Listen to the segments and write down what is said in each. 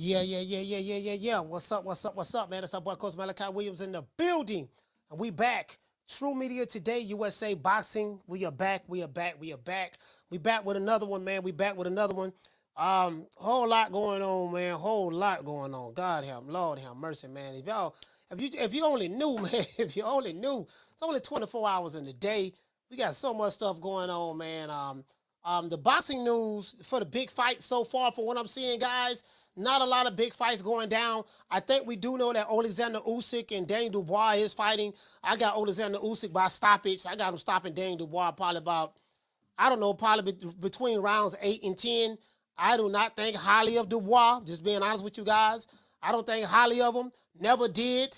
Yeah. What's up, man? It's our boy Coach Malachi Williams in the building. And we back. True Media Today, USA Boxing. We are back. We back with another one, man. We back with another one. Whole lot going on, man. Whole lot going on. God help, Lord have mercy, man. If you only knew, man, if you only knew, it's only 24 hours in the day. We got so much stuff going on, man. The boxing news for the big fight so far, from what I'm seeing, guys, not a lot of big fights going down. I think we do know that Alexander Usyk and Daniel Dubois is fighting. I got Alexander Usyk by stoppage. I got him stopping Daniel Dubois probably about, I don't know, probably between rounds 8 and 10. I do not think highly of Dubois, just being honest with you guys. I don't think highly of him. Never did.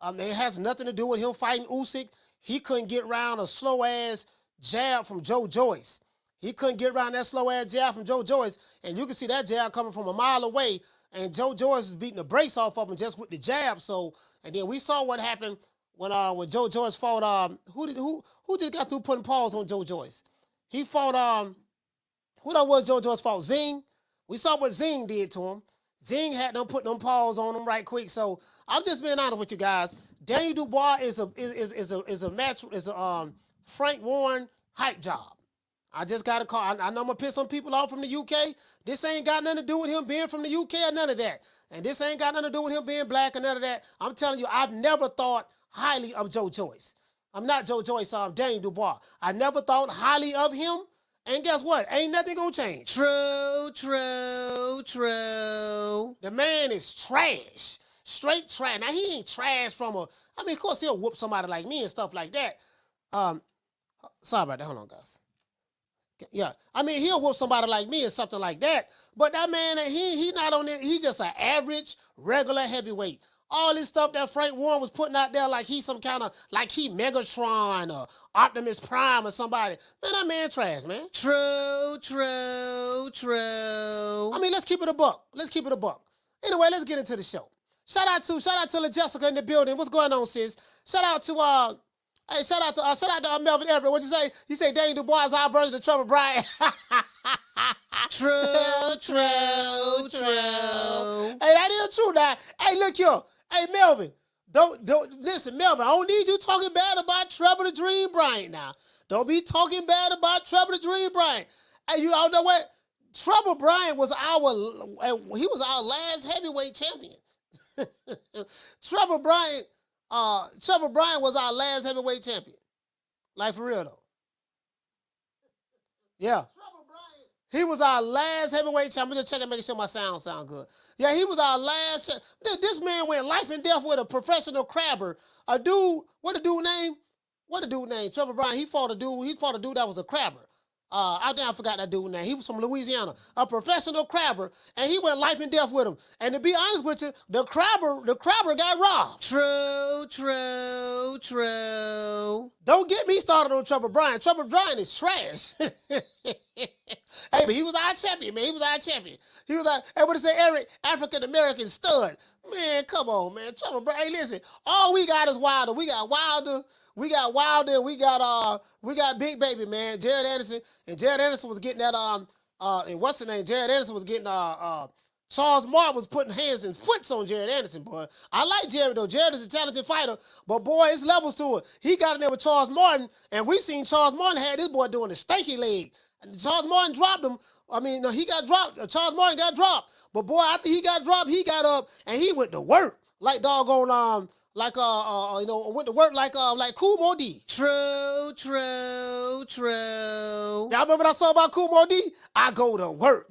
It has nothing to do with him fighting Usyk. He couldn't get around a slow-ass jab from Joe Joyce. He couldn't get around that slow-ass jab from Joe Joyce, and you can see that jab coming from a mile away, and Joe Joyce was beating the brakes off of him just with the jab. So, and then we saw what happened when Joe Joyce fought, who just got through putting paws on Joe Joyce? He fought, who that was Joe Joyce fought? Zing. We saw what Zing did to him. Zing had them put them paws on him right quick. So I'm just being honest with you guys. Daniel Dubois is a Frank Warren hype job. I just got to call. I know I'm going to piss some people off from the UK. This ain't got nothing to do with him being from the UK or none of that. And this ain't got nothing to do with him being black or none of that. I'm telling you, I've never thought highly of Joe Joyce. I'm not Joe Joyce, I'm Daniel Dubois. I never thought highly of him. And guess what? Ain't nothing going to change. True. The man is trash. Straight trash. Now, he ain't trash from a... I mean, of course, he'll whoop somebody like me and stuff like that. Sorry about that. Hold on, guys. Yeah, I mean, he'll whoop somebody like me or something like that. But that man, he not on it. He's just an average, regular heavyweight. All this stuff that Frank Warren was putting out there like he's some kind of, like he Megatron or Optimus Prime or somebody. Man, that man trash, man. True. I mean, let's keep it a buck. Anyway, let's get into the show. Shout out to LaJessica in the building. What's going on, sis? Shout out to Melvin Everett. What'd you say? You say Daniel Dubois is our version of Trevor Bryan. True. Hey, that is true now. Hey, look here. Hey, Melvin. Don't listen, Melvin. I don't need you talking bad about Trevor the Dream Bryant now. Don't be talking bad about Trevor the Dream Bryant. Hey, you all know what? Trevor Bryan was our last heavyweight champion. Trevor Bryan was our last heavyweight champion. Like, for real, though. Yeah. Trevor Bryan. He was our last heavyweight champion. I'm just checking, making sure my sound good. Yeah, he was our last. This man went life and death with a professional crabber. A dude, what the dude name? Trevor Bryan, he fought a dude that was a crabber. I forgot that dude's name. He was from Louisiana, a professional crabber, and he went life and death with him. And to be honest with you, the crabber got robbed. True. Don't get me started on Trevor Bryan. Trevor Bryan is trash. Hey, but he was our champion, man. He was what to say, Eric, African-American stud. Man, come on, man. Trevor Bryan, hey, listen, all we got is Wilder. We got Wilder, we got Big Baby, man, Jared Anderson. And Jared Anderson was getting that, and what's the name? Jared Anderson was getting, Charles Martin was putting hands and foots on Jared Anderson, boy. I like Jared, though. Jared is a talented fighter, but, boy, it's levels to it. He got in there with Charles Martin, and we seen Charles Martin had this boy doing the stanky leg. And Charles Martin dropped him. I mean, no, he got dropped. Charles Martin got dropped. But, boy, after he got dropped, he got up, and he went to work. Like doggone, went to work like Kool Moe Dee. True. Y'all remember what I saw about Kool Moe Dee? I go to work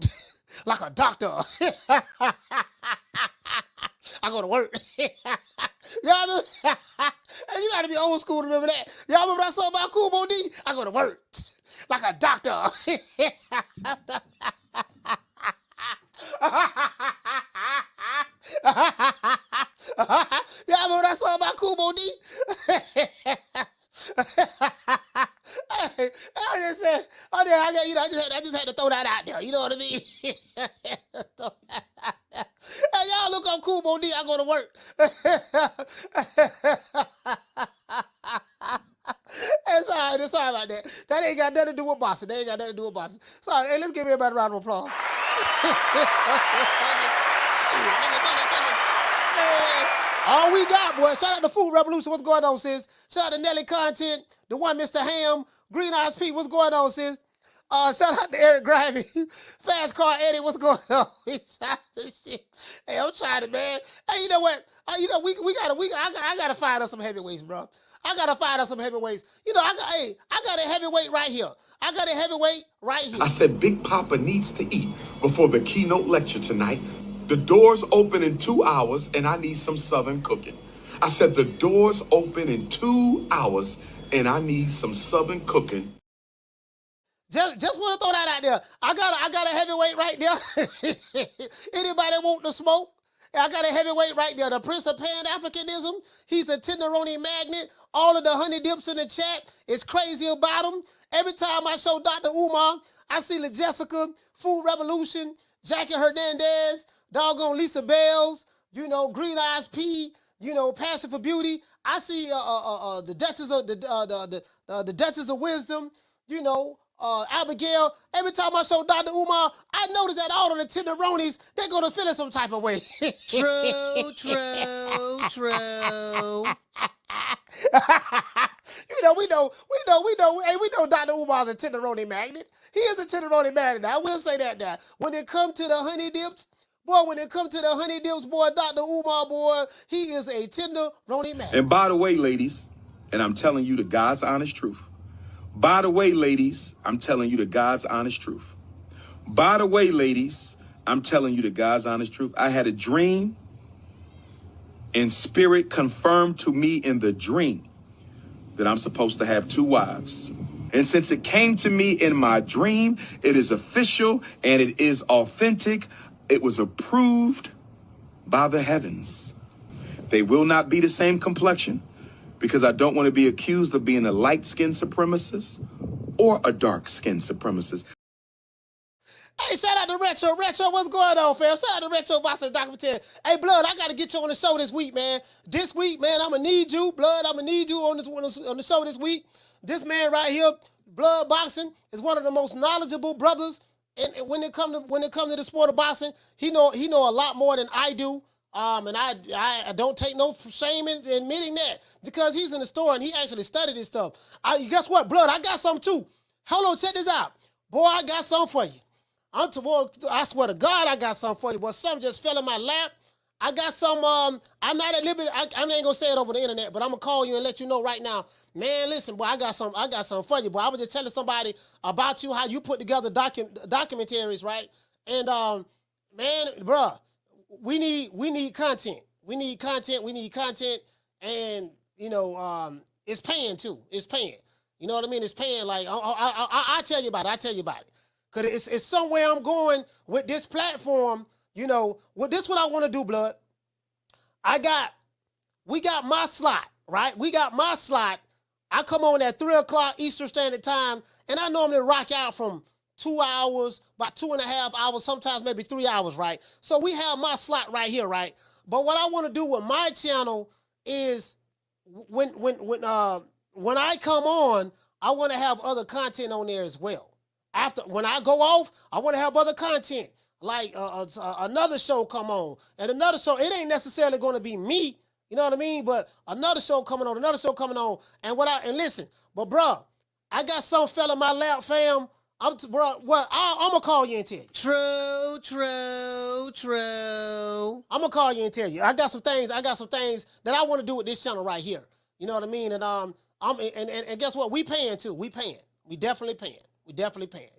like a doctor. I go to work. Y'all know? You got to be old school to remember that. Y'all remember what I saw about Kool Moe Dee? I go to work like a doctor. Y'all remember what I saw about Kool Moe Dee? I just had to throw that out there. You know what I mean? Hey, y'all look up Kool Moe Dee. I go to work. It's all right about that. That ain't got nothing to do with boxing. Sorry, hey, let's give everybody a round of applause. Man, all we got, boy. Shout out to Food Revolution. What's going on, sis? Shout out to Nelly Content, the one Mr. Ham, Green Eyes Pete. What's going on, sis? Shout out to Eric Gravy, Fast Car Eddie. What's going on? Hey, I'm trying to, man. Hey, you know what? I gotta find us some heavyweights, bro. I gotta find us some heavyweights. You know, I got a heavyweight right here. I got a heavyweight right here. I said Big Papa needs to eat before the keynote lecture tonight. The doors open in 2 hours, and I need some Southern cooking. I said the doors open in 2 hours, and I need some Southern cooking. Just want to throw that out there. I got a heavyweight right there. Anybody want the smoke? I got a heavyweight right there. The Prince of Pan-Africanism. He's a tenderoni magnet. All of the honey dips in the chat is crazy about him. Every time I show Dr. Umar, I see La Jessica, Food Revolution, Jackie Hernandez, doggone Lisa Bells, you know, Green Eyes P, you know, Passion for Beauty. I see the Duchess of Wisdom, you know, Abigail. Every time I show Dr. Umar, I notice that all of the tenderonis, they're going to feel in some type of way. True. You know, we know Dr. Umar's a tenderoni magnet. He is a tenderoni magnet. I will say that now. When it comes to the honey dips, boy, Dr. Umar, boy, he is a tenderoni magnet. And by the way, ladies, and I'm telling you the God's honest truth. By the way, ladies, I'm telling you the God's honest truth. By the way, ladies, I'm telling you the God's honest truth. I had a dream, and Spirit confirmed to me in the dream that I'm supposed to have 2 wives. And since it came to me in my dream, it is official and it is authentic. It was approved by the heavens. They will not be the same complexion, because I don't want to be accused of being a light-skinned supremacist or a dark-skinned supremacist. Hey, shout out to Retro. Retro, what's going on, fam? Shout out to Retro Boston Documentary. Hey, Blood, I got to get you on the show this week, man. This week, man, I'm going to need you. Blood, I'm going to need you on the show this week. This man right here, Blood Boxing, is one of the most knowledgeable brothers. And when it come to the sport of boxing, he know a lot more than I do. And I don't take no shame in admitting that, because he's in the store and he actually studied this stuff. Guess what, Blood? I got something too. Hold on, check this out. Boy, I got something for you. I swear to God, I got something for you. But something just fell in my lap. I got some, I'm not at liberty, I ain't gonna say it over the internet, but I'm gonna call you and let you know right now. Man, listen, boy, I got something for you. Boy, I was just telling somebody about you, how you put together documentaries, right? And, man, bruh, we need content. We need content, and you know, it's paying too. It's paying. You know what I mean? It's paying. Like I tell you about it. Cause it's somewhere I'm going with this platform. You know, what I want to do, Blood. We got my slot, right? We got my slot. I come on at 3 o'clock Eastern Standard Time, and I normally rock out from 2 hours, about 2.5 hours, sometimes maybe 3 hours, right? So we have my slot right here, right? But what I want to do with my channel is when I come on, I want to have other content on there as well. When I go off, I want to have other content, like another show come on, and another show. It ain't necessarily going to be me, you know what I mean? But another show coming on, and listen, but bruh, I got some fella in my lap, fam. I'm gonna call you and tell you. True. I'm gonna call you and tell you. I got some things that I want to do with this channel right here. You know what I mean? And and guess what? We paying too. We definitely paying.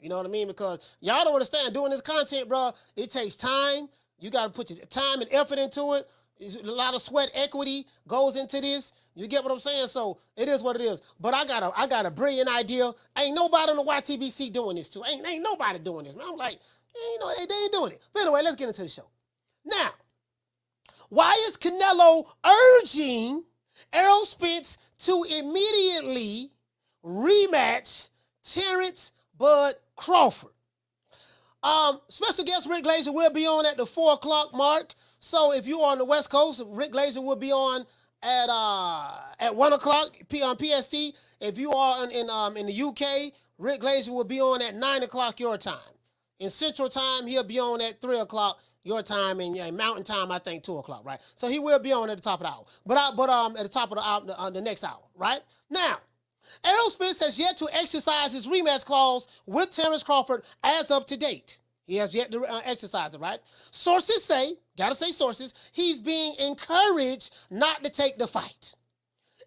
You know what I mean? Because y'all don't understand, doing this content, bro, it takes time. You got to put your time and effort into it. A lot of sweat equity goes into this. You get what I'm saying? So it is what it is. But I got a brilliant idea. Ain't nobody on the YTBC doing this too. Ain't nobody doing this. Man, I'm like, they ain't doing it. But anyway, let's get into the show. Now, why is Canelo urging Errol Spence to immediately rematch Terence Crawford? Special guest Rick Glazer will be on at the 4 o'clock mark. So if you are on the West Coast, Rick Glazer will be on at 1 o'clock on PST. If you are in the UK, Rick Glazer will be on at 9 o'clock your time. In Central Time, he'll be on at 3 o'clock your time, and Mountain Time, I think 2 o'clock, right? So he will be on at the top of the hour. But at the top of the hour, the next hour, right? Now, Errol Spence has yet to exercise his rematch clause with Terence Crawford as of to date. He has yet to exercise it, right? Sources say, gotta say sources, he's being encouraged not to take the fight.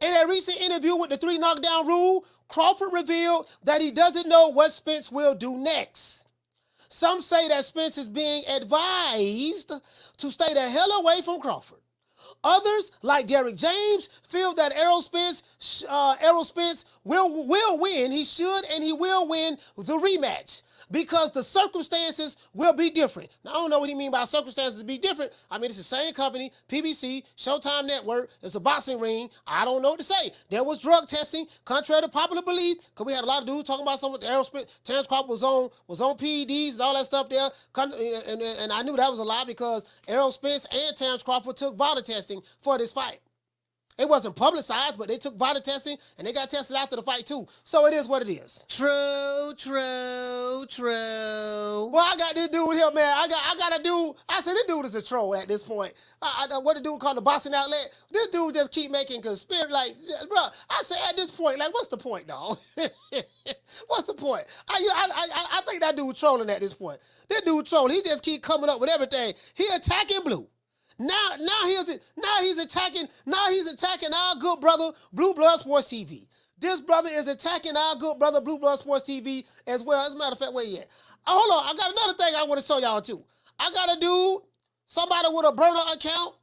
In a recent interview with the 3 Knockdown Rule, Crawford revealed that he doesn't know what Spence will do next. Some say that Spence is being advised to stay the hell away from Crawford. Others, like Derrick James, feel that Errol Spence will win. He should and he will win the rematch because the circumstances will be different. Now, I don't know what he means by circumstances to be different. I mean, it's the same company, PBC, Showtime Network. It's a boxing ring. I don't know what to say. There was drug testing, contrary to popular belief, because we had a lot of dudes talking about something. Errol Spence, Terence Crawford was on PEDs and all that stuff there. And I knew that was a lie because Errol Spence and Terence Crawford took body testing for this fight. It wasn't publicized, but they took body testing, and they got tested after the fight, too. So it is what it is. True. Well, I got this dude here, man. I got a dude. I said, this dude is a troll at this point. What the dude called the boxing outlet? This dude just keep making conspiracy. Like, bro, I said at this point, like, what's the point, dog? What's the point? I think that dude trolling at this point. This dude trolling. He just keep coming up with everything. He attacking Blue. Now he's attacking our good brother Blue Blood Sports TV. This brother is attacking our good brother Blue Blood Sports TV as well. As a matter of fact, where he at? Hold on, I got another thing I want to show y'all too. I got a dude, somebody with a burner account.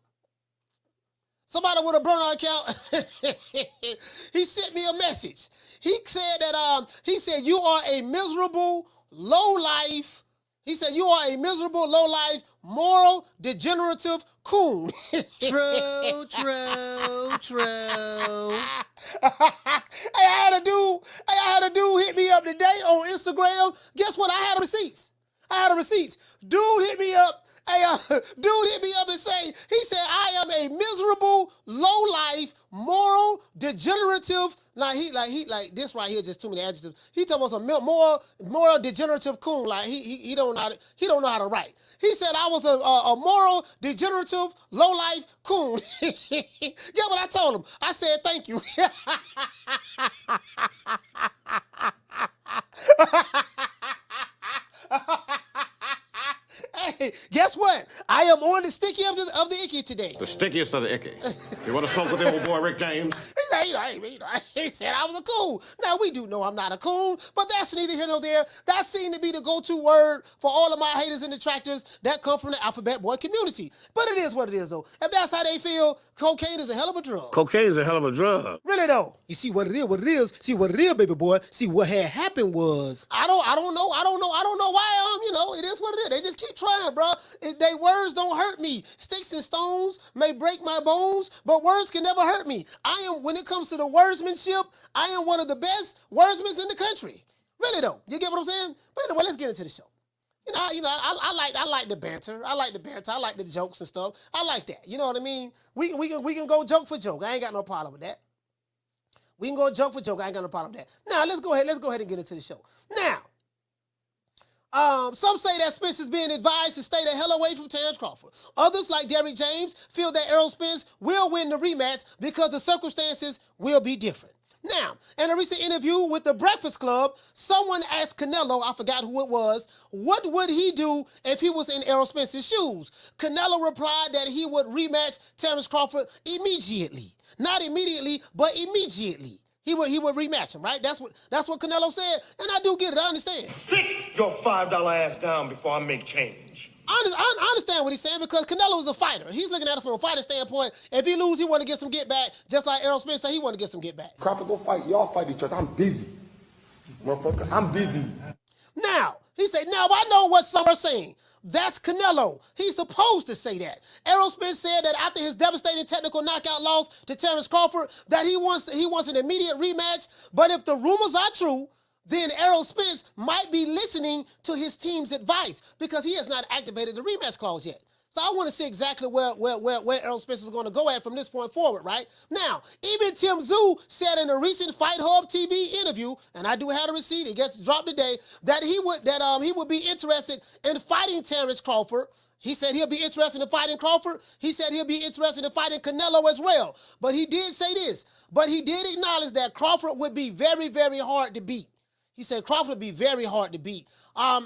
He sent me a message. He said you are a miserable, low life. He said you are a miserable, low life, moral, degenerative coon. True. Hey, I had a dude hit me up today on Instagram. Guess what? I had receipts. Dude hit me up. And say, he said, I am a miserable, low life, moral, degenerative. Like this right here, just too many adjectives. He talking about some moral degenerative coon. Like he don't know how to write. He said I was a moral, degenerative, low life coon. Get what I told him? I said thank you. Hey, guess what? I am on the sticky of the icky today. The stickiest of the icky. You want to smoke with the old boy Rick James? He said I was a coon. Now, we do know I'm not a coon, but that's neither here nor there. That seemed to be the go-to word for all of my haters and detractors that come from the alphabet boy community. But it is what it is, though. If that's how they feel, cocaine is a hell of a drug. Cocaine is a hell of a drug. Really, though. You see what it is. See what it is, baby boy. See what had happened was, I don't know why, it is what it is. They just keep trying, bro. They words don't hurt me. Sticks and stones may break my bones, but words can never hurt me. When it comes to the wordsmanship, I am one of the best wordsmen in the country. Really though, you get what I'm saying? But anyway, let's get into the show. I like the banter. I like the jokes and stuff. I like that. You know what I mean? We can go joke for joke. I ain't got no problem with that. We can go joke for joke. I ain't got no problem with that. Now let's go ahead and get into the show. Now. Some say that Spence is being advised to stay the hell away from Terence Crawford. Others, like Derrick James, feel that Errol Spence will win the rematch because the circumstances will be different. Now, in a recent interview with the Breakfast Club, someone asked Canelo, I forgot who it was, what would he do if he was in Errol Spence's shoes? Canelo replied that he would rematch Terence Crawford immediately. Not immediately, but immediately. He would rematch him, right? That's what Canelo said, and I do get it. I understand. Sit your $5 ass down before I make change. I understand what he's saying because Canelo is a fighter. He's looking at it from a fighter standpoint. If he lose, he want to get some get back, just like Errol Spence said he want to get some get back. Crawford, go fight. Y'all fight each other. I'm busy. Motherfucker, I'm busy. Now, he said, now I know what some are saying. That's Canelo. He's supposed to say that. Errol Spence said that after his devastating technical knockout loss to Terence Crawford, that he wants an immediate rematch. But if the rumors are true, then Errol Spence might be listening to his team's advice because he has not activated the rematch clause yet. So I want to see exactly where Errol Spence is going to go at from this point forward, right? Now, even Tszyu said in a recent Fight Hub TV interview, and I do have a receipt, it gets dropped today, that he would be interested in fighting Terence Crawford He said he'll be interested in fighting Crawford. He said he'll be interested in fighting Canelo as well. But he did say this. But he did acknowledge that Crawford would be very, very hard to beat. He said Crawford would be very hard to beat.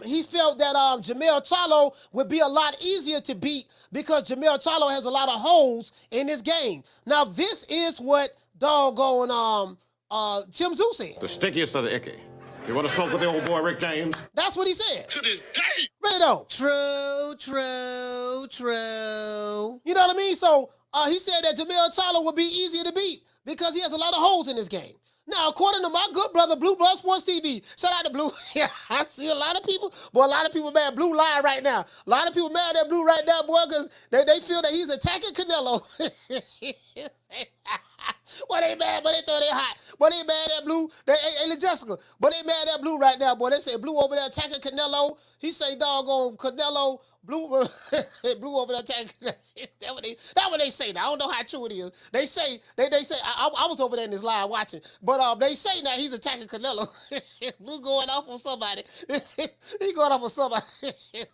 He felt that Jermell Charlo would be a lot easier to beat because Jermell Charlo has a lot of holes in his game. Now, this is what doggone Tim Tszyu said. The stickiest of the icky. You want to smoke with the old boy Rick James? That's what he said. To this day. Right though. True. You know what I mean? So he said that Jermell Charlo would be easier to beat because he has a lot of holes in his game. Now, according to my good brother, Blue Blood Sports TV, shout out to Blue. Yeah, I see a lot of people, boy, a lot of people mad. Blue lying right now. A lot of people mad at Blue right now, boy, because they feel that he's attacking Canelo. Boy, they mad, but they throw they hot. Boy, they mad at Blue. Hey, Jessica, but they mad at Blue right now, boy. They say Blue over there attacking Canelo. He say doggone Canelo. Blue over there attacking. That's what they say. Now, I don't know how true it is. They say I was over there in this live watching, but they say now he's attacking Canelo. Blue going off on somebody. He going off on somebody.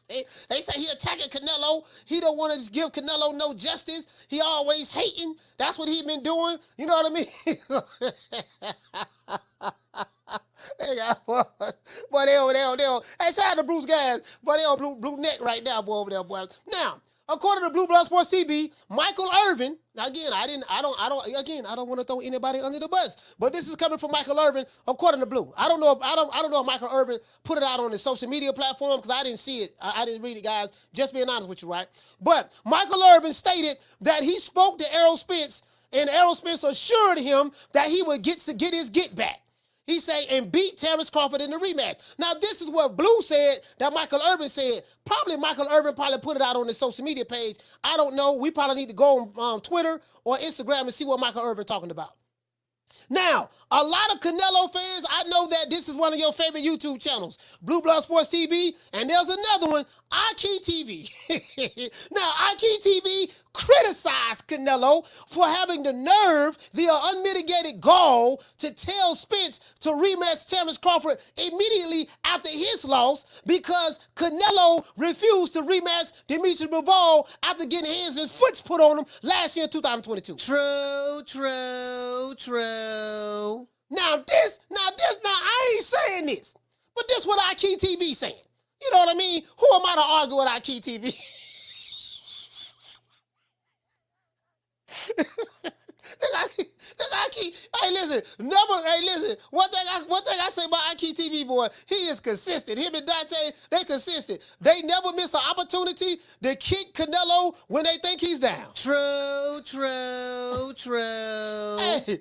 They say he attacking Canelo. He don't want to give Canelo no justice. He always hating. That's what he been doing. You know what I mean? Hey, boy, they over there. Hey, shout out to Bruce Gas, but they on blue neck right now, boy, over there, boy. Now, according to Blue Blood Sports TV, Michael Irvin. Now again, I don't want to throw anybody under the bus, but this is coming from Michael Irvin, according to Blue. I don't know if Michael Irvin put it out on his social media platform because I didn't see it. I didn't read it, guys. Just being honest with you, right? But Michael Irvin stated that he spoke to Errol Spence, and Errol Spence assured him that he would get his get back. He say, and beat Terence Crawford in the rematch. Now, this is what Blue said that Michael Irvin said. Probably Michael Irvin put it out on his social media page. I don't know. We probably need to go on Twitter or Instagram and see what Michael Irvin talking about. Now, a lot of Canelo fans, I know that this is one of your favorite YouTube channels, Blue Blood Sports TV, and there's another one, IKTV. Now, IKTV criticized Canelo for having the nerve, the unmitigated gall to tell Spence to rematch Terence Crawford immediately after his loss because Canelo refused to rematch Dimitri Bivol after getting hands and foots put on him last year in 2022. True. Now I ain't saying this, but this what IKTV saying. You know what I mean? Who am I to argue with IKTV? Hey, listen. One thing I say about IKTV, boy, he is consistent. Him and Dante, they consistent. They never miss an opportunity to kick Canelo when they think he's down. True. Hey,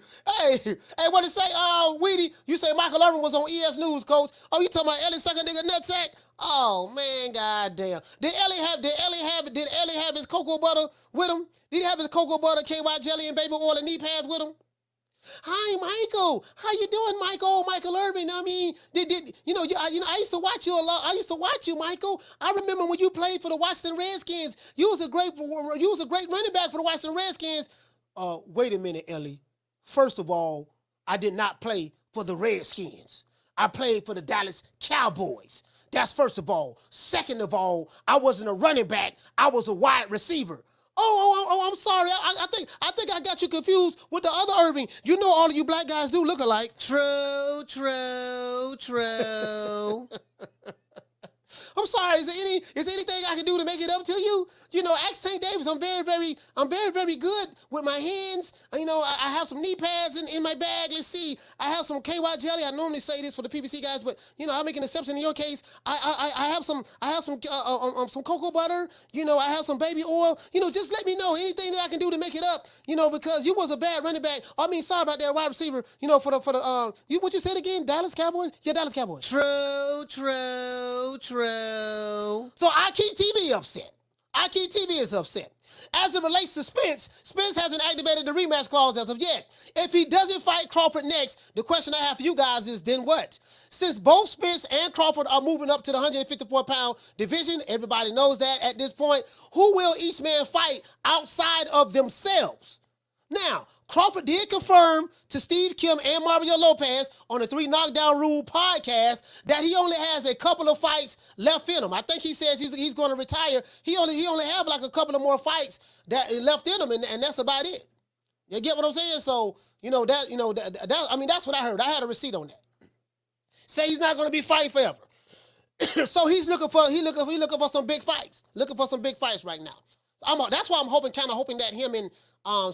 what it say? Weedy, you say Michael Irvin was on ES News, coach. Oh, you talking about Ellie sucking nigga nutsack? Oh man, goddamn. Did Ellie have his cocoa butter with him? Did he have his cocoa butter, KY jelly, and baby oil and knee pads with him? Hi, Michael. How you doing, Michael? Michael Irvin. I mean, I used to watch you a lot. I used to watch you, Michael. I remember when you played for the Washington Redskins. You was a great running back for the Washington Redskins. Wait a minute, Ellie. First of all, I did not play for the Redskins. I played for the Dallas Cowboys. That's first of all. Second of all, I wasn't a running back. I was a wide receiver. Oh, I'm sorry. I think I got you confused with the other Irving. You know all of you black guys do look alike. True. I'm sorry. Is there anything I can do to make it up to you? You know, ask St. Davis. I'm very good with my hands. You know, I have some knee pads in my bag. Let's see. I have some KY jelly. I normally say this for the PPC guys, but you know, I'll make an exception in your case. I have some cocoa butter. You know, I have some baby oil. You know, just let me know anything that I can do to make it up. You know, because you was a bad running back. I mean, sorry about that wide receiver. You know, for the what you said again? Dallas Cowboys? Yeah, Dallas Cowboys. True. So IKTV upset. IKTV is upset. As it relates to Spence hasn't activated the rematch clause as of yet. If he doesn't fight Crawford next, the question I have for you guys is then what? Since both Spence and Crawford are moving up to the 154-pound division, everybody knows that at this point, who will each man fight outside of themselves? Now, Crawford did confirm to Steve Kim and Mario Lopez on the 3 Knockdown Rule podcast that he only has a couple of fights left in him. I think he says he's going to retire. He only have like a couple of more fights that left in him, and that's about it. You get what I'm saying? So that I mean, that's what I heard. I had a receipt on that. Say he's not going to be fighting forever. So he's looking for some big fights. Looking for some big fights right now. That's why I'm hoping that him and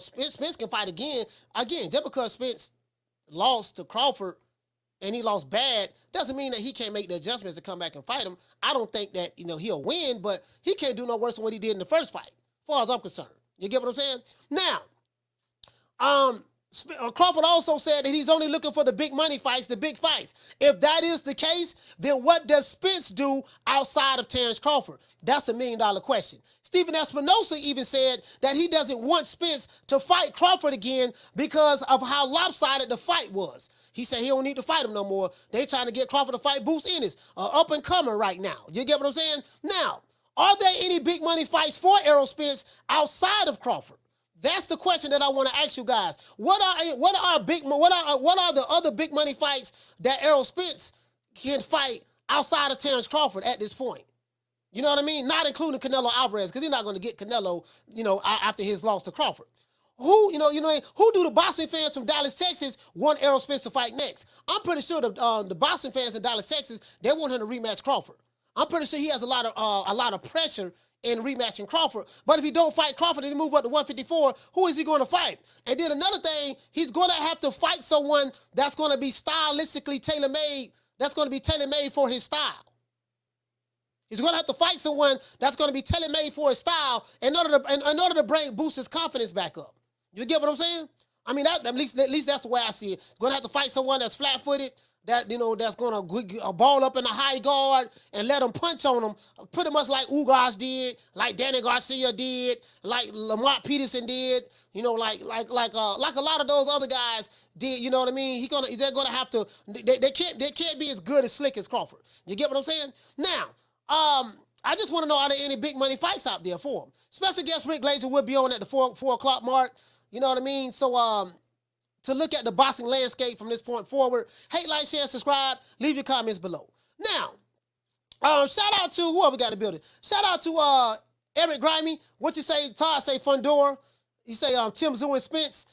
Spence can fight again. Again, just because Spence lost to Crawford and he lost bad doesn't mean that he can't make the adjustments to come back and fight him. I don't think that he'll win, but he can't do no worse than what he did in the first fight, as far as I'm concerned. You get what I'm saying? Now, Crawford also said that he's only looking for the big money fights, the big fights. If that is the case, then what does Spence do outside of Terence Crawford? That's $1 million question. Stephen Espinosa even said that he doesn't want Spence to fight Crawford again because of how lopsided the fight was. He said he don't need to fight him no more. They trying to get Crawford to fight Bruce Ennis, up and coming right now. You get what I'm saying? Now, are there any big money fights for Errol Spence outside of Crawford? That's the question that I want to ask you guys. What are the other big money fights that Errol Spence can fight outside of Terence Crawford at this point? You know what I mean? Not including Canelo Alvarez, because he's not going to get Canelo, after his loss to Crawford. Who do the boxing fans from Dallas, Texas want Errol Spence to fight next? I'm pretty sure the boxing fans in Dallas, Texas, they want him to rematch Crawford. I'm pretty sure he has a lot of pressure in rematching Crawford. But if he don't fight Crawford and he move up to 154, who is he going to fight? And then another thing, he's going to have to fight someone that's going to be stylistically tailor-made, that's going to be tailor-made for his style. He's going to have to fight someone that's going to be tailor-made for his style in order to boost his confidence back up. You get what I'm saying? I mean, at least that's the way I see it. He's going to have to fight someone that's flat-footed, that's going to ball up in the high guard and let him punch on him, pretty much like Ugas did, like Danny Garcia did, like Lamont Peterson did, like a lot of those other guys did. You know what I mean? They're gonna have to. They can't be as good as slick as Crawford. You get what I'm saying? Now, I just want to know, are there any big money fights out there for him? Special guest Rick Glazer will be on at the 4 o'clock mark. You know what I mean? So to look at the boxing landscape from this point forward, hate, like, share, subscribe, leave your comments below. Now, shout out to whoever got the building. Shout out to Eric Grimey. What you say? Todd say Fundora. He say Tszyu and Spence.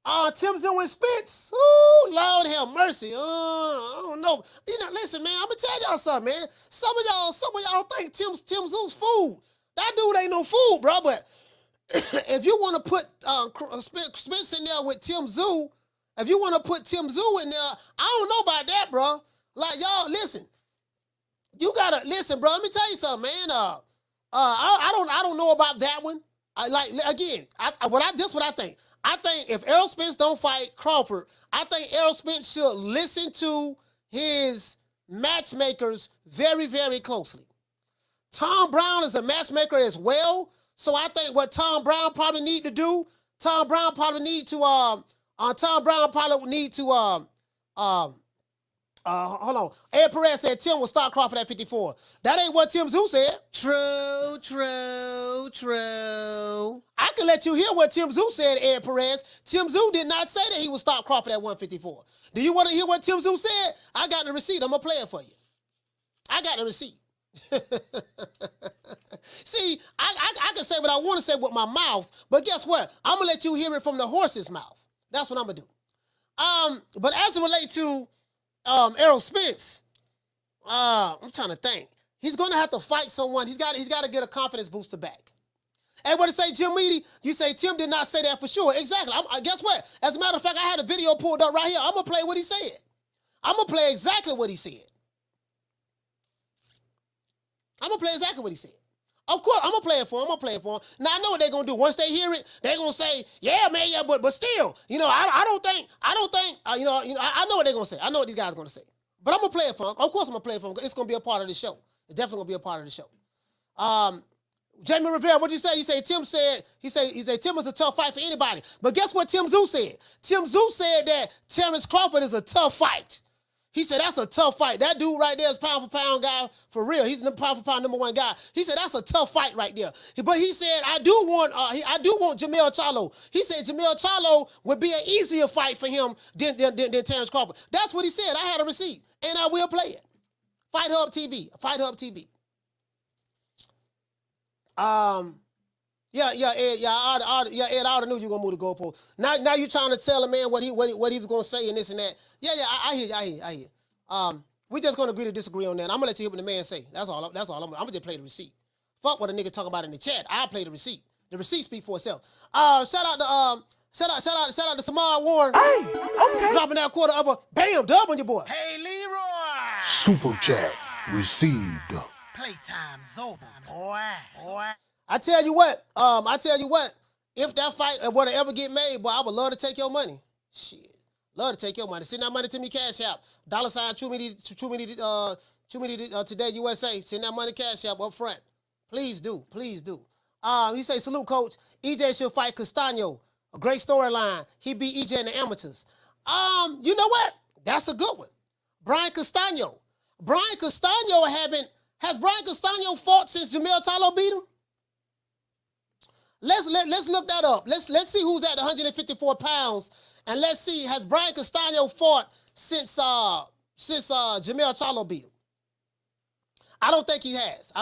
Tszyu and Spence. Ooh, Lord have mercy. I don't know. Listen, man, I'm gonna tell y'all something, man. Some of y'all think Tszyu's food. That dude ain't no food, bro. But if you want to put Spence in there with Tszyu, if you want to put Tszyu in there, I don't know about that, bro. Like, y'all, listen. You gotta listen, bro. Let me tell you something, man. I don't know about that one. This is what I think. I think if Errol Spence don't fight Crawford, I think Errol Spence should listen to his matchmakers very, very closely. Tom Brown is a matchmaker as well, so I think what Tom Brown probably need to do, Tom Brown probably need to hold on. Ed Perez said Tim will start Crawford at 54. That ain't what Tszyu said. True. I can let you hear what Tszyu said, Ed Perez. Tszyu did not say that he would stop Crawford at 154. Do you want to hear what Tszyu said? I got the receipt. I'm going to play it for you. I got the receipt. See, I can say what I want to say with my mouth, but guess what? I'm going to let you hear it from the horse's mouth. That's what I'm going to do. But as it relates to Errol Spence, I'm trying to think. He's going to have to fight someone. He's got to get a confidence booster back. And what to say, Jim Meady? You say Tim did not say that for sure. Exactly. Guess what? As a matter of fact, I had a video pulled up right here. I'm going to play what he said. I'm going to play exactly what he said. Of course, I'm going to play it for him. Now, I know what they're going to do. Once they hear it, they're going to say, yeah, man, yeah, but still, I don't think, I know what they're going to say. I know what these guys are going to say. But I'm going to play it for him. Of course I'm going to play it for him. It's going to be a part of the show. It's definitely going to be a part of the show. Jamie Rivera, what'd you say? You say Tim said, he said Tim is a tough fight for anybody. But guess what Tszyu said? Tszyu said that Terence Crawford is a tough fight. He said, that's a tough fight. That dude right there is pound for pound guy for real. He's the pound for pound #1 guy. He said, that's a tough fight right there. But he said, I do want Jermell Charlo. He said Jermell Charlo would be an easier fight for him than Terence Crawford. That's what he said. I had a receipt, and I will play it. Fight Hub TV. Fight Hub TV. Ed, I already knew you were gonna move the goalpost. Now you trying to tell a man what he was gonna say and this and that. I hear you. We just gonna agree to disagree on that. I'm gonna let you hear what the man say. That's all. I'm gonna just play the receipt. Fuck what a nigga talk about in the chat. I'll play the receipt. The receipt speak for itself. Shout out to Samar Warren. Hey, okay. Dropping that quarter of a bam dub on your boy. Hey, Leroy. Super chat received. Playtime's over, boy. I tell you what, if that fight were to ever get made, boy, I would love to take your money. Shit. Love to take your money. Send that money to me, Cash App. $ today, USA. Send that money, Cash App up front. Please do. He say, salute, coach. EJ should fight Castano. A great storyline. He beat EJ in the amateurs. You know what? That's a good one. Brian Castano. Has Brian Castano fought since Jermell Charlo beat him? Let's look that up. Let's see who's at 154 pounds, and let's see, has Brian Castano fought since Jermell Charlo beat him? I don't think he has.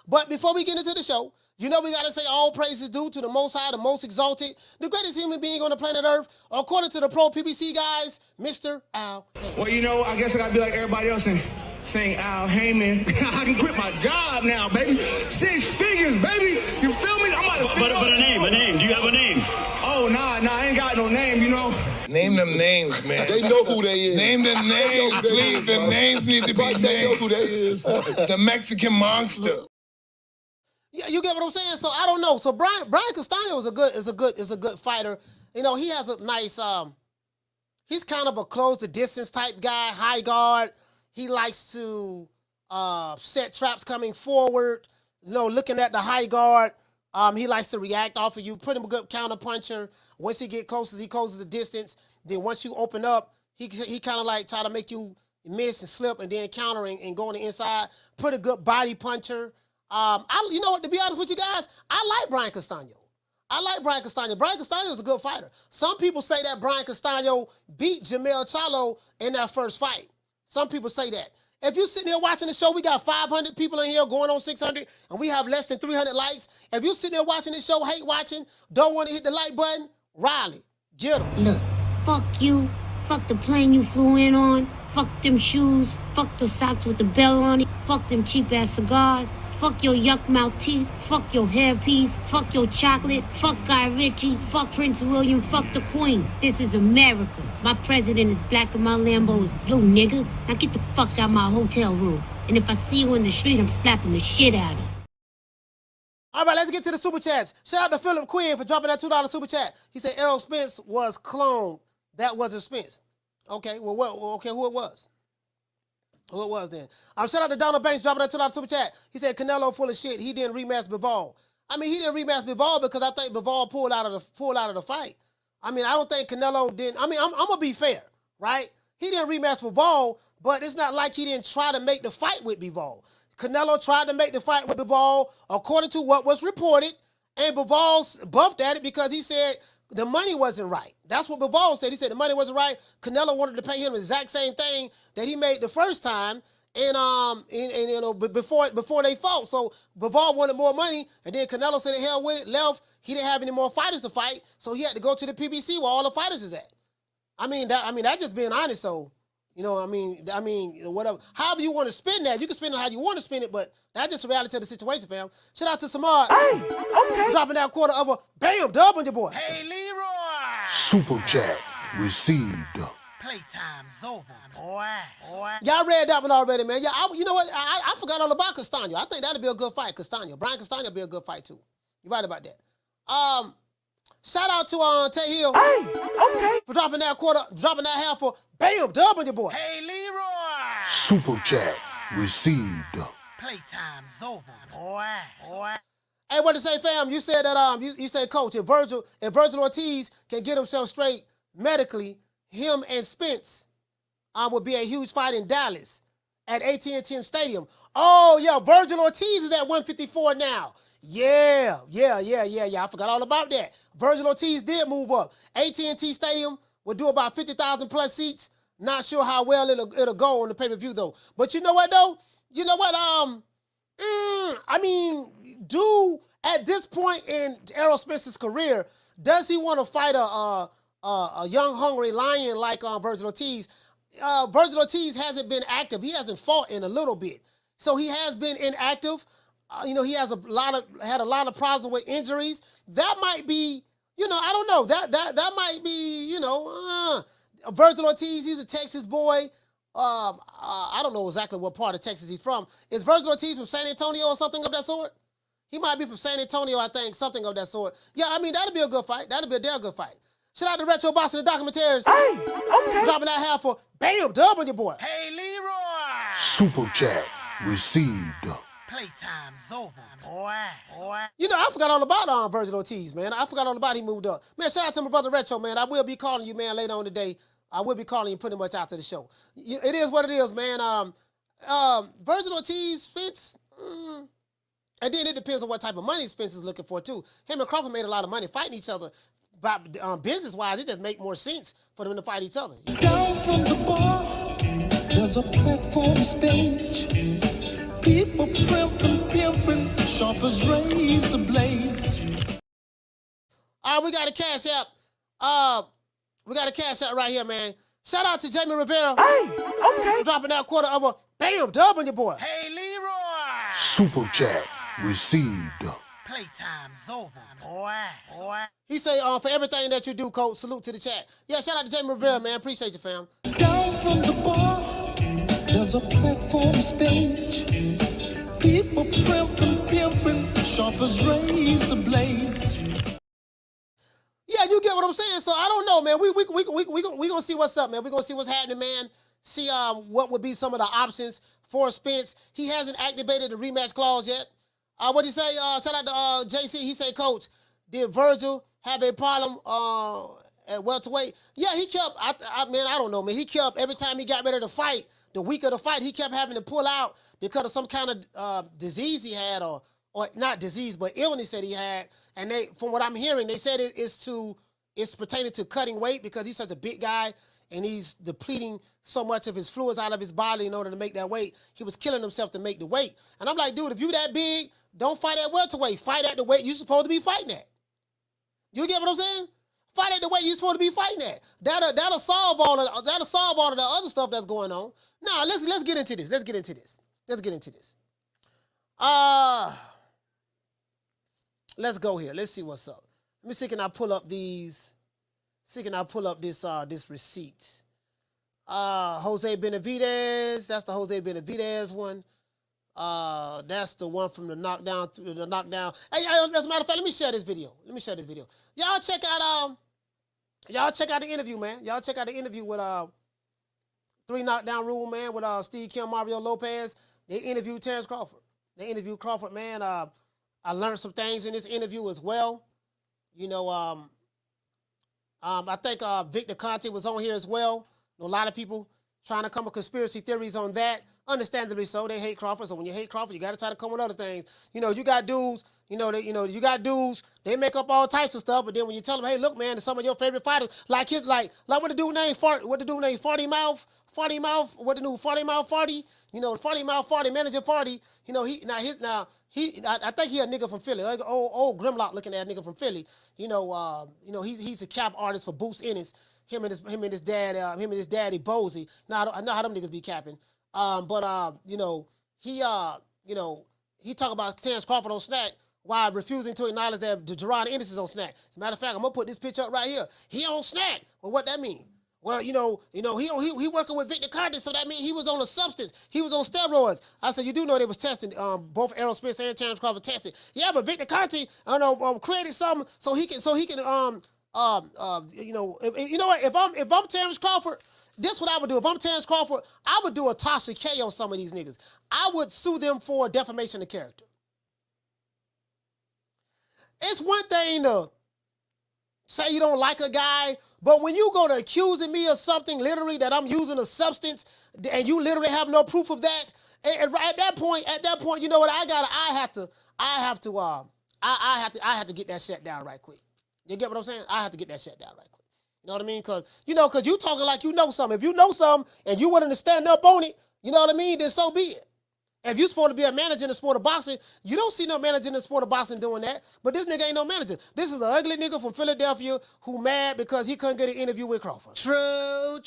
But before we get into the show, you know we gotta say all praises due to the Most High, the most exalted, the greatest human being on the planet Earth, according to the pro PBC guys, Mr. Al Heyman. Well, you know, I guess I gotta be like everybody else and saying Al Heyman. I can quit my job now, baby. 6 figures, baby. You feel me? But a name. Do you have a name? Oh, nah, I ain't got no name, you know. Name them names, man. They know who they is. Name them names, please. Them names need to be named. They know who they is. The Mexican monster. Yeah, you get what I'm saying? So I don't know. So Brian Castano is a good fighter. You know, he has a nice he's kind of a close the distance type guy, high guard. He likes to set traps coming forward, you know, looking at the high guard. He likes to react off of you, pretty good counter puncher. Once he closes the distance. Then once you open up, he kind of like try to make you miss and slip and then countering and go on the inside. Pretty good body puncher. You know what, to be honest with you guys, I like Brian Castano. Brian Castano is a good fighter. Some people say that Brian Castano beat Jermell Charlo in that first fight. Some people say that. If you're sitting here watching the show, we got 500 people in here going on 600, and we have less than 300 likes. If you're sitting there watching the show, hate watching, don't want to hit the like button, Riley, get him. Look, fuck you. Fuck the plane you flew in on. Fuck them shoes. Fuck those socks with the bell on it. Fuck them cheap-ass cigars. Fuck your yuck mouth teeth. Fuck your hairpiece. Fuck your chocolate. Fuck Guy Ritchie. Fuck Prince William. Fuck the Queen. This is America. My president is black and my Lambo is blue, nigga. Now get the fuck out of my hotel room. And if I see you in the street, I'm slapping the shit out of you. All right, let's get to the super chats. Shout out to Philip Quinn for dropping that $2 super chat. He said Errol Spence was cloned. That wasn't Spence. Okay, who it was? Who it was then? Shout out to Donald Banks dropping that $2 super chat. He said Canelo full of shit. He didn't rematch Bivol. I mean, he didn't rematch Bivol because I think Bivol pulled out of the fight. I mean, I don't think Canelo didn't. I mean, I'm gonna be fair, right? He didn't rematch Bivol, but it's not like he didn't try to make the fight with Bivol. Canelo tried to make the fight with Bivol according to what was reported, and Bivol buffed at it because he said the money wasn't right. That's what Bivol said. He said the money wasn't right. Canelo wanted to pay him the exact same thing that he made the first time, and you know, before they fought. So Bivol wanted more money, and then Canelo said, "Hell with it," left. He didn't have any more fighters to fight, so he had to go to the PBC where all the fighters is at. That's just being honest. So, you know, whatever. However you want to spin that, you can spin it how you want to spin it, but that's just the reality of the situation, fam. Shout out to Samar. Hey, okay. Dropping that quarter of a bam dub on your boy. Hey, Leroy. Super chat received. Playtime's over, boy. Y'all read that one already, man. Yeah, you know what? I forgot all about Castano. I think that'd be a good fight, Castano. Brian Castano would be a good fight, too. You're right about that. Shout out to Tay Hill. Hey, okay. For dropping that half for bam dub on your boy. Hey, Leroy. Super chat received. Playtime's over, boy. Hey, what to say, fam? You said that you said, Coach, if Virgil Ortiz can get himself straight medically, him and Spence would be a huge fight in Dallas at AT&T Stadium. Oh, yeah, Virgil Ortiz is at 154 now. Yeah. I forgot all about that. Virgil Ortiz did move up. AT&T Stadium will do about 50,000 plus seats. Not sure how well it'll go on the pay-per-view, though. But you know what, though? You know what? I mean, dude, at this point in Errol Spence's career, does he want to fight a young, hungry lion like Virgil Ortiz? Virgil Ortiz hasn't been active. He hasn't fought in a little bit. So he has been inactive. He has had a lot of problems with injuries. That might be, I don't know. That might be, Virgil Ortiz, he's a Texas boy. I don't know exactly what part of Texas he's from. Is Virgil Ortiz from San Antonio or something of that sort? He might be from San Antonio, I think, something of that sort. Yeah, I mean, that'll be a good fight. That'll be a damn good fight. Shout out to Retro Boss and the Documentaries. Hey, okay. Dropping that half for bam, dub on your boy. Hey, Leroy. Super chat received. Playtime's over, boy. I forgot all about Virgil Ortiz, man. I forgot all about he moved up. Man, shout out to my brother Retro, man. I will be calling you, man, later on today. I will be calling you pretty much after the show. It is what it is, man. Virgil Ortiz, Spence, and then it depends on what type of money Spence is looking for, too. Him and Crawford made a lot of money fighting each other. But business-wise, it just make more sense for them to fight each other. Down from the bar, there's a platform stage. People pimping, sharp as razor blades. We got a cash app. We got a cash app right here, man. Shout out to Jamie Rivera. Hey, okay. Dropping that quarter of a bam dub on your boy. Hey, Leroy. Super chat received. Playtime's over, boy. He say, for everything that you do, Coach, salute to the chat. Yeah, shout out to Jamie Rivera, man. Appreciate you, fam. Down from the bar, there's a platform stage. People pimping, sharp as razor blades. Yeah, you get what I'm saying. So I don't know, man. We gonna see what's up, man. We gonna see what's happening, man. See what would be some of the options for Spence. He hasn't activated the rematch clause yet. What'd he say? Shout out to JC. He said, Coach, did Virgil have a problem at welterweight? Yeah, he kept. I don't know, man. He kept every time he got ready to fight. The week of the fight, he kept having to pull out because of some kind of disease he had, or not disease, but illness that he had. And from what I'm hearing, they said it's pertaining to cutting weight because he's such a big guy and he's depleting so much of his fluids out of his body in order to make that weight. He was killing himself to make the weight. And I'm like, dude, if you that big, don't fight at welterweight. Fight at the weight you're supposed to be fighting at. You get what I'm saying? Fight at the weight you're supposed to be fighting at. That'll solve all of the other stuff that's going on. Now, let's get into this. Let's get into this. Let's go here. Let's see what's up. Let me see, can I pull up these? This receipt. Jose Benavidez. That's the Jose Benavidez one. That's the one from the knockdown. Hey, as a matter of fact, let me share this video. Y'all check out the interview, man. Y'all check out the interview with 3 Knockdown Rule, man, with Steve Kim, Mario Lopez. They interviewed Terence Crawford. Man. I learned some things in this interview as well. I think Victor Conte was on here as well. A lot of people trying to come with conspiracy theories on that. Understandably so. They hate Crawford. So when you hate Crawford, you got to try to come with other things. You got dudes. You got dudes. They make up all types of stuff. But then when you tell them, hey, look, man, to some of your favorite fighters, like what the dude named Farty Mouth. Farty Mouth. What the new Farty Mouth Farty? Farty Mouth Farty manager Farty. I think he a nigga from Philly, like old Grimlock looking at nigga from Philly. He's a cap artist for Boots Ennis. Him and his daddy Bozy. Now I know how them niggas be capping. He talk about Terence Crawford on Snack while refusing to acknowledge that Jerron Ennis is on Snack. As a matter of fact, I'm gonna put this picture up right here. He on Snack. Well, what that mean? Well, he working with Victor Conte, so that means he was on a substance. He was on steroids. I said, you do know they was testing. Both Errol Spence and Terence Crawford tested. Yeah, but Victor Conte, created something so he can. If I'm Terence Crawford, this is what I would do. If I'm Terence Crawford, I would do a Tasha K on some of these niggas. I would sue them for defamation of character. It's one thing to say you don't like a guy But when you go to accusing me of something literally that I'm using a substance and you literally have no proof of that, and at that point, you know what? I have to get that shut down right quick. You get what I'm saying? I have to get that shut down right quick. You know what I mean? Cause you talking like you know something. If you know something and you willing to stand up on it, you know what I mean? Then so be it. If you're supposed to be a manager in the sport of boxing, you don't see no manager in the sport of boxing doing that. But this nigga ain't no manager. This is an ugly nigga from Philadelphia who mad because he couldn't get an interview with Crawford. True.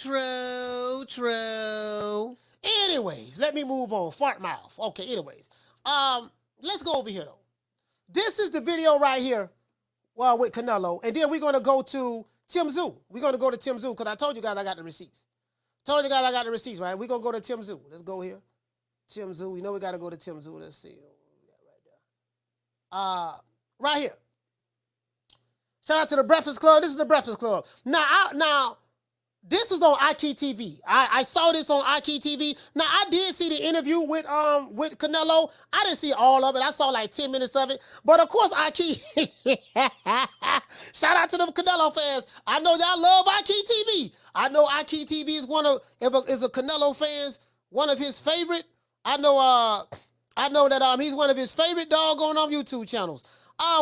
Anyways, let me move on. Fart mouth. Okay, anyways. Let's go over here, though. This is the video right here with Canelo. And then we're going to go to Tszyu. We're going to go to Tszyu because I told you guys I got the receipts. Right? We're going to go to Tszyu. Let's go here. Tszyu, you know we got to go to Tszyu. Let's see what we got right there. Right here. Shout out to the Breakfast Club. This is the Breakfast Club. Now, this was on IKTV. I saw this on IKTV. Now, I did see the interview with Canelo. I didn't see all of it. I saw like 10 minutes of it. But of course, shout out to the Canelo fans. I know y'all love IKTV. I know IKTV is is a Canelo fans, one of his favorite. I know that he's one of his favorite doggone YouTube channels.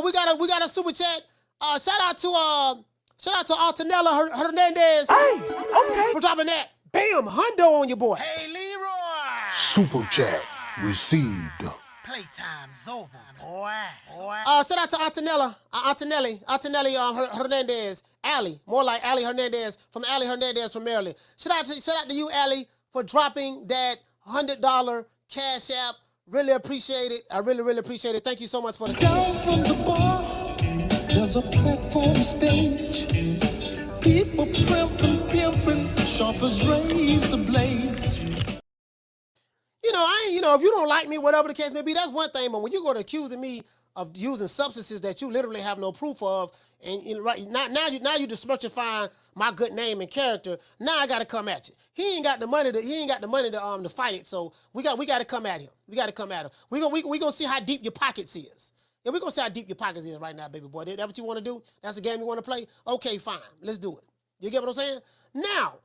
We got a super chat. Shout out to Antonella Hernandez. Hey, okay. For dropping that. Bam, hundo on your boy. Hey, Leroy. Super chat received. Playtime's over, boy. Shout out to Antonelli Hernandez. Allie, more like Allie Hernandez from Maryland. Shout out to you, Allie, for dropping that $100 cash app. Really appreciate it. I really appreciate it. Thank you so much for the down from the bar. There's a platform stage. People pimping, sharp as razor blades. If you don't like me, whatever the case may be, that's one thing. But when you go to accusing me of using substances that you literally have no proof of, and right now you disrespectifying my good name and character. Now I got to come at you. He ain't got the money to fight it. So we got to come at him. We gonna see how deep your pockets is. Yeah, we gonna see how deep your pockets is right now, baby boy. That what you want to do? That's the game you want to play? Okay, fine. Let's do it. You get what I'm saying? Now,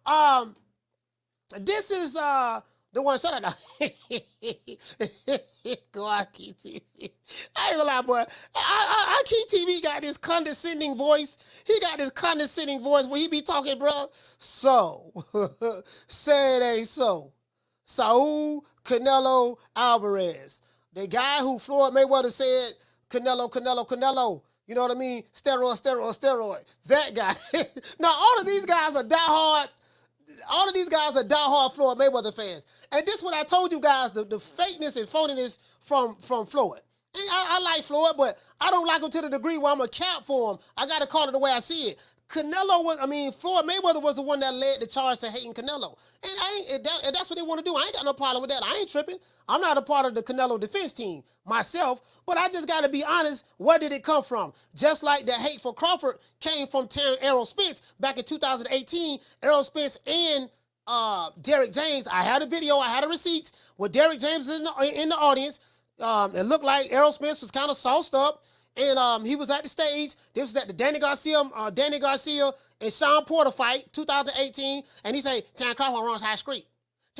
this is the one. Shut up. Go IKTV. I ain't gonna lie, boy. IKTV got this condescending voice. He got this condescending voice where he be talking, bro. So, say it ain't so. Saul Canelo Alvarez, the guy who Floyd Mayweather said, Canelo. You know what I mean? Steroid. That guy. Now, all of these guys are diehard Floyd Mayweather fans. And this is what I told you guys, the fakeness and phoniness from Floyd. And I like Floyd, but I don't like him to the degree where I'm a cap for him. I got to call it the way I see it. Floyd Mayweather was the one that led the charge to hating Canelo. And that's what they want to do. I ain't got no problem with that. I ain't tripping. I'm not a part of the Canelo defense team myself, but I just got to be honest, where did it come from? Just like the hate for Crawford came from Errol Spence back in 2018. Errol Spence and Derrick James. I had a video, I had a receipt with Derrick James in the audience. It looked like Errol Spence was kind of sauced up. And he was at the stage. This was at the Danny Garcia and Sean Porter fight, 2018. And he said, Terence Crawford runs high street. You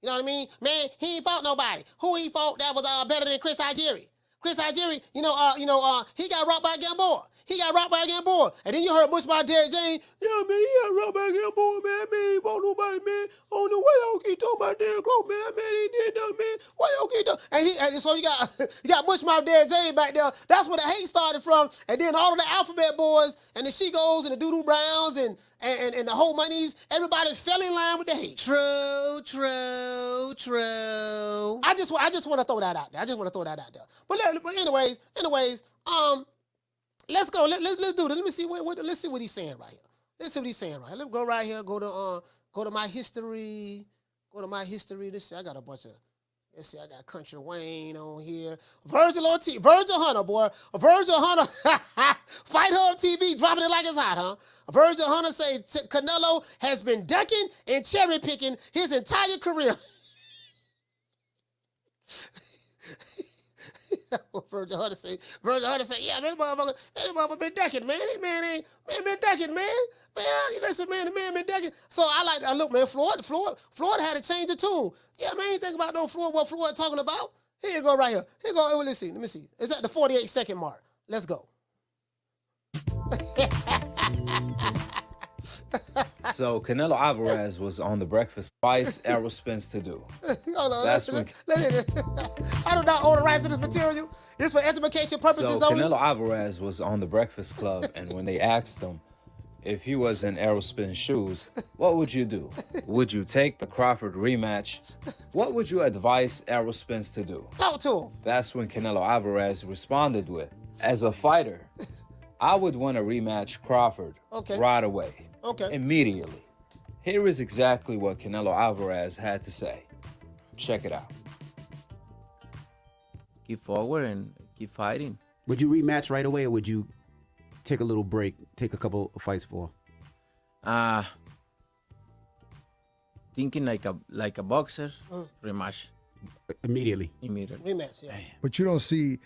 know what I mean? Man, he ain't fought nobody. Who he fought that was better than Chris Algieri? Chris Algieri, he got rocked by Gamboa. And then you heard much about Derrick James. Yeah, man, he got rocked by Gamboa, man. Man, he ain't fought nobody, man. I don't know why y'all keep talking about Derrick Crawford, man. That man ain't did nothing, man. Why y'all keep talking? And so you got much about Derrick James back there. That's where the hate started from. And then all of the Alphabet Boys and the Shigos and the Doodoo Browns and the whole monies, everybody fell in line with the hate. True. I just want to throw that out there. But anyways, let's go. Let's do this. Let me see let's see what he's saying right here. Let's me go right here. Go to my history. Let's see. I got a bunch of. Let's see. I got Country Wayne on here. Virgil Hunter, boy. Virgil Hunter. Fight Hub TV dropping it like it's hot, huh? Virgil Hunter say Canelo has been ducking and cherry picking his entire career. Virgil Hunter say, yeah, man, that motherfucker been decking, man. That man been decking, man. Man, you listen, man, the man been decking. So I look, man, Floyd had to change the tune. Yeah, man, ain't think about no Floyd, what Floyd talking about. Here you go right here. Here you go, let me see. It's at the 48-second mark. Let's go. So Canelo Alvarez was on The Breakfast twice. Errol Spence to do. Hold on, That's I do not own the rights to this material. This for education purposes so only. Canelo Alvarez was on The Breakfast Club, and when they asked him if he was in Errol Spence's shoes, what would you do? Would you take the Crawford rematch? What would you advise Errol Spence to do? Talk to him. That's when Canelo Alvarez responded with, as a fighter, I would want to rematch Crawford right away. Immediately. Here is exactly what Canelo Alvarez had to say. Check it out. Keep forward and keep fighting. Would you rematch right away, or would you take a little break, take a couple of fights for? Thinking like a boxer, rematch. Immediately. Rematch, yeah. But you don't see,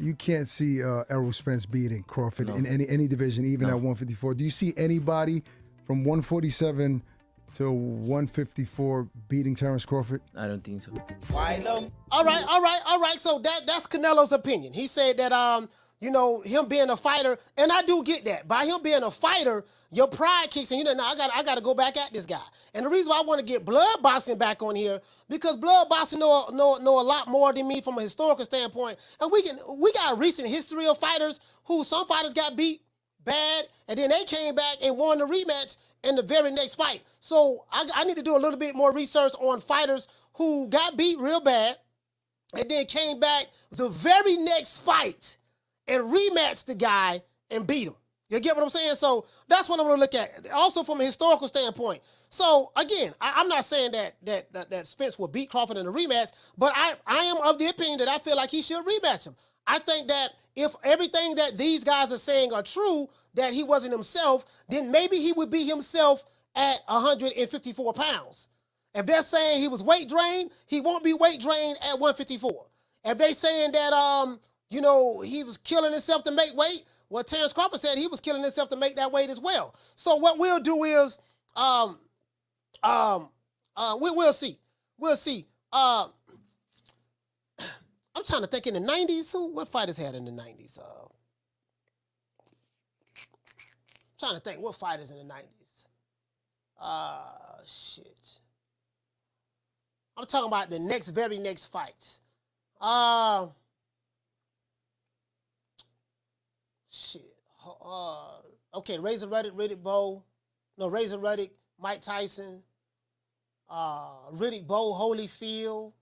you can't see Errol Spence beating Crawford in any division, even at 154. Do you see anybody from 147 to 154 beating Terence Crawford? I don't think so. Why though? All right. So that's Canelo's opinion. He said that him being a fighter, and I do get that. By him being a fighter, your pride kicks in. I got to go back at this guy. And the reason why I want to get blood boxing back on here, because blood boxing know a lot more than me from a historical standpoint. And we got a recent history of fighters who some fighters got beat bad, and then they came back and won the rematch in the very next fight. So I need to do a little bit more research on fighters who got beat real bad and then came back the very next fight and rematched the guy and beat him. You get what I'm saying? So that's what I'm going to look at. Also from a historical standpoint. So again, I'm not saying that Spence will beat Crawford in a rematch, but I am of the opinion that I feel like he should rematch him. I think that if everything that these guys are saying are true, that he wasn't himself, then maybe he would be himself at 154 pounds. If they're saying he was weight drained, he won't be weight drained at 154. If they saying that he was killing himself to make weight, well, Terence Crawford said he was killing himself to make that weight as well. So what we'll do is, we'll see. We'll see. I'm trying to think in the 90s, what fighters had in the 90s? Trying to think what fighters in the 90s. Shit. I'm talking about the very next fight. Shit. Okay, Razor Ruddock, Mike Tyson, Riddick Bowe Holyfield.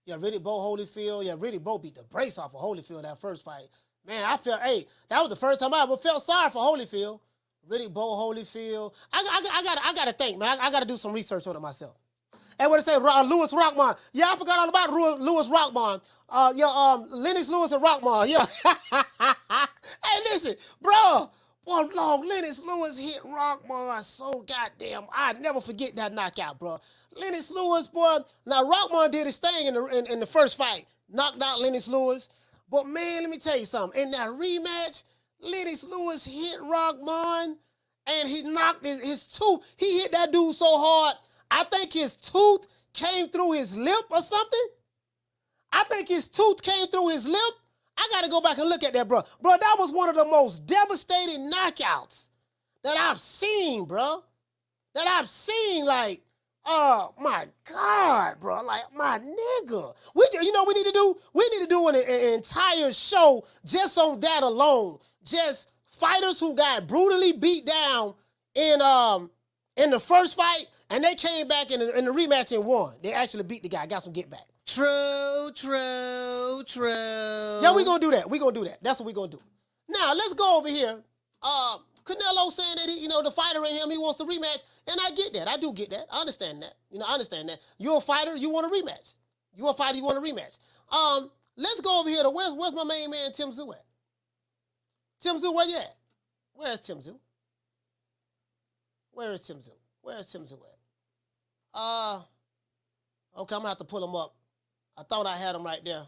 Yeah, Riddick Bowe Holyfield. Yeah, Riddick Bowe beat the brakes off of Holyfield that first fight. Man, that was the first time I ever felt sorry for Holyfield. Riddick Bowe Holyfield. I gotta think, man. I gotta do some research on it myself. And what I say, Louis Rockmont. Yeah, I forgot all about Louis Rockmont. Lennox Lewis and Rockmont. Yeah. Hey, listen, bro. Boy, Lennox Lewis hit Rockmont so goddamn. I never forget that knockout, bro. Lennox Lewis, boy. Now Rockmont did his thing in the first fight, knocked out Lennox Lewis. But man, let me tell you something. In that rematch, Lennox Lewis hit Rockmont, and he knocked his tooth. He hit that dude so hard, I think his tooth came through his lip or something. I think his tooth came through his lip. I got to go back and look at that, bro. Bro, that was one of the most devastating knockouts that I've seen, bro. That I've seen, like, oh, my God, bro. Like, my nigga. We need to do? We need to do an entire show just on that alone. Just fighters who got brutally beat down in the first fight, and they came back in the rematch and won. They actually beat the guy, got some get back. True. Yeah, we gonna do that. That's what we gonna do. Now, let's go over here. Canelo saying that the fighter in him, he wants to rematch, and I get that. I do get that. I understand that. I understand that. You're a fighter, you want a rematch. You're a fighter, you want a rematch. Let's go over here to where's my main man Tim Tszyu at? Tim Tszyu, where you at? Where's Tim Tszyu? Where is Tim Tszyu? Where's Tim Tszyu at? Okay, I'm gonna have to pull him up. I thought I had him right there.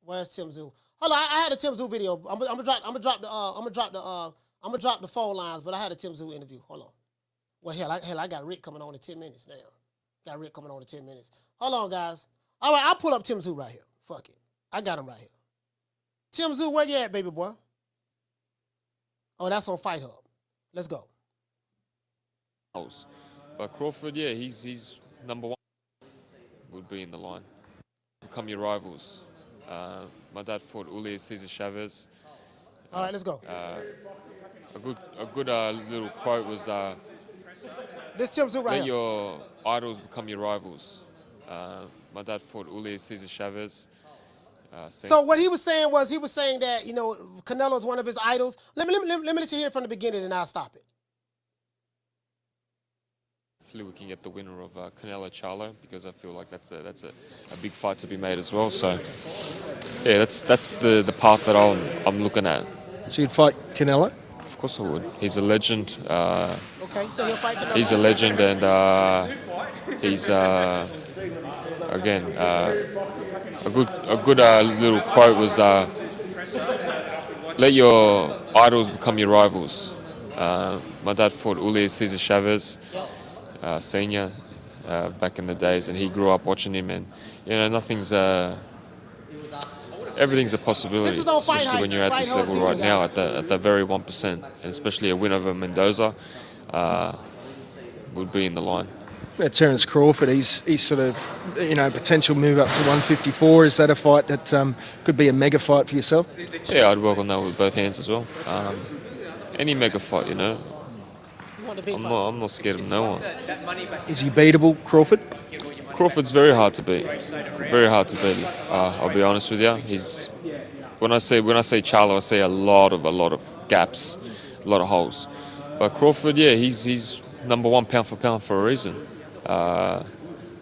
Where's Tim Tszyu? Hold on, I had a Tim Tszyu video. I'm gonna drop the phone lines, but I had a Tim Tszyu interview. Hold on. Well, hell, I got Rick coming on in 10 minutes now. Got Rick coming on in 10 minutes. Hold on, guys. All right, I'll pull up Tim Tszyu right here. Fuck it. I got him right here. Tim Tszyu, where you at, baby boy? Oh, that's on Fight Hub. Let's go. But Crawford, yeah, he's number one. Would be in the line. Become your rivals. My dad fought Uli Cesar Chavez. All right, let's go. A good little quote was, this Tim Tszyu right let here. your idols become your rivals. My dad fought Uli Cesar Chavez. So what he was saying that, you know, Canelo's one of his idols. Let me let you hear it from the beginning and I'll stop it. Hopefully we can get the winner of Canelo Charlo, because I feel like that's a big fight to be made as well. So yeah, that's the path that I'm looking at. So you'd fight Canelo? Of course I would. He's a legend. Okay, so he'll fight Canelo. He's a legend, and he's again a good little quote was, let your idols become your rivals. My dad fought Uli Cesar Chavez. Senior back in the days, and he grew up watching him, and you know everything's a possibility, especially when you're at this level right now at the very 1%, and especially a win over Mendoza would be in the line. Yeah, Terence Crawford, he's sort of, you know, potential move up to 154. Is that a fight that could be a mega fight for yourself? Yeah, I'd welcome that with both hands as well. Any mega fight, you know. I'm not scared of no one. Is he beatable, Crawford? Crawford's very hard to beat. Very hard to beat. I'll be honest with you. When I say Charlo, I say a lot of gaps, a lot of holes. But Crawford, yeah, he's number one pound for pound for a reason. But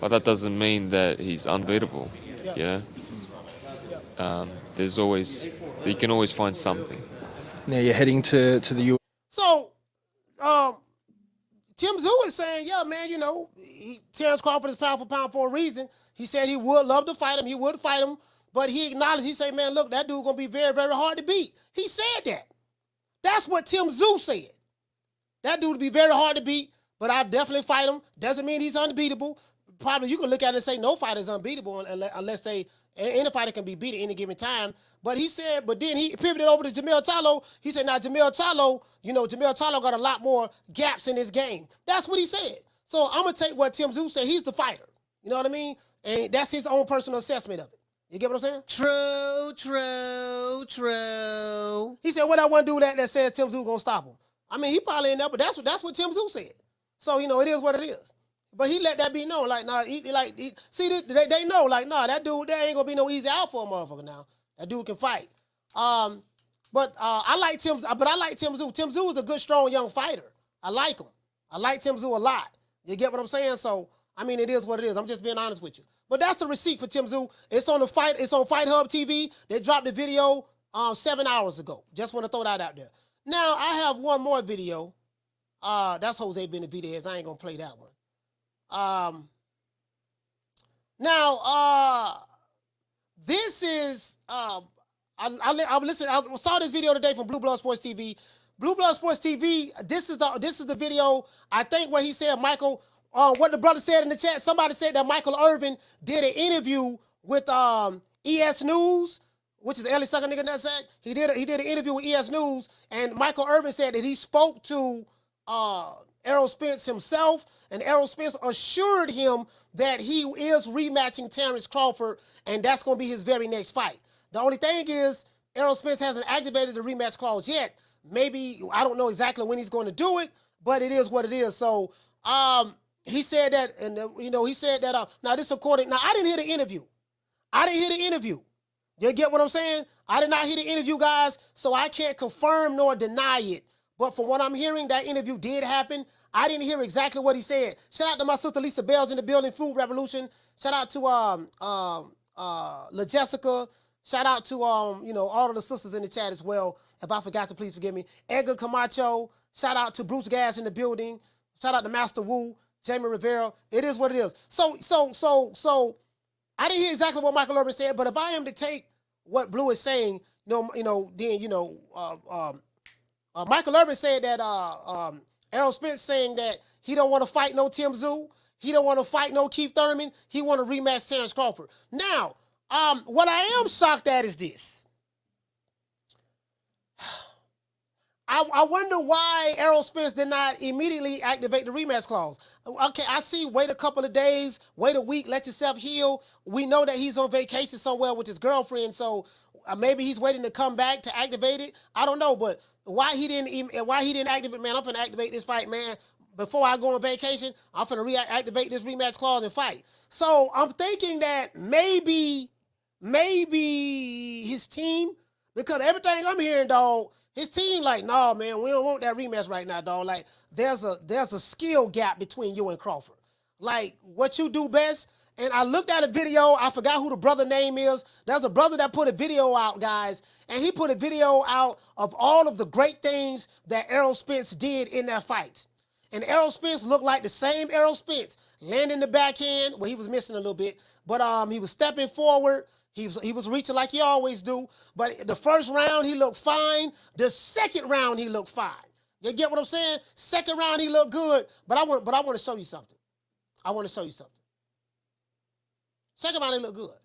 that doesn't mean that he's unbeatable. You know. You can always find something. Now you're heading to the U.S. So, Tim Tszyu is saying, yeah, man, you know, Terence Crawford is pound for pound for a reason. He said he would love to fight him. He would fight him. But he acknowledged, he said, man, look, that dude going to be very, very hard to beat. He said that. That's what Tim Tszyu said. That dude would be very hard to beat, but I'll definitely fight him. Doesn't mean he's unbeatable. Probably you can look at it and say no fighter is unbeatable unless any fighter can be beat at any given time. But he said, but then he pivoted over to Jamel Charlo. He said, now Jamel Charlo got a lot more gaps in his game. That's what he said. So I'm going to take what Tim Tszyu said. He's the fighter. You know what I mean? And that's his own personal assessment of it. You get what I'm saying? True. He said, what I want to do that says Tim Tszyu going to stop him. I mean, he probably in there, but that's what Tim Tszyu said. So, you know, it is what it is. But he let that be known, like, nah, they know, like, nah, that dude, there ain't gonna be no easy out for a motherfucker now. That dude can fight. But I like Tim Tszyu. Tim Tszyu is a good, strong, young fighter. I like him. I like Tim Tszyu a lot. You get what I'm saying? So, I mean, it is what it is. I'm just being honest with you. But that's the receipt for Tim Tszyu. It's on Fight Hub TV. They dropped the video 7 hours ago. Just want to throw that out there. Now, I have one more video. That's Jose Benavidez. I ain't gonna play that one. This is I saw this video today from Blue Blood Sports TV. Blue Blood Sports TV. This is the video, I think, where he said Michael. What the brother said in the chat. Somebody said that Michael Irvin did an interview with ES News, which is the Ellie Sucker nigga nutsack. He did an interview with ES News, and Michael Irvin said that he spoke to Errol Spence himself, and Errol Spence assured him that he is rematching Terence Crawford, and that's going to be his very next fight. The only thing is, Errol Spence hasn't activated the rematch clause yet. Maybe, I don't know exactly when he's going to do it, but it is what it is. So, he said that, and he said that, now this according, now I didn't hear the interview. You get what I'm saying? I did not hear the interview, guys, so I can't confirm nor deny it. But from what I'm hearing, that interview did happen. I didn't hear exactly what he said. Shout out to my sister Lisa Bell's in the building, Food Revolution. Shout out to La Jessica. Shout out to all of the sisters in the chat as well. If I forgot to, please forgive me. Edgar Camacho. Shout out to Bruce Gas in the building. Shout out to Master Wu, Jamie Rivera. It is what it is. So I didn't hear exactly what Michael Irvin said, but if I am to take what Blue is saying, then Michael Irvin said that Errol Spence saying that he don't want to fight no Tim Tszyu. He don't want to fight no Keith Thurman. He want to rematch Terence Crawford. Now, what I am shocked at is this. I wonder why Errol Spence did not immediately activate the rematch clause. Okay, I see wait a couple of days, wait a week, let yourself heal. We know that he's on vacation somewhere with his girlfriend, so maybe he's waiting to come back to activate it. I don't know, but why he didn't activate, man, I'm going to activate this fight, man. Before I go on vacation, I'm going to reactivate this rematch clause and fight. So I'm thinking that maybe his team, because everything I'm hearing, dog, his team like, nah, man, we don't want that rematch right now, dog. Like, there's a skill gap between you and Crawford. Like, what you do best. And I looked at a video. I forgot who the brother name is. There's a brother that put a video out, guys. And he put a video out of all of the great things that Errol Spence did in that fight. And Errol Spence looked like the same Errol Spence. Landing the backhand. Well, he was missing a little bit. But he was stepping forward. He was reaching like he always do. But the first round, he looked fine. The second round, he looked fine. You get what I'm saying? Second round, he looked good. But I want to show you something. I want to show you something. Second round, he looked good.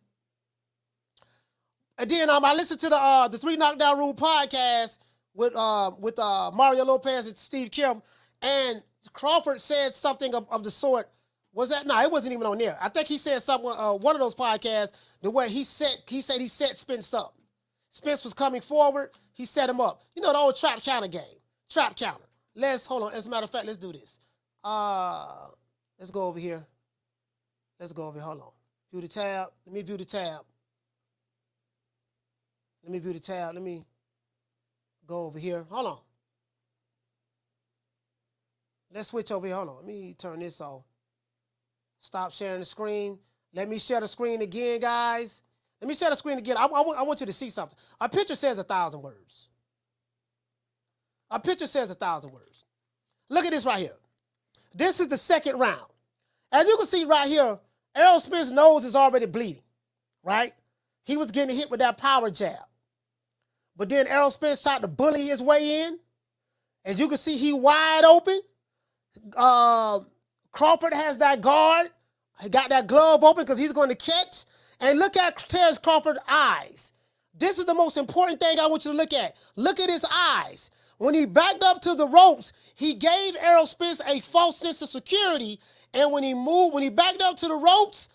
And then I listened to the 3 Knockdown Rule podcast with Mario Lopez and Steve Kim, and Crawford said something of the sort. Was that? No, it wasn't even on there. I think he said something, one of those podcasts, the way he said he set Spence up. Spence was coming forward. He set him up. You know, the old trap counter game. Trap counter. Hold on. As a matter of fact, let's do this. Let's go over here. Hold on. View the tab. Let me view the tab. Let me go over here. Hold on. Let's switch over here. Hold on. Let me turn this off. Stop sharing the screen. Let me share the screen again, guys. Let me share the screen again. I want you to see something. A picture says 1,000 words. A picture says 1,000 words. Look at this right here. This is the second round. As you can see right here, Errol Spence's nose is already bleeding, right? He was getting hit with that power jab. But then Errol Spence tried to bully his way in. As you can see, he wide open. Crawford has that guard. He got that glove open because he's going to catch. And look at Terence Crawford's eyes. This is the most important thing I want you to look at. Look at his eyes. When he backed up to the ropes, he gave Errol Spence a false sense of security. And when he backed up to the ropes,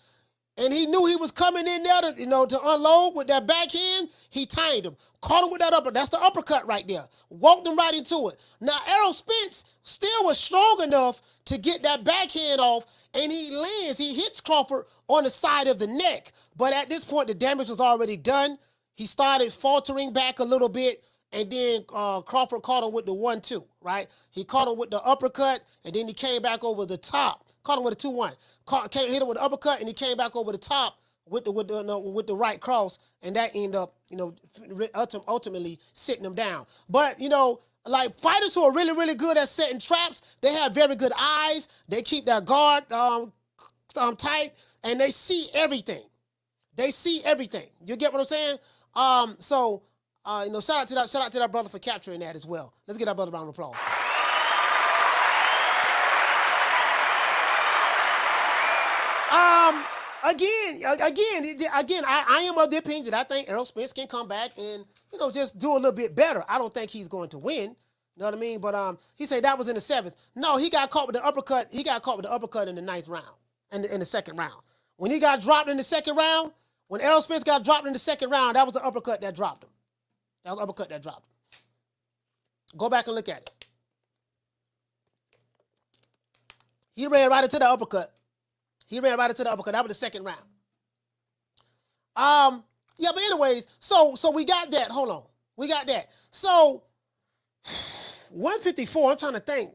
and he knew he was coming in there to unload with that backhand, he timed him. Caught him with that uppercut. That's the uppercut right there. Walked him right into it. Now, Errol Spence still was strong enough to get that backhand off, and he hits Crawford on the side of the neck. But at this point, the damage was already done. He started faltering back a little bit, and then Crawford caught him with the 1-2, right? He caught him with the uppercut, and then he came back over the top. Caught him with a 2-1. Hit him with the uppercut, and he came back over the top with the right cross, and that ended up, ultimately sitting him down. But, like fighters who are really, really good at setting traps, they have very good eyes. They keep their guard tight, and they see everything. You get what I'm saying? Shout out to that brother for capturing that as well. Let's get that brother a round of applause. Again, I am of the opinion that I think Errol Spence can come back and, just do a little bit better. I don't think he's going to win. You know what I mean? But he said that was in the 7th. No, he got caught with the uppercut. He got caught with the uppercut in the 9th round, in the second round. When he got dropped in the second round, when Errol Spence got dropped in the second round, that was the uppercut that dropped him. Go back and look at it. He ran right into the uppercut. That was the second round. Yeah, but anyways, so we got that. Hold on. We got that. So 154, I'm trying to think.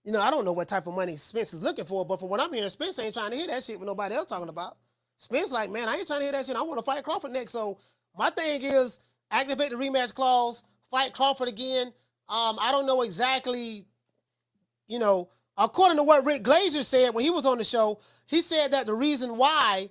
I don't know what type of money Spence is looking for, but from what I'm hearing, Spence ain't trying to hear that shit with nobody else talking about. Spence like, man, I ain't trying to hear that shit. I want to fight Crawford next. So my thing is activate the rematch clause, fight Crawford again. I don't know exactly, according to what Rick Glazer said when he was on the show, he said that the reason why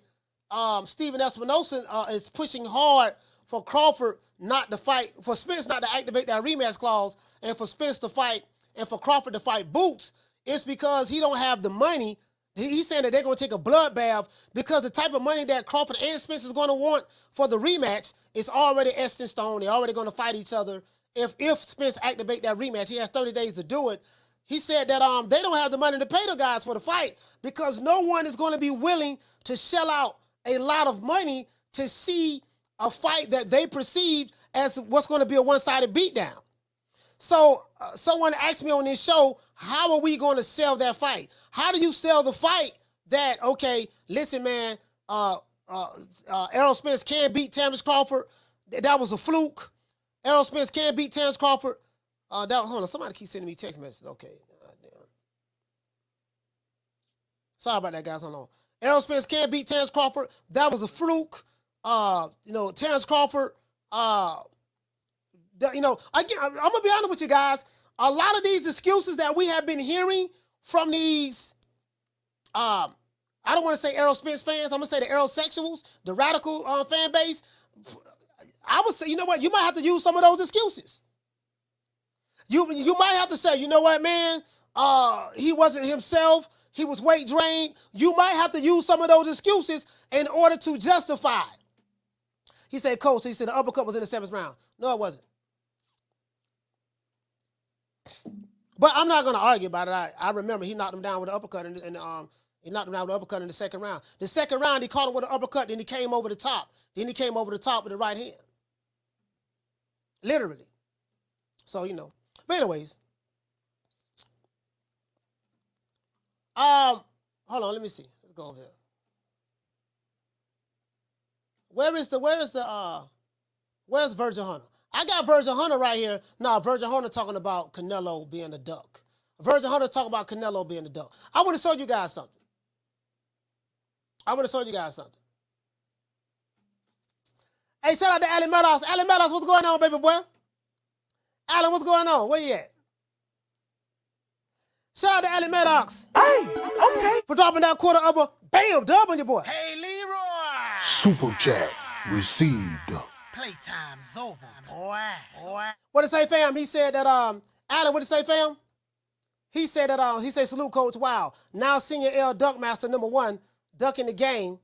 Steven Espinosa is pushing hard for Crawford not to fight, for Spence not to activate that rematch clause, and for Spence to fight, and for Crawford to fight Boots, it's because he don't have the money. He's saying that they're going to take a bloodbath because the type of money that Crawford and Spence is going to want for the rematch is already etched in stone. They're already going to fight each other. If Spence activate that rematch, he has 30 days to do it. He said that they don't have the money to pay the guys for the fight because no one is going to be willing to shell out a lot of money to see a fight that they perceive as what's going to be a one-sided beatdown. So someone asked me on this show, how are we going to sell that fight? How do you sell the fight that, okay, listen, man, Errol Spence can't beat Terence Crawford. That was a fluke. Errol Spence can't beat Terence Crawford. Hold on, somebody keeps sending me text messages. Okay. Damn. Sorry about that, guys. Hold on. Errol Spence can't beat Terence Crawford. That was a fluke. Terence Crawford, again, I'm going to be honest with you guys. A lot of these excuses that we have been hearing from these, I don't want to say Errol Spence fans. I'm going to say the Errol sexuals, the radical fan base. I would say, you know what? You might have to use some of those excuses. You might have to say, you know what, man? He wasn't himself. He was weight drained. You might have to use some of those excuses in order to justify it. He said, Coach, he said the uppercut was in the 7th round. No, it wasn't. But I'm not going to argue about it. I remember he knocked him down with an uppercut, and he knocked him down with an uppercut in the 2nd round. The 2nd round, he caught him with an uppercut, then he came over the top. Then he came over the top with the right hand. Literally. So, But anyways. Hold on, let me see. Let's go over here. Where's Virgil Hunter? I got Virgil Hunter right here. No, Virgil Hunter talking about Canelo being a duck. Virgil Hunter talking about Canelo being a duck. I want to show you guys something. Hey, shout out to Alan Meadows. Alan Meadows, what's going on, baby boy? Alan, what's going on? Where you at? Shout out to Alan Maddox. Hey, okay. For dropping that quarter of a bam dub on your boy. Hey, Leroy. Super chat received. Playtime's over, boy. What did it say, fam? He said that, Alan, what did it say, fam? He said that, he said, salute, Coach. Wow. Now Senior L Duckmaster #1, duck in the game.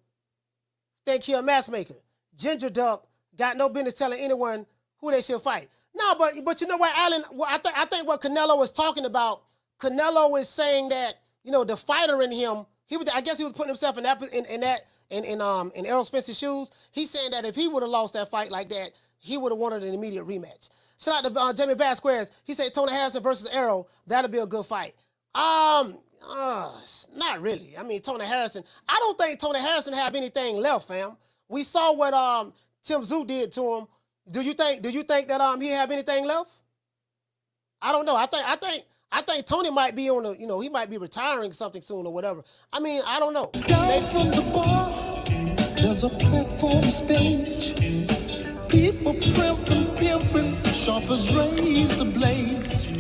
Think he a matchmaker. Ginger Duck got no business telling anyone who they should fight. No, but you know what, Alan? Well, I think what Canelo was talking about, Canelo is saying that, the fighter in him, I guess he was putting himself in Errol Spence's shoes. He's saying that if he would have lost that fight like that, he would have wanted an immediate rematch. Shout out to Jamie Vasquez. He said Tony Harrison versus Errol, that'll be a good fight. Not really. I mean, Tony Harrison, I don't think Tony Harrison have anything left, fam. We saw what Tim Tszyu did to him. Do you think that he have anything left? I don't know. I think Tony might be on he might be retiring something soon or whatever. I mean, I don't know. Down from the bar, there's a platform stage. People pimping, sharp as razor blades.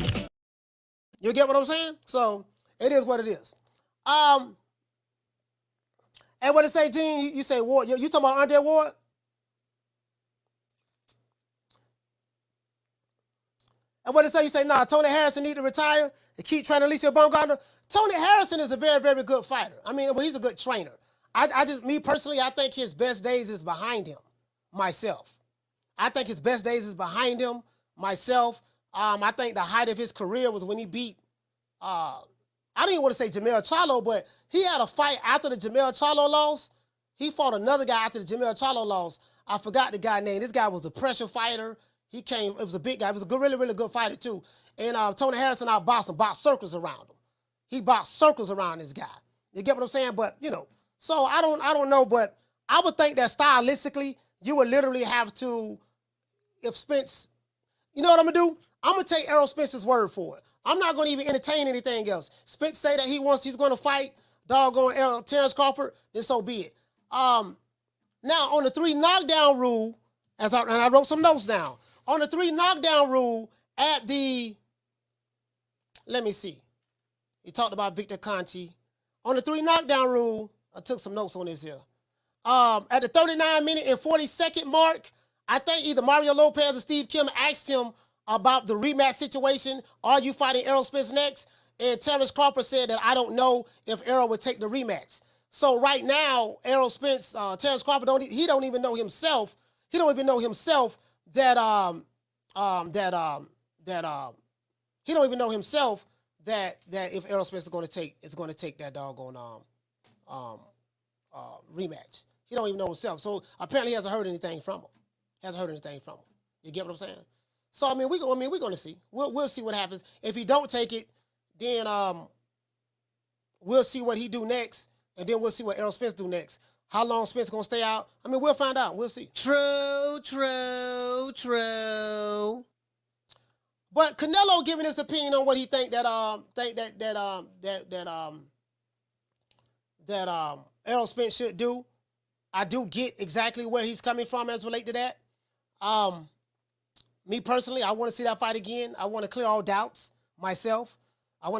You get what I'm saying? So it is what it is. And what it say, Gene? You say Ward? You talking about Andre Ward? And what it say? You say, nah, Tony Harrison need to retire and keep trying to Alicia Baumgartner. Tony Harrison is a very, very good fighter. I mean, he's a good trainer. Me personally, I think his best days is behind him, myself. I think his best days is behind him, myself. I think the height of his career was when he beat, I don't even want to say Jamel Charlo, but he had a fight after the Jamel Charlo loss. He fought another guy after the Jamel Charlo loss. I forgot the guy's name. This guy was the pressure fighter. It was a big guy. He was a good, really, really good fighter, too. And Tony Harrison outboxed him, boxed circles around him. He boxed circles around this guy. You get what I'm saying? But, so I don't know, but I would think that stylistically, you would literally have to, if Spence, you know what I'm going to do? I'm going to take Errol Spence's word for it. I'm not going to even entertain anything else. Spence say that he's going to fight doggone Terence Crawford, then so be it. Now, on the 3 knockdown rule, and I wrote some notes down. On the 3 knockdown rule let me see. He talked about Victor Conti. On the 3 knockdown rule, I took some notes on this here. At the 39-minute and 40-second mark, I think either Mario Lopez or Steve Kim asked him about the rematch situation. Are you fighting Errol Spence next? And Terence Crawford said that I don't know if Errol would take the rematch. So right now, Errol Spence, Terence Crawford don't even know himself. He don't even know himself that he don't even know himself that if Errol Spence is going to take that doggone rematch. He don't even know himself. So apparently he hasn't heard anything from him. You get what I'm saying? So I mean we're going to see. We'll see what happens. If he don't take it, then we'll see what he do next, and then we'll see what Errol Spence do next. How long Spence gonna stay out? I mean, we'll find out. We'll see. True. But Canelo giving his opinion on what he think that Errol Spence should do. I do get exactly where he's coming from as relate to that. Me personally, I want to see that fight again. I want to clear all doubts myself. I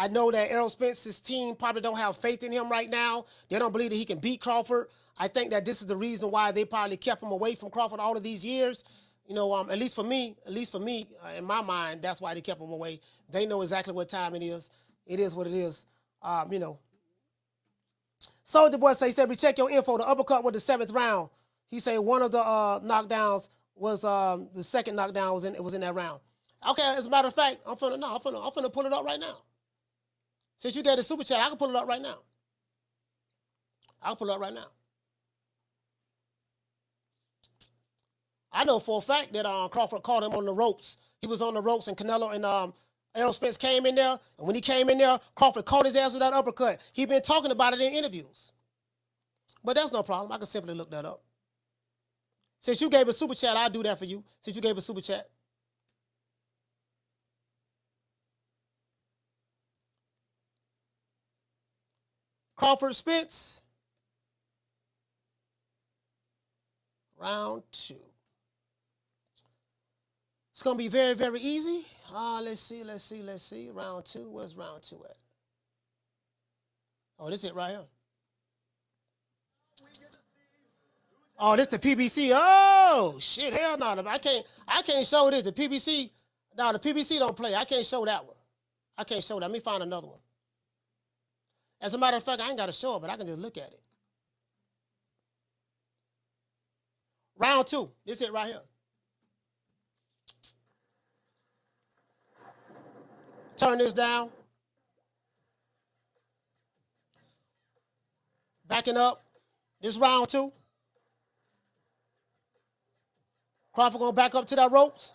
know that Errol Spence's team probably don't have faith in him right now. They don't believe that he can beat Crawford. I think that this is the reason why they probably kept him away from Crawford all of these years. You know, at least for me, in my mind, that's why they kept him away. They know exactly what time it is. It is what it is. You know. Soldier Boy he said, recheck your info. The uppercut was the 7th round. He said one of the knockdowns was the second knockdown was in that round. Okay, as a matter of fact, I'm finna pull it up right now. Since you gave the super chat, I can pull it up right now. I know for a fact that Crawford caught him on the ropes. He was on the ropes, and Canelo and Errol Spence came in there. And when he came in there, Crawford caught his ass with that uppercut. He'd been talking about it in interviews. But that's no problem. I can simply look that up. Since you gave a super chat, I'll do that for you. Since you gave a super chat. Crawford Spence. Round 2. It's going to be very, very easy. Let's see. Round 2. Where's round 2 at? Oh, this is it right here. Oh, this the PBC. Oh, shit. Hell no. I can't show this. The PBC. No, the PBC don't play. I can't show that one. Let me find another one. As a matter of fact, I ain't got to show it, but I can just look at it. Round 2. This is it right here. Turn this down. Backing up. This round 2. Crawford gonna back up to that ropes.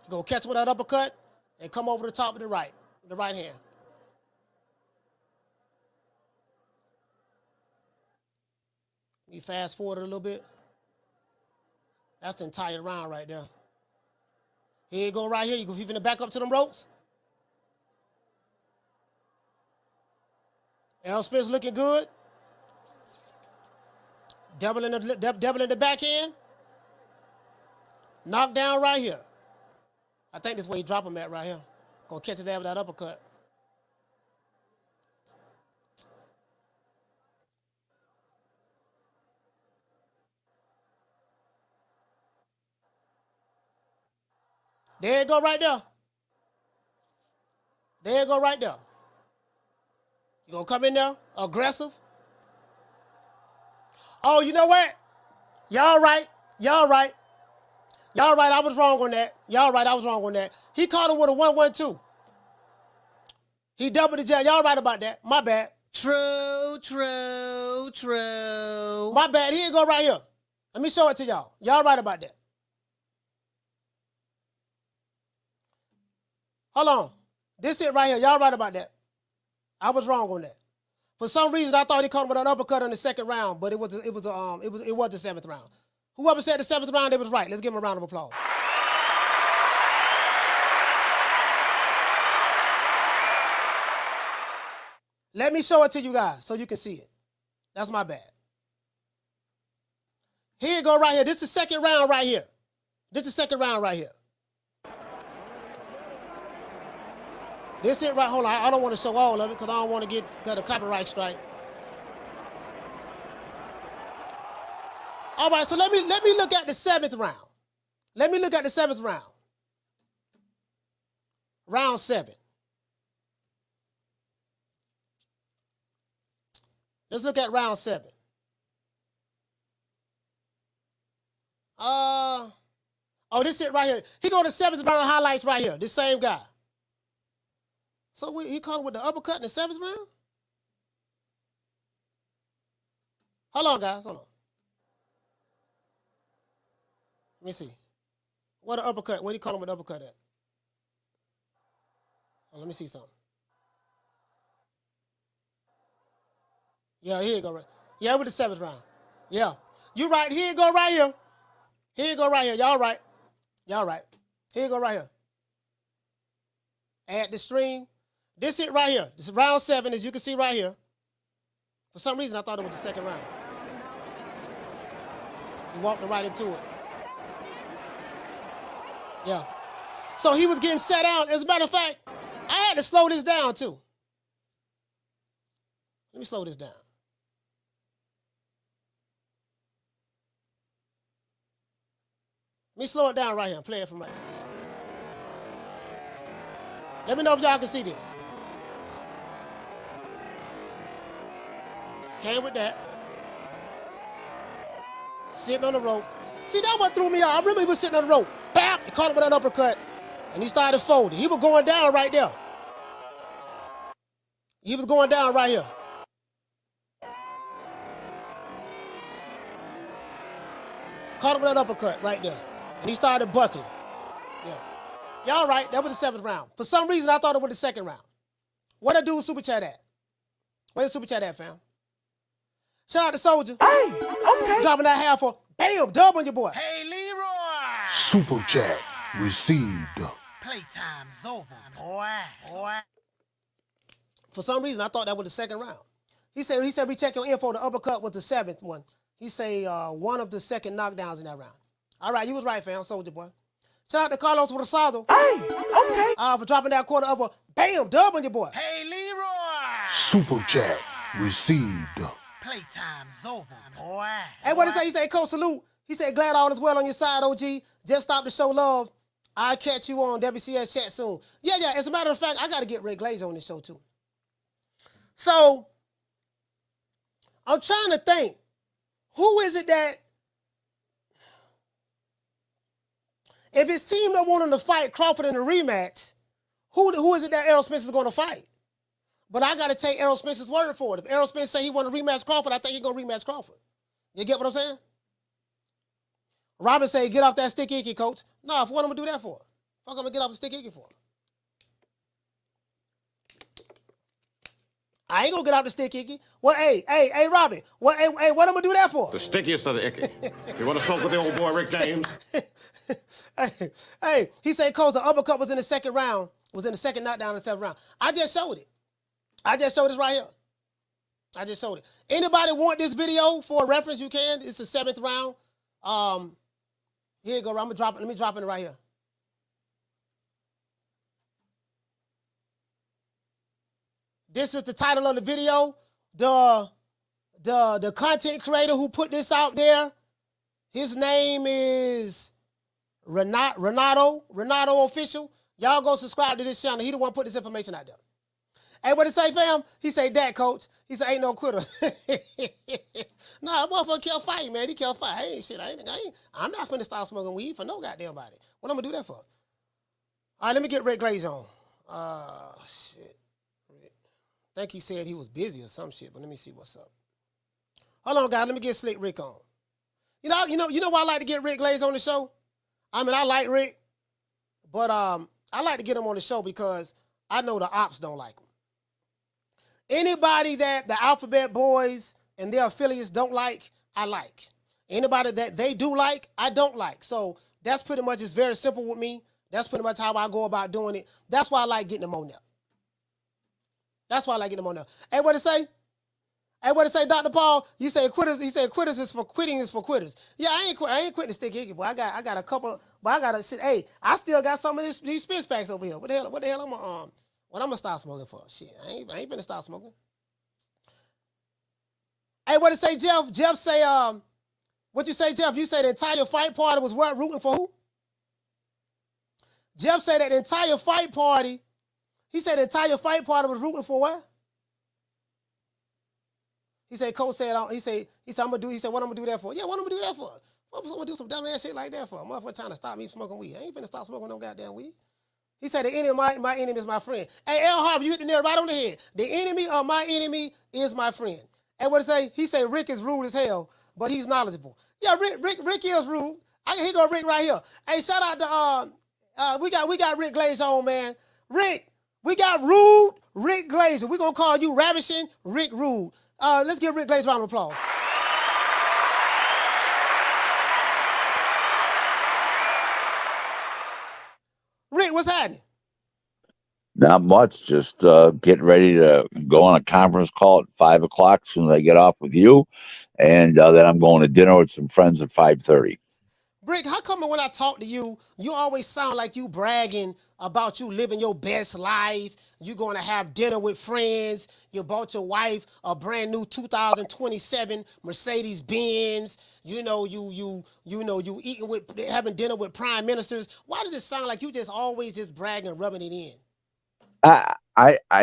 He's gonna catch him with that uppercut and come over the top of the right hand. We fast forward a little bit. That's the entire round right there. Here you go right here. You finna back up to them ropes. Errol Spence looking good. Doubling the backhand. Knockdown right here. I think this is where he drop him at right here. Gonna catch his ass with that uppercut. There you go right there. You gonna come in there aggressive. Oh, you know what? Y'all right. I was wrong on that. He caught him with a 1-1-2. He doubled the jab. Y'all right about that. My bad. True. My bad. Here you go right here. Let me show it to y'all. Y'all right about that. Hold on. This it right here. Y'all right about that. I was wrong on that. For some reason, I thought he caught him with an uppercut in the 2nd round, but it was the 7th round. Whoever said the 7th round, they was right. Let's give him a round of applause. Let me show it to you guys so you can see it. That's my bad. Here you go right here. This is the 2nd round right here. This it right. Hold on. I don't want to show all of it because I don't want to get a copyright strike. All right, so let me look at the 7th round. Let me look at the 7th round. Round 7. Let's look at round 7. Oh, this it right here. He go to 7th round highlights right here. This same guy. So he caught him with the uppercut in the 7th round? Hold on, guys. Hold on. Let me see. What an uppercut. What did he call him with the uppercut at? Oh, let me see something. Yeah, here you go. Right. Yeah, with the 7th round. Yeah. You right. Here you go right here. Here you go right here. Y'all right. Y'all right. Here you go right here. Add the stream. This it right here. This is round 7, as you can see right here. For some reason, I thought it was the 2nd round. He walked right into it. Yeah. So he was getting set out. As a matter of fact, I had to slow this down too. Let me slow this down. Let me slow it down right here. Play it from right now. Let me know if y'all can see this. Came with that. Sitting on the ropes. See, that what threw me out. I remember he was sitting on the rope. Bam! He caught him with an uppercut. And he started folding. He was going down right there. He was going down right here. Caught him with an uppercut right there. And he started buckling. Yeah. Y'all right. That was the 7th round. For some reason, I thought it was the 2nd round. Where that dude Super Chat at? Where's Super Chat at, fam? Shout out to Soldier. Hey, okay. Dropping that half for bam, dub on your boy. Hey, Leroy. Super Chat received. Playtime's over, boy. For some reason, I thought that was the 2nd round. He said we check your info. The uppercut was the 7th one. He say one of the 2nd knockdowns in that round. All right, you was right, fam. Soldier boy. Shout out to Carlos Rosado. Hey, okay. For dropping that quarter of a bam, dub on your boy. Hey, Leroy. Super Chat received. Playtime's over, boy. Hey, what did he say? He said, Coach, salute. He said, glad all is well on your side, OG. Just stop to show love. I'll catch you on WCS chat soon. Yeah. As a matter of fact, I got to get Rick Glazer on this show, too. So, I'm trying to think. Who is it that, if it seemed I want him to fight Crawford in a rematch, who is it that Errol Spence is going to fight? But I got to take Errol Spence's word for it. If Errol Spence say he want to rematch Crawford, I think he's going to rematch Crawford. You get what I'm saying? Robin say, get off that stick icky, coach. No, what am I going to do that for? Fuck, I'm going to get off the stick icky for? I ain't going to get off the stick icky. Well, hey, Robin. What am I going to do that for? The stickiest of the icky. You want to smoke with the old boy, Rick James? hey, he said, coach, the uppercut was in the 2nd round, was in the 2nd knockdown in the 7th round. I just showed it. I just showed this right here. I just showed it. Anybody want this video for a reference, you can. It's the 7th round. Here you go. Let me drop it right here. This is the title of the video. The content creator who put this out there, his name is Renato Official. Y'all go subscribe to this channel. He the one put this information out there. Hey, what it say, fam? He say, that, coach. He say, ain't no quitter. Nah, that motherfucker kept fighting, man. He kept fighting. I'm not finna start smoking weed for no goddamn body. What I'm gonna do that for? All right, let me get Rick Glazer on. Shit. I think he said he was busy or some shit, but let me see what's up. Hold on, guys. Let me get Slick Rick on. You know why I like to get Rick Glazer on the show? I mean, I like Rick, but I like to get him on the show because I know the ops don't like him. Anybody that the Alphabet Boys and their affiliates don't like, I like. Anybody that they do like, I don't like. So that's pretty much, it's very simple with me. That's pretty much how I go about doing it. That's why I like getting them on there. That's why I like getting them on there. Hey, what it say? Hey, what it say, Dr. Paul? You say quitters. He said quitters is for quitting is for quitters. Yeah, I ain't quitting the stick icky, boy. I got a couple, but I got to sit. Hey, I still got some of these Spence packs over here. What the hell What I'm gonna stop smoking for? Shit, I ain't finna stop smoking. Hey, what did say, Jeff? Jeff say, what you say, Jeff? You say the entire fight party was what, rooting for who? Jeff said that the entire fight party. He said the entire fight party was rooting for what? He said, Coach said, he said, I'm gonna do. He said, what I'm gonna do that for? Yeah, what I'm gonna do that for? What I'm gonna do some dumb ass shit like that for? Motherfucker trying to stop me smoking weed. I ain't finna stop smoking no goddamn weed. He said, the enemy of my enemy is my friend. Hey, L. Harvey, you hit the nail right on the head. The enemy of my enemy is my friend. And what it say? He said, Rick is rude as hell, but he's knowledgeable. Yeah, Rick is rude. Here go Rick right here. Hey, shout out to we got Rick Glazer on, man. Rick, we got rude Rick Glazer. We're gonna call you ravishing Rick Rude. Let's give Rick Glazer a round of applause. Rick, what's happening? Not much. Just getting ready to go on a conference call at 5 o'clock as soon as I get off with you, and then I'm going to dinner with some friends at 5:30. Rick, how come when I talk to you, you always sound like you bragging about you living your best life? You're going to have dinner with friends. You bought your wife a brand new 2027 Mercedes Benz. You eating with, having dinner with prime ministers. Why does it sound like you just always just bragging, rubbing it in?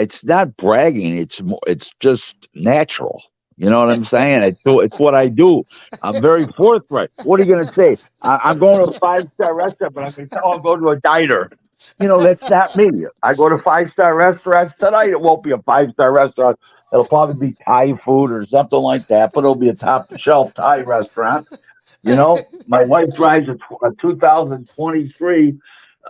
It's not bragging. It's just natural. You know what I'm saying? It's what I do. I'm very forthright. What are you going to say? I'm going to a 5-star restaurant, but I'm going to tell them go to a diner. That's not me. I go to 5-star restaurants tonight. It won't be a 5-star restaurant. It'll probably be Thai food or something like that, but it'll be a top-shelf Thai restaurant. My wife drives a 2023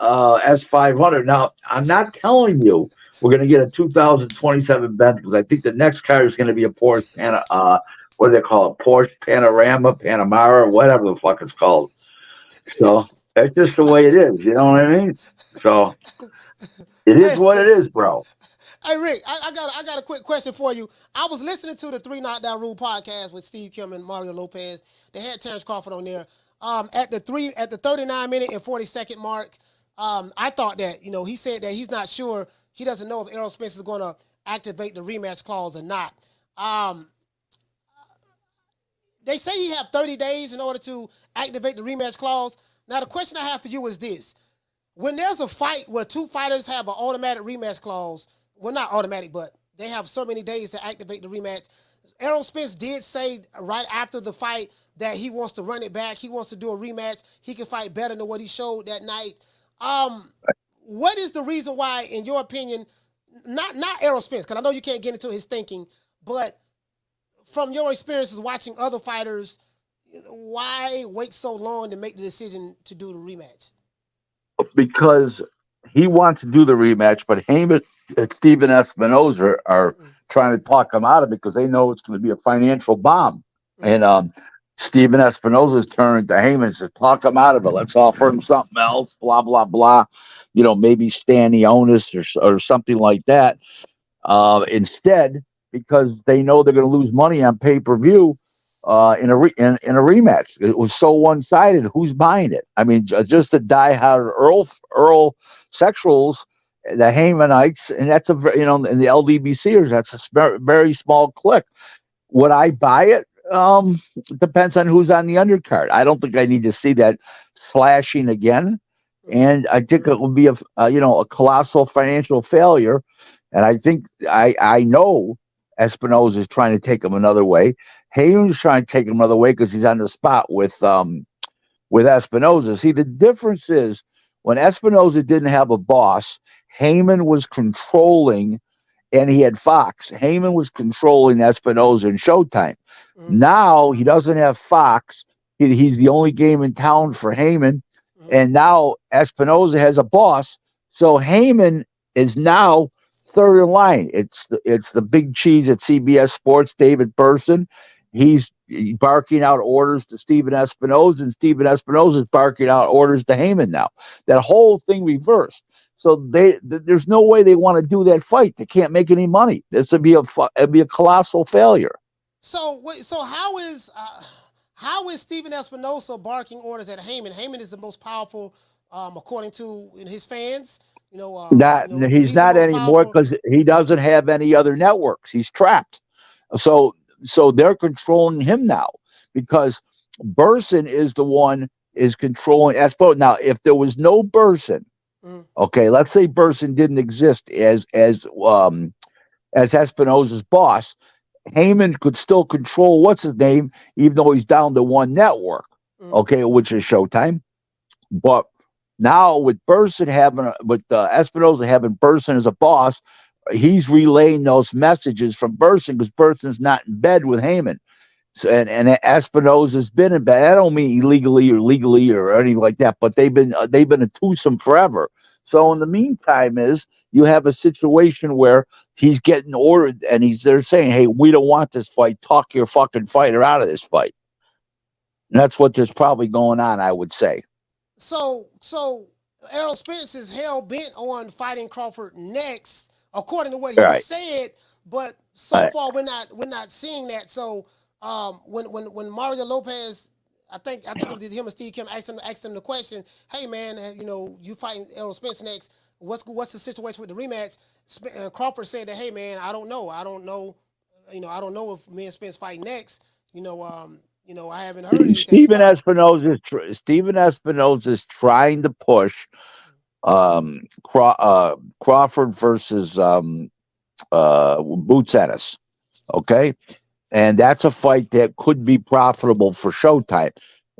S500. Now, I'm not telling you we're going to get a 2027 Benz because I think the next car is going to be a Porsche what do they call it? Porsche Panamera, whatever the fuck it's called. So that's just the way it is. You know what I mean? So it is what it is, bro. Hey, Rick, I got a quick question for you. I was listening to the 3 Knockdown Rule podcast with Steve Kim and Mario Lopez. They had Terence Crawford on there. At the 39-minute and 40-second mark, I thought that, he said that he's not sure. He doesn't know if Errol Spence is going to activate the rematch clause or not. They say he have 30 days in order to activate the rematch clause. Now, the question I have for you is this. When there's a fight where two fighters have an automatic rematch clause, well, not automatic, but they have so many days to activate the rematch. Errol Spence did say right after the fight that he wants to run it back. He wants to do a rematch. He can fight better than what he showed that night. What is the reason why, in your opinion, not Errol Spence, because I know you can't get into his thinking, but from your experiences watching other fighters, why wait so long to make the decision to do the rematch? Because he wants to do the rematch, but Heyman and Steven Espinoza are trying to talk him out of it because they know it's going to be a financial bomb. And Steven Espinoza's turning to Heyman and says, talk him out of it. Let's offer him something else, blah, blah, blah. Maybe Stanionis or something like that. Instead, because they know they're going to lose money on pay-per-view in a rematch. It was so one-sided. Who's buying it? I mean, just the diehard Earl sexuals, the Heymanites, and that's and the LDBCers. That's a very small clique. Would I buy it? Depends on who's on the undercard. I don't think I need to see that flashing again. And I think it would be a colossal financial failure. And I think I know Espinoza is trying to take him another way. Heyman's trying to take him another way because he's on the spot with Espinoza. See, the difference is when Espinoza didn't have a boss, Heyman was controlling, and he had Fox. Heyman was controlling Espinoza and Showtime. Now he doesn't have Fox. He's the only game in town for Heyman. And now Espinoza has a boss. So Heyman is now third in line. It's the big cheese at CBS Sports, David Burson. He's barking out orders to Steven Espinoza, and Steven Espinoza is barking out orders to Heyman now. That whole thing reversed. So there's no way they want to do that fight. They can't make any money. This would be a colossal failure. So how is Steven Espinoza barking orders at Heyman? Heyman is the most powerful according to his fans. He's he's the not most anymore powerful. because he doesn't have any other networks. He's trapped. So they're controlling him now because Burson is the one is controlling Espo. Now, if there was no Burson, okay, let's say Burson didn't exist as Espinosa's boss, Heyman could still control what's his name, even though he's down to one network, okay, which is Showtime. But now with Burson Espinosa having Burson as a boss, he's relaying those messages from Burson because Burson's not in bed with Heyman. So, and Espinosa's been in bed. I don't mean illegally or legally or anything like that, but they've been a twosome forever. So in the meantime, you have a situation where he's getting ordered, and they're saying, "Hey, we don't want this fight. Talk your fucking fighter out of this fight." And that's what there's probably going on, I would say. So Errol Spence is hell bent on fighting Crawford next, according to what he said. But so far, we're not seeing that. So when Mario Lopez, I think it was him and Steve Kim asked him the question, "Hey man, you fighting Errol Spence next? What's the situation with the rematch?" Crawford said that, "Hey man, I don't know. I don't know if me and Spence fight next. I haven't heard anything." Steven Espinosa is trying to push Crawford versus Boots Ennis. Okay. And that's a fight that could be profitable for Showtime.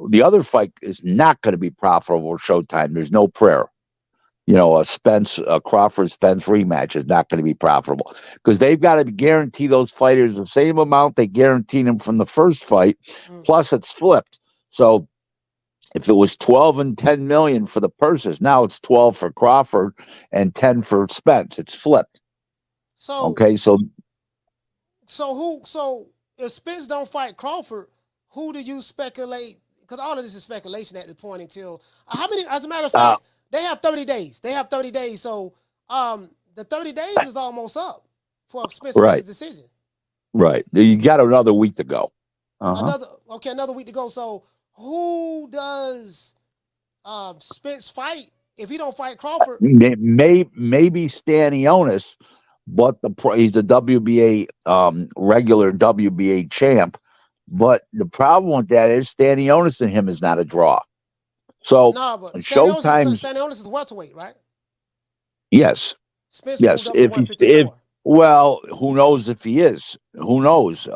The other fight is not going to be profitable for Showtime. There's no prayer. A Crawford Spence rematch is not going to be profitable because they've got to guarantee those fighters the same amount they guaranteed them from the first fight. Plus, it's flipped. So if it was 12 and 10 million for the purses, now it's 12 for Crawford and 10 for Spence. It's flipped. So if Spence don't fight Crawford, who do you speculate? Because all of this is speculation at the point until how many? As a matter of fact, they have 30 days. So the 30 days is almost up for Spence to make his decision. Right. You got another week to go. Another week to go. So who does Spence fight if he don't fight Crawford? Maybe Stanionis, but he's the WBA regular WBA champ. But the problem with that is Stanionis and him is not a draw. So but Showtime is welterweight, right? Yes. Spence yes. moved up to 154. Who knows if he is? Who knows?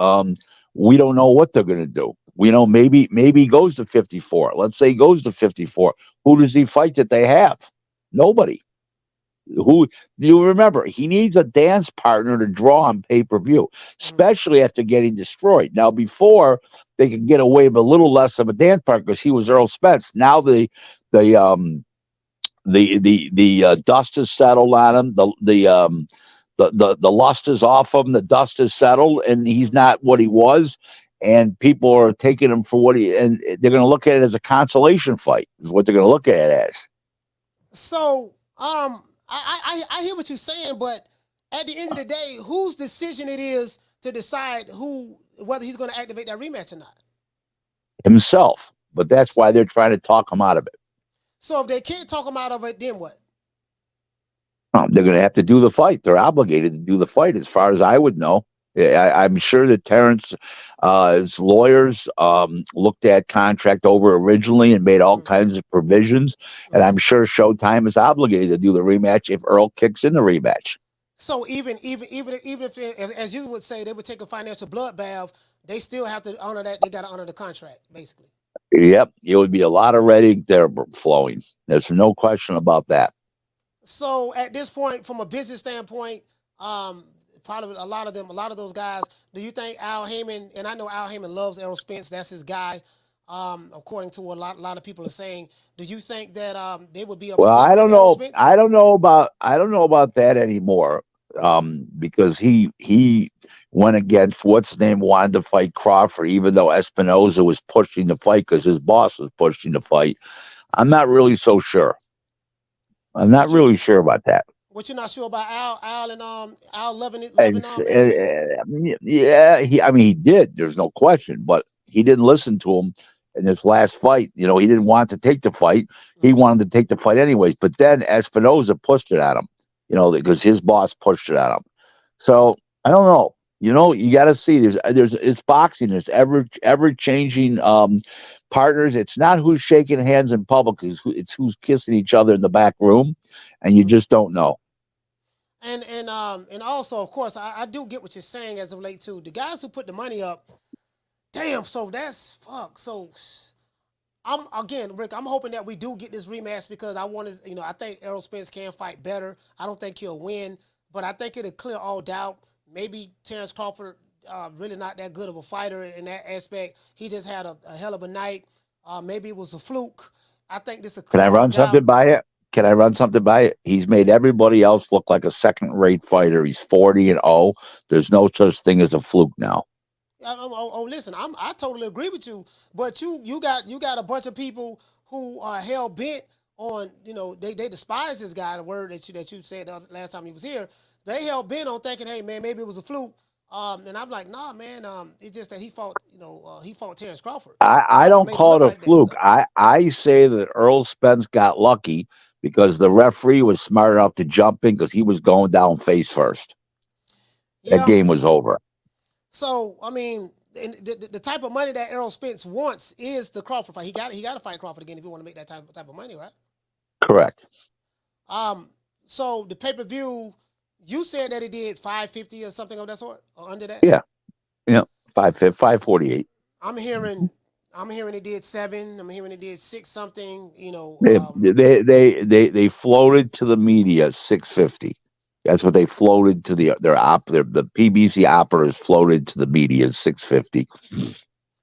We don't know what they're going to do. We know maybe he goes to 54. Let's say he goes to 54. Who does he fight that they have? Nobody. Who do you remember? He needs a dance partner to draw on pay-per-view, especially after getting destroyed. Now, before they could get away with a little less of a dance partner because he was Errol Spence. Now the dust is settled on him. The lust is off him. The dust is settled, and he's not what he was. And people are taking him for what and they're going to look at it as a consolation fight. Is what they're going to look at it as. So, I hear what you're saying, but at the end of the day, whose decision it is to decide whether he's going to activate that rematch or not? Himself. But that's why they're trying to talk him out of it. So if they can't talk him out of it, then what? They're going to have to do the fight. They're obligated to do the fight, as far as I would know. I'm sure that Terrence's lawyers looked that contract over originally and made all kinds of provisions. And I'm sure Showtime is obligated to do the rematch if Earl kicks in the rematch. So even if, as you would say, they would take a financial bloodbath, they still have to honor that. They got to honor the contract, basically. Yep. It would be a lot of red ink there flowing. There's no question about that. So at this point, from a business standpoint, probably a lot of those guys, do you think Al Heyman, and I know Al Heyman loves Errol Spence, that's his guy, according to what a lot of people are saying, do you think that they would be upset? Well, I don't with know. Errol Spence? I don't know about that anymore. Because he went against what's his name, wanted to fight Crawford, even though Espinosa was pushing the fight because his boss was pushing the fight. I'm not really so sure. I'm not really sure about that. What you're not sure about Al and Al loving it? Yeah, he did. There's no question, but he didn't listen to him, in this last fight. You know, he didn't want to take the fight. He wanted to take the fight anyways. But then Espinoza pushed it at him, you know, because his boss pushed it at him. So I don't know. You know, you got to see. It's boxing. There's ever changing partners. It's not who's shaking hands in public. It's who's kissing each other in the back room, and you just don't know. And also, of course, I do get what you're saying as of late too. The guys who put the money up, damn. So that's fuck. So Rick, I'm hoping that we do get this rematch because I want to, you know, I think Errol Spence can fight better. I don't think he'll win, but I think it'll clear all doubt. Maybe Terence Crawford really not that good of a fighter in that aspect. He just had a hell of a night. Maybe it was a fluke. I think this will clear Can I run something by it? Can I run something by it? He's made everybody else look like a second-rate fighter. He's 40-0. There's no such thing as a fluke now. Listen, I totally agree with you, but you got a bunch of people who are hell bent on, you know, they despise this guy. The word that you said the last time he was here, they hell bent on thinking, hey man, maybe it was a fluke. And I'm like, nah, man. It's just that he fought Terence Crawford. I don't call it a fluke. I say that Errol Spence got lucky because the referee was smart enough to jump in because he was going down face first. Yeah. That game was over. So I mean, the type of money that Errol Spence wants is the Crawford fight. He got to fight Crawford again if you want to make that type of money, right? Correct. So the pay-per-view, you said that it did 550 or something of that sort, or under that. Yeah. 548. I'm hearing it did 7. I'm hearing it did 6 something. You know. They floated to the media 650. That's what they floated to the PBC operators floated to the media 650.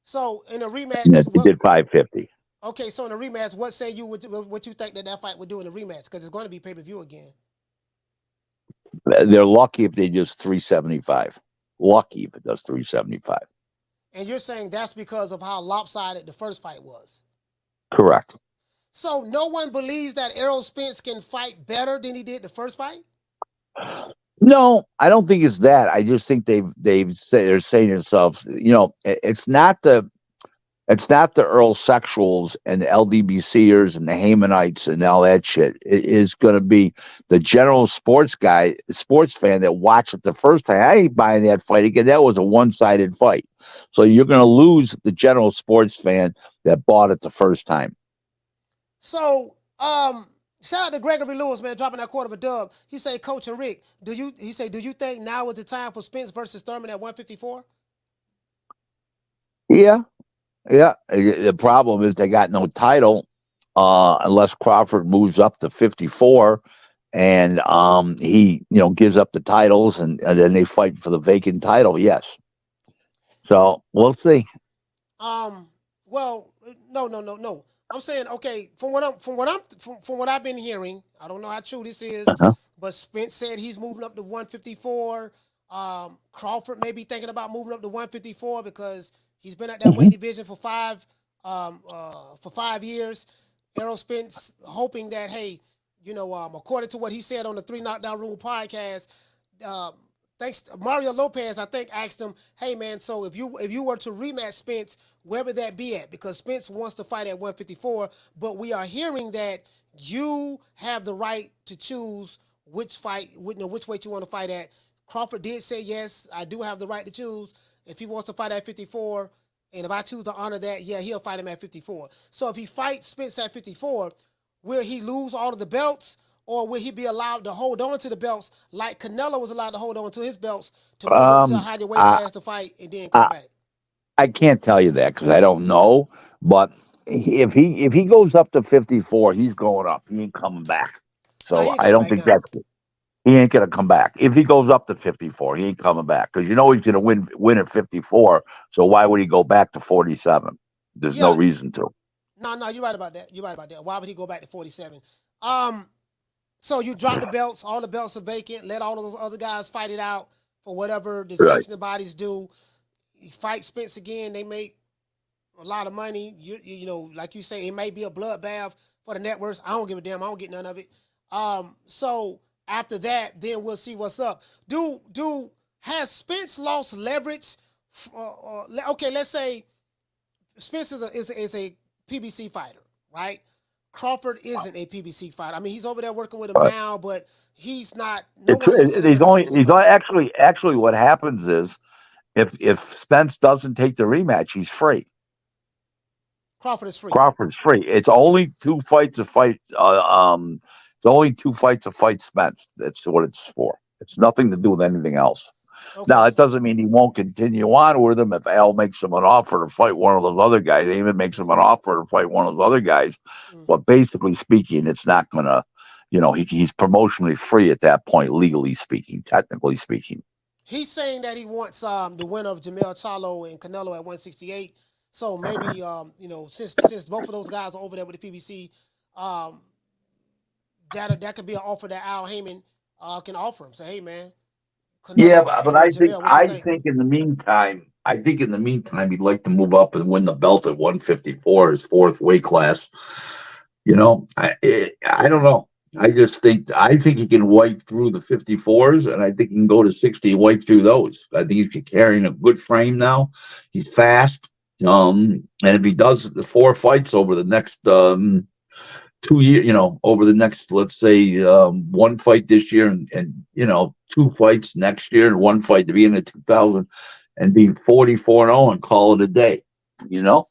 So in a rematch, it did 550. Okay, so in a rematch, what say you what you think that fight would do in a rematch? Because it's going to be pay-per-view again. They're lucky if they just 375. Lucky if it does 375. And you're saying that's because of how lopsided the first fight was. Correct. So no one believes that Errol Spence can fight better than he did the first fight? No, I don't think it's that. I just think they're saying to themselves, you know, it's not the Earl sexuals and the LDBCers and the Haymanites and all that shit. It is going to be the general sports fan that watched it the first time. I ain't buying that fight again. That was a one-sided fight. So you're going to lose the general sports fan that bought it the first time. So, shout out to Gregory Lewis, man, dropping that quarter of a dub. He say, Coach and Rick, do you think now is the time for Spence versus Thurman at 154? Yeah. Yeah. The problem is they got no title unless Crawford moves up to 54 and he, you know, gives up the titles and then they fight for the vacant title. Yes. So we'll see. Well, no. I'm saying, okay, from what I've been hearing, I don't know how true this is, but Spence said he's moving up to 154. Crawford may be thinking about moving up to 154 because he's been at that weight division for 5 years. Errol Spence hoping that, hey, you know, according to what he said on the 3 Knockdown Rule podcast, thanks Mario Lopez, I think, asked him, hey man, so if you were to rematch Spence, where would that be at? Because Spence wants to fight at 154, but we are hearing that you have the right to choose which weight you want to fight at. Crawford did say, yes, I do have the right to choose. If he wants to fight at 54, and if I choose to honor that, yeah, he'll fight him at 54. So if he fights Spence at 54, will he lose all of the belts? Or will he be allowed to hold on to the belts like Canelo was allowed to hold on to his belts to move up to a higher weight class to fight and then come back? I can't tell you that because I don't know. But if he goes up to 54, he's going up. He ain't coming back. So I don't think that's it. He ain't going to come back. If he goes up to 54, he ain't coming back because you know he's going to win at 54. So why would he go back to 47? There's no reason to. No, you're right about that. Why would he go back to 47? So you drop the belts, all the belts are vacant, let all of those other guys fight it out for whatever the sanctioning bodies do. You fight Spence again, they make a lot of money. You know, like you say, it may be a bloodbath for the networks. I don't give a damn. I don't get none of it. So after that, then we'll see what's up. Has Spence lost leverage? Okay, let's say Spence is a PBC fighter, right? Crawford isn't a PBC fighter. I mean, he's over there working with him now, but he's not. No one looks at him as a PBC fighter. Actually what happens is if Spence doesn't take the rematch, he's free. Crawford is free. Crawford's free. It's only 2 fights to fight. It's only 2 fights to fight Spence. That's what it's for. It's nothing to do with anything else. Okay. Now, it doesn't mean he won't continue on with him if Al makes him an offer to fight one of those other guys. Even makes him an offer to fight one of those other guys. But basically speaking, it's not going to, he's promotionally free at that point, legally speaking, technically speaking. He's saying that he wants the winner of Jermell Charlo and Canelo at 168. So maybe, since both of those guys are over there with the PBC, that could be an offer that Al Heyman can offer him. Say, hey, man. Canelo, but I think in the meantime, he'd like to move up and win the belt at 154, his 4th weight class. I don't know. I think he can wipe through the 54s, and I think he can go to 60 and wipe through those. I think he's carrying a good frame now. He's fast. And if he does the 4 fights over the next 2 years, over the next, let's say, 1 fight this year and 2 fights next year and 1 fight to be in the 2000 and be 44-0 and call it a day, Yeah,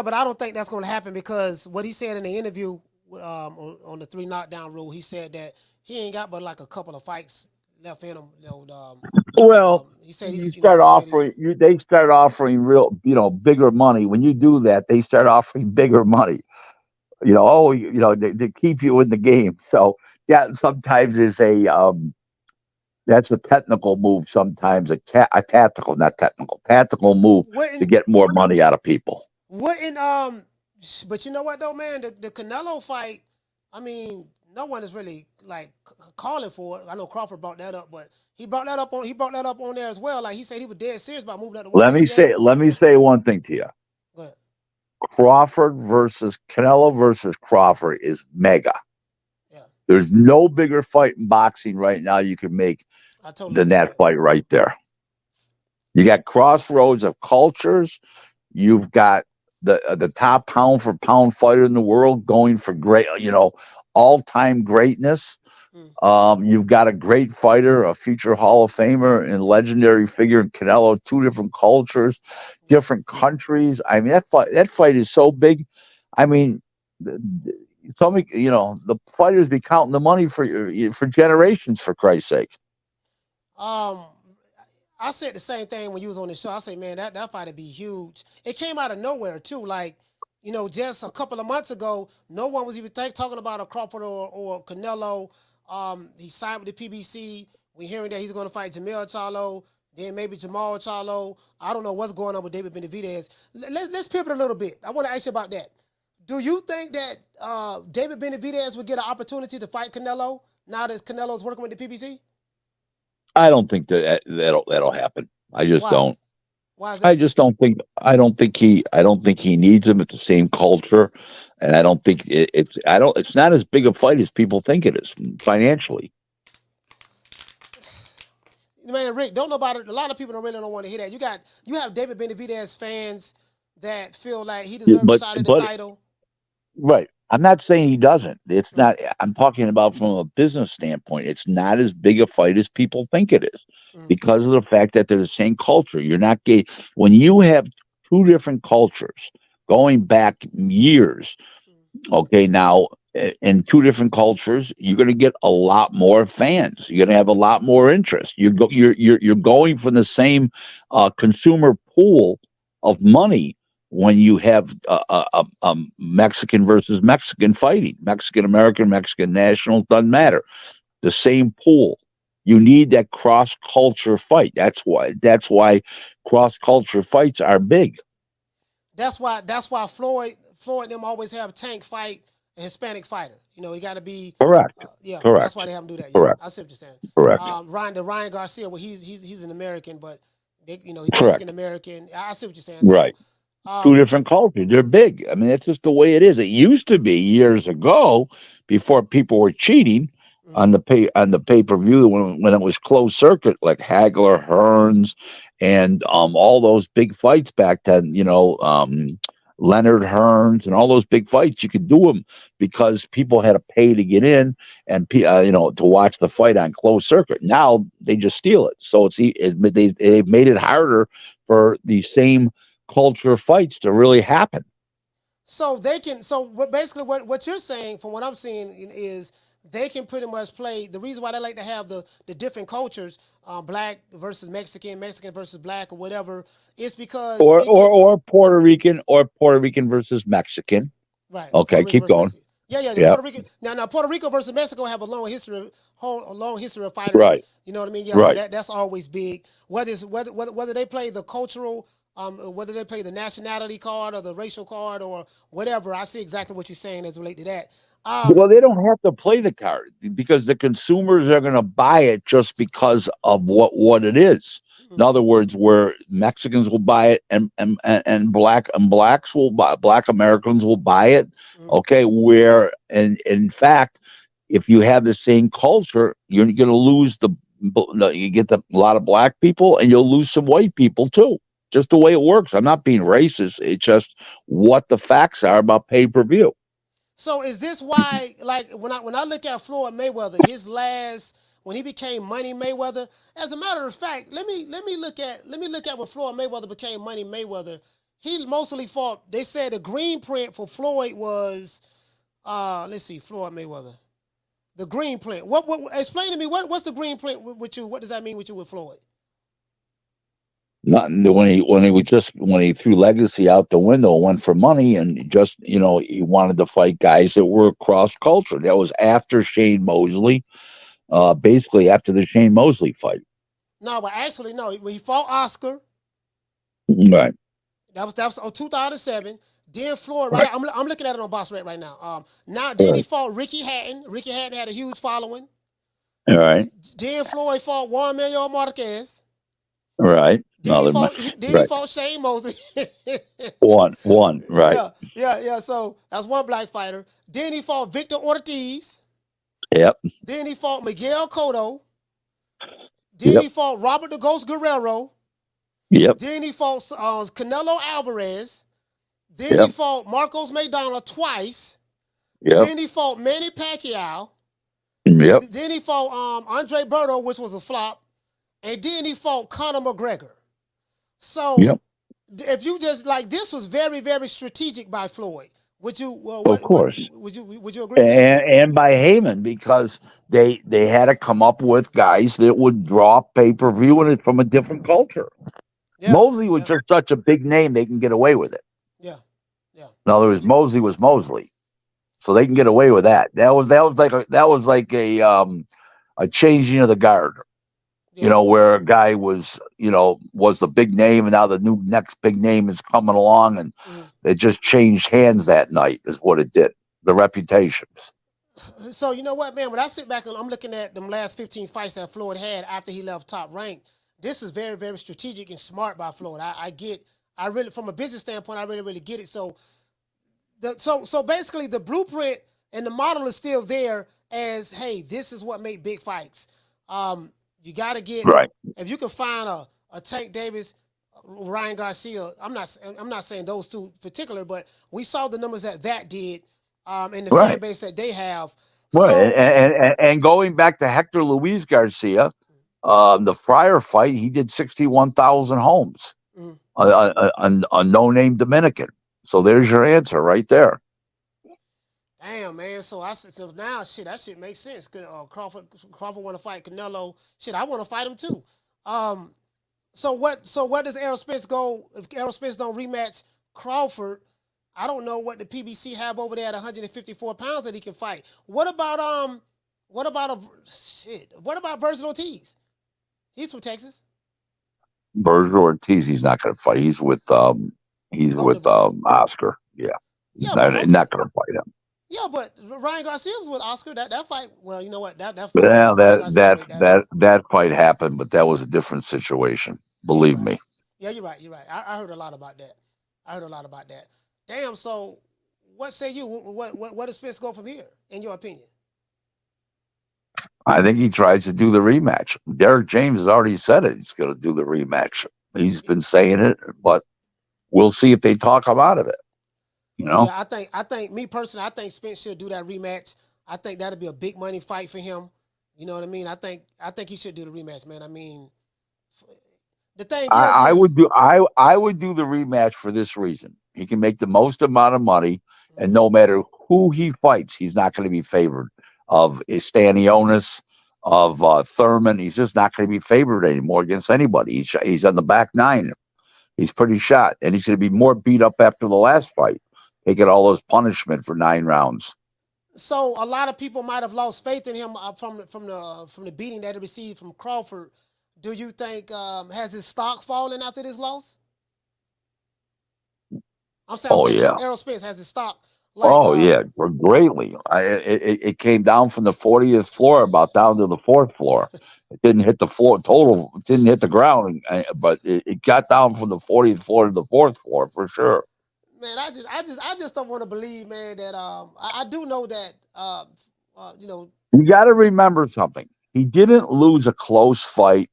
but I don't think that's going to happen because what he said in the interview on the 3 knockdown rule, he said that he ain't got but like a couple of fights left in him. He said they start offering real, bigger money. When you do that, they start offering bigger money. They keep you in the game. So yeah, sometimes it's that's a technical move. Sometimes a tactical move to get more money out of people. But you know what though, man, the Canelo fight. I mean, no one is really like calling for it. I know Crawford brought that up, but he brought that up on there as well. Like he said, he was dead serious about moving up to 168. Let me say one thing to you. Go ahead. Canelo versus Crawford is mega. Yeah. There's no bigger fight in boxing right now you can make than that fight right there. You got crossroads of cultures. You've got the top pound for pound fighter in the world going for great, all-time greatness. You've got a great fighter, a future Hall of Famer and legendary figure in Canelo, 2 different cultures, different countries. I mean, that fight is so big. I mean, the fighters be counting the money for generations, for Christ's sake. I said the same thing when you was on the show. I say, man, that fight would be huge. It came out of nowhere too. Like, just a couple of months ago, no one was even talking about a Crawford or Canelo. He signed with the PBC. We're hearing that he's going to fight Jermell Charlo, then maybe Jamal Charlo. I don't know what's going on with David Benavidez. Let's pivot a little bit. I want to ask you about that. Do you think that David Benavidez would get an opportunity to fight Canelo now that Canelo's working with the PBC? I don't think that'll happen. I just don't. Why is that? I don't think he needs him. It's the same culture, and I don't think it's not as big a fight as people think it is financially. Man, Rick, don't know about it. A lot of people don't want to hear that. You have David Benavidez fans that feel like he deserves a shot at the title. Right. I'm not saying he doesn't. It's not. I'm talking about from a business standpoint. It's not as big a fight as people think it is because of the fact that they're the same culture. You're not gay. When you have 2 different cultures going back years, okay, now in 2 different cultures, you're going to get a lot more fans. You're going to have a lot more interest. You're going from the same consumer pool of money. When you have Mexican versus Mexican fighting, Mexican-American, Mexican national, doesn't matter. The same pool. You need that cross-culture fight. That's why cross-culture fights are big. That's why Floyd and them always have Tank fight a Hispanic fighter. He got to be correct. Correct. That's why they have him do that. Correct. I see what you're saying. Correct. Ryan Garcia, well, he's an American, but he's correct. Mexican-American. I see what you're saying. Right. 2 different cultures. They're big. I mean, that's just the way it is. It used to be years ago, before people were cheating, on the pay-per-view when it was closed circuit, like Hagler, Hearns, and all those big fights back then. Leonard Hearns and all those big fights, you could do them because people had to pay to get in and to watch the fight on closed circuit. Now they just steal it, so they've made it harder for the same culture fights to really happen. So they can. So basically, what you're saying, from what I'm seeing, is they can pretty much play. The reason why they like to have the different cultures, black versus Mexican, Mexican versus black, or whatever, is because or Puerto Rican versus Mexican. Right. Okay, keep going. Yeah. Puerto Rico. Now, Puerto Rico versus Mexico have a long history of fighters. Right. You know what I mean? Yeah. Right. So that's always big. Whether they play the cultural, whether they play the nationality card or the racial card or whatever, I see exactly what you're saying as relate to that. Well, they don't have to play the card because the consumers are going to buy it just because of what it is. In other words, where Mexicans will buy it and black Americans will buy it. Okay, where and in fact, if you have the same culture, you're going to lose you get a lot of black people and you'll lose some white people too. Just the way it works. I'm not being racist. It's just what the facts are about pay-per-view. So is this why, like, when I look at Floyd Mayweather, his last, when he became Money Mayweather, as a matter of fact, let me look at when Floyd Mayweather became Money Mayweather. He mostly fought. They said the green print for Floyd was, let's see, Floyd Mayweather, the green print. What explain to me what's the green print with you? What does that mean with you with Floyd? Not when he threw legacy out the window and went for money and just he wanted to fight guys that were cross culture. That was after Shane Mosley, basically after the Shane Mosley fight. No, but actually no. When he fought Oscar, right? That was 2007. Then Floyd, right? I'm looking at it on Boss Rec right now. Then he fought Ricky Hatton. Ricky Hatton had a huge following. All right. Then Floyd fought Juan Manuel Marquez. Right. Then he fought Shane Mosley. one, right. Yeah. So that's one black fighter. Then he fought Victor Ortiz. Yep. Then he fought Miguel Cotto. Then he fought Robert the Ghost Guerrero. Yep. Then he fought Canelo Alvarez. Then he fought Marcos McDonald twice. Yep. Then he fought Manny Pacquiao. Yep. Then he fought Andre Berto, which was a flop. And then he fought Conor McGregor. So if you just this was very, very strategic by Floyd. Would you? Of course. Would you agree? And by Heyman, because they had to come up with guys that would draw pay-per-view and it's from a different culture. Yeah. Mosley was just such a big name; they can get away with it. Yeah. In other words, Mosley was Mosley, so they can get away with that. That was like a changing of the guard. Where a guy was the big name, and now the next big name is coming along, and it just changed hands that night, is what it did. The reputations. So you know what, man? When I sit back and I'm looking at them last 15 fights that Floyd had after he left Top Rank, this is very, very strategic and smart by Floyd. I really, from a business standpoint, I really, really get it. So basically, the blueprint and the model is still there as, hey, this is what made big fights. You got to get if you can find a Tank Davis, Ryan Garcia. I'm not saying those two particular, but we saw the numbers that did, and the fan base that they have. Right, and going back to Hector Luis Garcia, the Fryer fight, he did 61,000 homes, a no-name Dominican. So there's your answer right there. Damn, man. So now, that shit makes sense. Crawford want to fight Canelo. Shit, I want to fight him too. So what does Errol Spence go if Errol Spence don't rematch Crawford? I don't know what the PBC have over there at 154 pounds that he can fight. What about Virgil Ortiz? He's from Texas. Virgil Ortiz, he's not going to fight. He's with Oscar. Yeah, he's not going to fight him. Yeah, but Ryan Garcia was with Oscar. That fight. Well, you know what? That fight. Yeah, that fight happened, but that was a different situation. Believe me. Yeah, you're right. I heard a lot about that. Damn. So, what say you? What does Spence go from here, in your opinion? I think he tries to do the rematch. Derek James has already said it. He's going to do the rematch. He's been saying it, but we'll see if they talk him out of it. You know? Yeah, I think me personally, I think Spence should do that rematch. I think that'd be a big money fight for him. You know what I mean? I think he should do the rematch, man. I mean, the thing I would do the rematch for this reason. He can make the most amount of money, and no matter who he fights, he's not going to be favored. Of Stanionis, of Thurman, he's just not going to be favored anymore against anybody. He's on the back nine. He's pretty shot, and he's going to be more beat up after the last fight, taking all those punishment for 9 rounds. So a lot of people might have lost faith in him from the beating that he received from Crawford. Do you think has his stock fallen after this loss? I'm saying, Yeah. Errol Spence has his stock. Yeah, greatly. It came down from the 40th floor about down to the 4th floor. It didn't hit the floor total. It didn't hit the ground, but it got down from the 40th floor to the 4th floor for sure. Man, I just don't want to believe, man, that I do know that you know. You got to remember something. He didn't lose a close fight.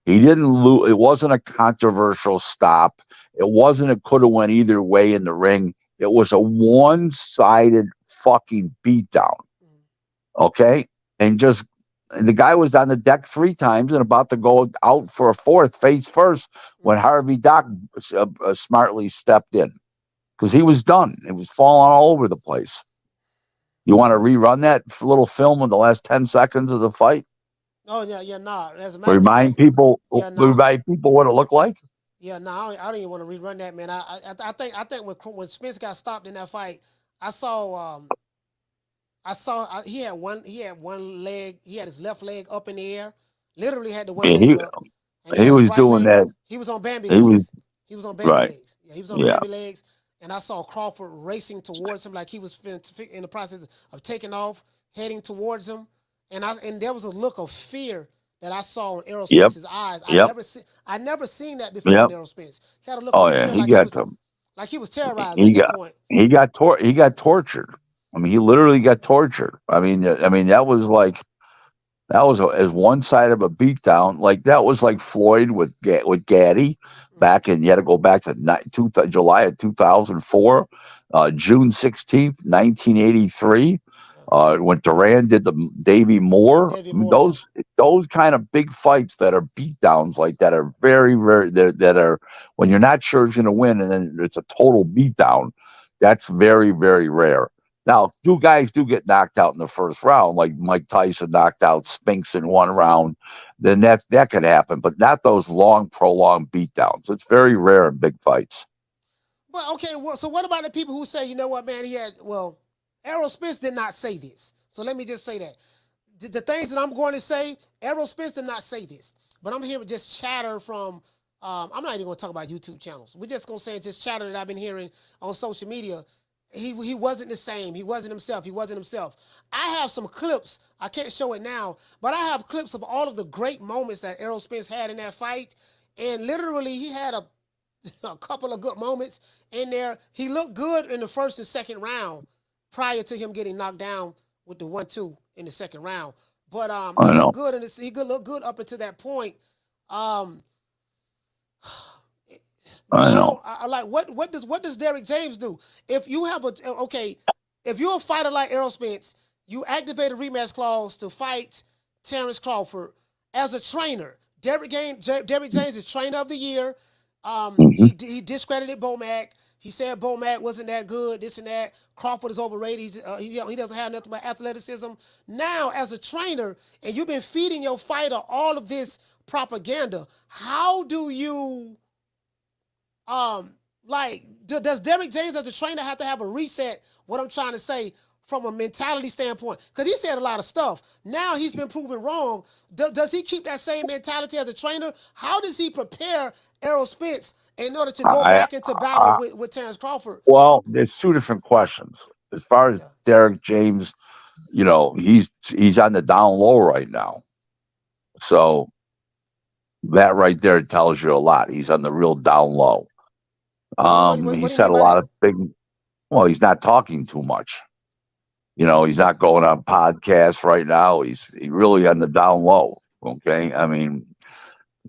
He didn't lose. It wasn't a controversial stop. It could have went either way in the ring. It was a one-sided fucking beatdown. Okay? And the guy was on the deck 3 times and about to go out for a 4th, face first, when Harvey Dock smartly stepped in. Because he was done. It was falling all over the place. You want to rerun that little film of the last 10 seconds of the fight? Oh, yeah, nah. As a matter Remind people what it looked like? Yeah, no, I don't even want to rerun that, man. I think when Spence got stopped in that fight, I saw he had one leg, he had his left leg up in the air, literally had the one leg up. And he was doing that. He was on Bambi legs. He was on Bambi legs. Yeah, he was on Bambi legs, and I saw Crawford racing towards him like he was in the process of taking off, heading towards him, and there was a look of fear that I saw in Errol Spence's eyes. I never seen that before in Errol Spence. He had a look of fear like he was terrorized at that point. He got tortured. I mean, he literally got tortured. I mean that was as one side of a beatdown. Like that was like Floyd with Gaddy back in. You had to go back to July of 2004, June 16th, 1983. When Duran did the Davey Moore, those kind of big fights that are beatdowns like that are very, very that are when you're not sure who's going to win and then it's a total beatdown. That's very, very rare. Now, guys do get knocked out in the first round, like Mike Tyson knocked out Spinks in 1 round. Then that could happen, but not those long, prolonged beatdowns. It's very rare in big fights. Well, okay. Well, so what about the people who say, you know what, man, Errol Spence did not say this. So let me just say that. The things that I'm going to say, Errol Spence did not say this. But I'm hearing just chatter from, I'm not even going to talk about YouTube channels. We're just going to say just chatter that I've been hearing on social media. He wasn't the same. He wasn't himself. I have some clips. I can't show it now, but I have clips of all of the great moments that Errol Spence had in that fight. And literally, he had a couple of good moments in there. He looked good in the first and second round, prior to him getting knocked down with the 1-2 in the second round. But he looked good he looked good up until that point. I know. What does Derek James do? If you have if you're a fighter like Errol Spence, you activate a rematch clause to fight Terence Crawford as a trainer. Derek James is trainer of the year. He discredited Bomac. He said Bomac wasn't that good, this and that. Crawford is overrated. He doesn't have nothing but athleticism. Now, as a trainer, and you've been feeding your fighter all of this propaganda, how do you, does Derek James as a trainer have to have a reset, what I'm trying to say, from a mentality standpoint? Because he said a lot of stuff. Now he's been proven wrong. Does he keep that same mentality as a trainer? How does he prepare Errol Spence in order to go back into battle with Terence Crawford? Well, there's 2 different questions. As far as Derek James, he's on the down low right now. So that right there tells you a lot. He's on the real down low. He said a lot of big. Well, he's not talking too much. You know, he's not going on podcasts right now. He's really on the down low. Okay, I mean,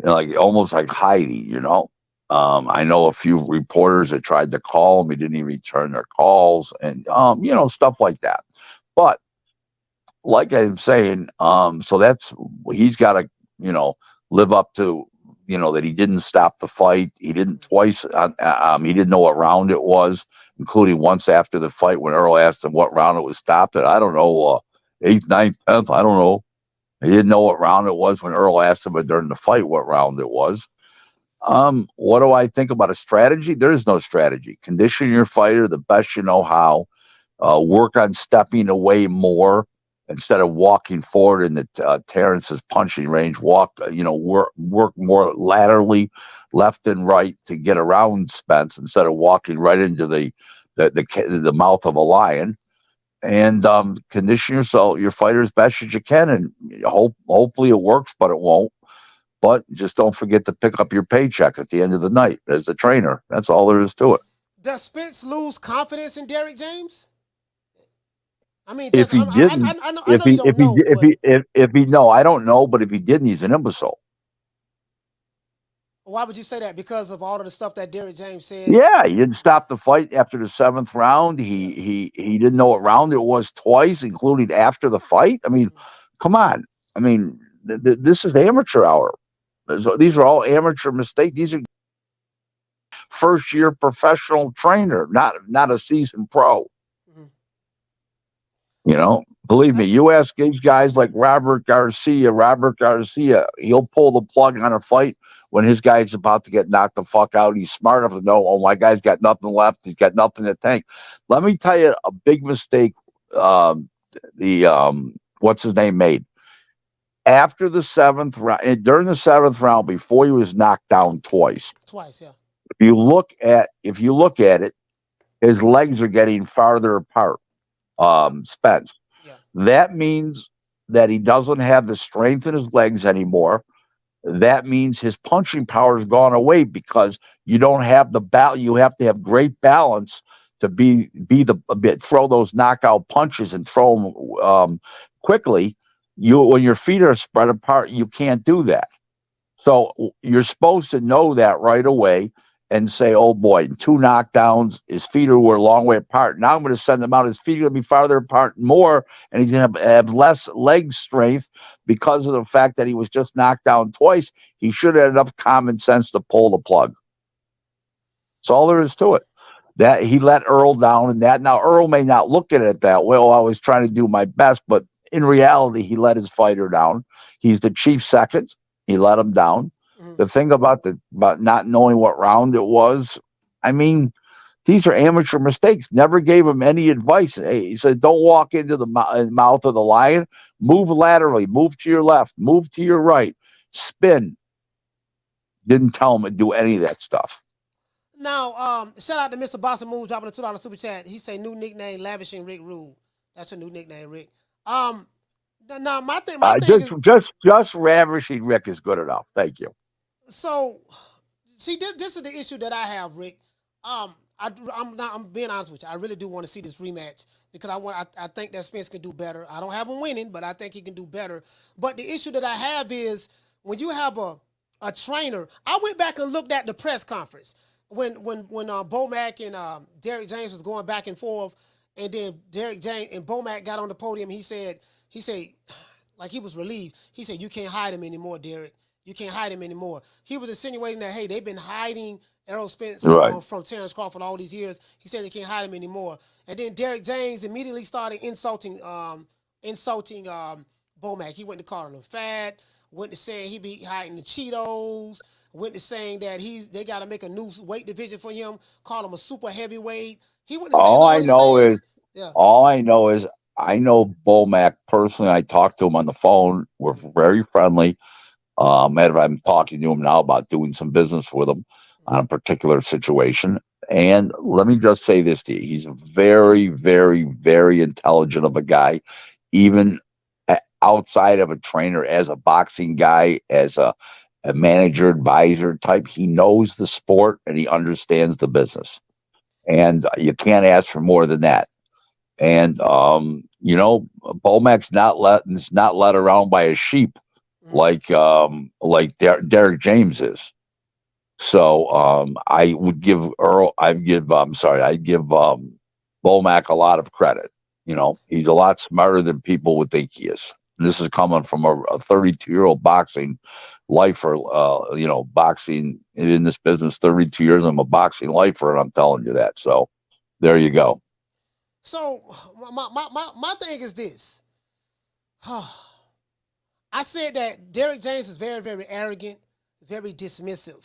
like almost like Heidi. You know, I know a few reporters that tried to call him. He didn't even return their calls, and you know, stuff like that. But like I'm saying, so that's he's got to, you know, live up to, you know, that he didn't stop the fight. He didn't twice. He didn't know what round it was, including once after the fight when Earl asked him what round it was stopped at. I don't know, 8th, 9th, 10th. I don't know. He didn't know what round it was when Earl asked him during the fight what round it was. What do I think about a strategy? There is no strategy. Condition your fighter the best you know how. Work on stepping away more instead of walking forward in the Terence's punching range. Walk, work more laterally, left and right to get around Spence instead of walking right into the mouth of a lion. And condition your fighter as best as you can, and hopefully it works, but it won't. But just don't forget to pick up your paycheck at the end of the night as the trainer. That's all there is to it. Does Spence lose confidence in Derrick James? I mean, if he didn't, no, I don't know, but if he didn't, he's an imbecile. Why would you say that? Because of all of the stuff that Derrick James said. Yeah, he didn't stop the fight after the 7th round. He didn't know what round it was twice, including after the fight. I mean, come on. I mean, this is amateur hour. These are all amateur mistakes. These are first-year professional trainer, not a seasoned pro. You know, believe me, you ask these guys like Robert Garcia, he'll pull the plug on a fight when his guy's about to get knocked the fuck out. He's smart enough to know, oh, my guy's got nothing left. He's got nothing to tank. Let me tell you a big mistake what's his name made. After the 7th round, during the 7th round, before he was knocked down twice. Twice, yeah. If you look at it, his legs are getting farther apart. Spence. Yeah. That means that he doesn't have the strength in his legs anymore. That means his punching power has gone away because you don't have the you have to have great balance to throw those knockout punches and throw them quickly. When your feet are spread apart, you can't do that. So you're supposed to know that right away and say, oh boy, 2 knockdowns, his feet were a long way apart. Now I'm going to send him out. His feet are going to be farther apart more, and he's going to have less leg strength because of the fact that he was just knocked down twice. He should have had enough common sense to pull the plug. That's all there is to it. That he let Earl down, and that now Earl may not look at it that way. Oh, I was trying to do my best, but in reality, he let his fighter down. He's the chief second. He let him down. The thing about not knowing what round it was, I mean, these are amateur mistakes. Never gave him any advice. Hey, he said, don't walk into the mouth of the lion. Move laterally. Move to your left. Move to your right. Spin. Didn't tell him to do any of that stuff. Now, shout out to Mr. Bossa Move dropping a $2 super chat. He say new nickname, Lavishing Rick Rule. That's a new nickname, Rick. Now my thing just Ravishing Rick is good enough. Thank you. So, see, this is the issue that I have, Rick. I'm being honest with you. I really do want to see this rematch because I think that Spence can do better. I don't have him winning, but I think he can do better. But the issue that I have is when you have a trainer. I went back and looked at the press conference when Bomac and Derrick James was going back and forth, and then Derrick James and Bomac got on the podium. He said like he was relieved. He said, "You can't hide him anymore, Derrick. You can't hide him anymore." He was insinuating that, hey, they've been hiding Errol Spence from Terence Crawford all these years. He said they can't hide him anymore. And then Derrick James immediately started insulting Bomac. He went to calling him fat, went to saying he be hiding the Cheetos, went to saying that they got to make a new weight division for him, call him a super heavyweight. He went to saying all I know is I know Bomac personally. I talked to him on the phone. We're very friendly. Matter of fact, I'm talking to him now about doing some business with him on a particular situation. And let me just say this to you. He's very, very, very intelligent of a guy, even outside of a trainer, as a boxing guy, as a manager, advisor type. He knows the sport and he understands the business. And you can't ask for more than that. And Bomac's not led around by a sheep like Derek James is. So I would give I'd give Bomac a lot of credit. He's a lot smarter than people would think he is. And this is coming from a 32-year-old boxing lifer, boxing in this business 32 years. I'm a boxing lifer, and I'm telling you that. So there you go. So my thing is this. I said that Derek James is very, very arrogant, very dismissive.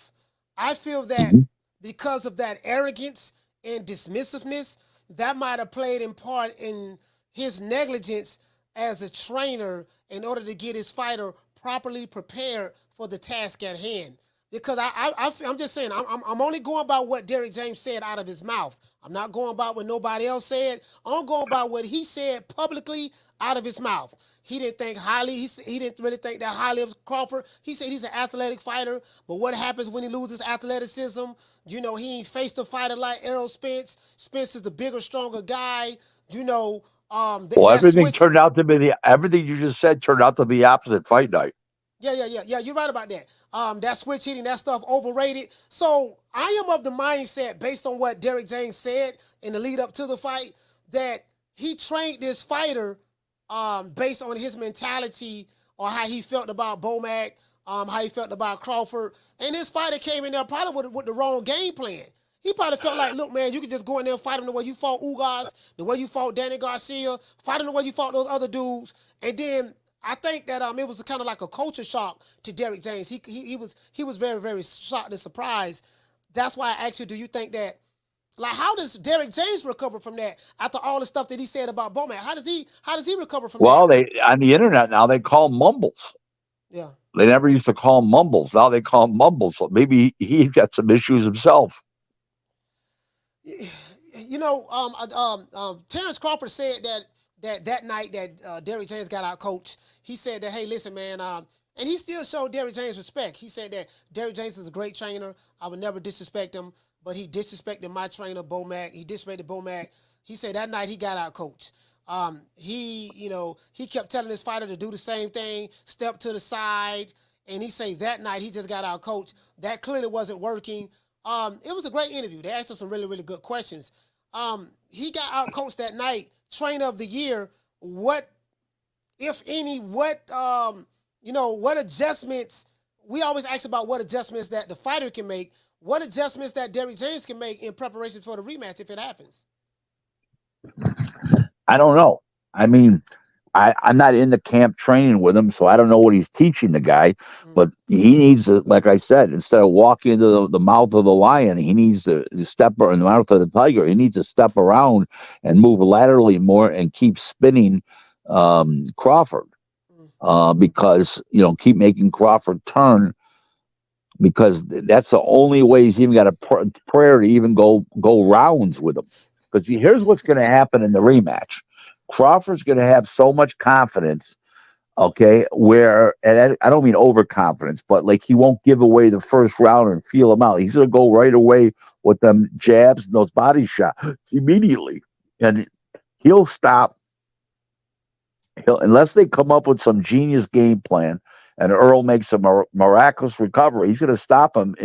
I feel that because of that arrogance and dismissiveness, that might have played in part in his negligence as a trainer in order to get his fighter properly prepared for the task at hand. Because I'm just saying, I'm only going by what Derek James said out of his mouth. I'm not going by what nobody else said. I'm going by what he said publicly out of his mouth. He didn't think highly. He didn't really think that highly of Crawford. He said he's an athletic fighter, but what happens when he loses athleticism? He ain't faced a fighter like Errol Spence. Spence is the bigger, stronger guy. Everything turned out to be everything you just said turned out to be opposite fight night. Yeah. You're right about that. That switch hitting, that stuff overrated. So I am of the mindset, based on what Derek James said in the lead up to the fight, that he trained this fighter based on his mentality or how he felt about Bomac, how he felt about Crawford. And this fighter came in there probably with the wrong game plan. He probably felt like, look, man, you can just go in there and fight him the way you fought Ugas, the way you fought Danny Garcia, fight him the way you fought those other dudes. And then I think that it was kind of like a culture shock to Derek James. He was very, very shocked and surprised. That's why I asked you, do you think that, like, how does Derek James recover from that after all the stuff that he said about Bomac? How does he recover from that? Well, on the internet now they call him mumbles. Yeah. They never used to call him mumbles. Now they call him mumbles. So maybe he got some issues himself. Terence Crawford said that night that Derek James got out coached. He said that, hey, listen, man, and he still showed Derek James respect. He said that Derek James is a great trainer. I would never disrespect him, but he disrespected my trainer, Bomac. He disrespected Bomac. He said that night he got out coached. He kept telling his fighter to do the same thing, step to the side, and he said that night he just got out coached. That clearly wasn't working. It was a great interview. They asked him some really, really good questions. He got out coached that night. Trainer of the year. What, if any, what adjustments? We always ask about what adjustments that the fighter can make. What adjustments that Derek James can make in preparation for the rematch if it happens? I don't know. I mean, I'm not in the camp training with him, so I don't know what he's teaching the guy. But he needs to, like I said, instead of walking into the mouth of the lion, he needs to step in the mouth of the tiger. He needs to step around and move laterally more and keep spinning Crawford because, keep making Crawford turn, because that's the only way he's even got a prayer to even go rounds with him. Because here's what's going to happen in the rematch. Crawford's going to have so much confidence, okay, and I don't mean overconfidence, but like he won't give away the first round and feel him out. He's going to go right away with them jabs and those body shots immediately. And he'll stop. Unless they come up with some genius game plan and Earl makes a miraculous recovery, he's going to stop him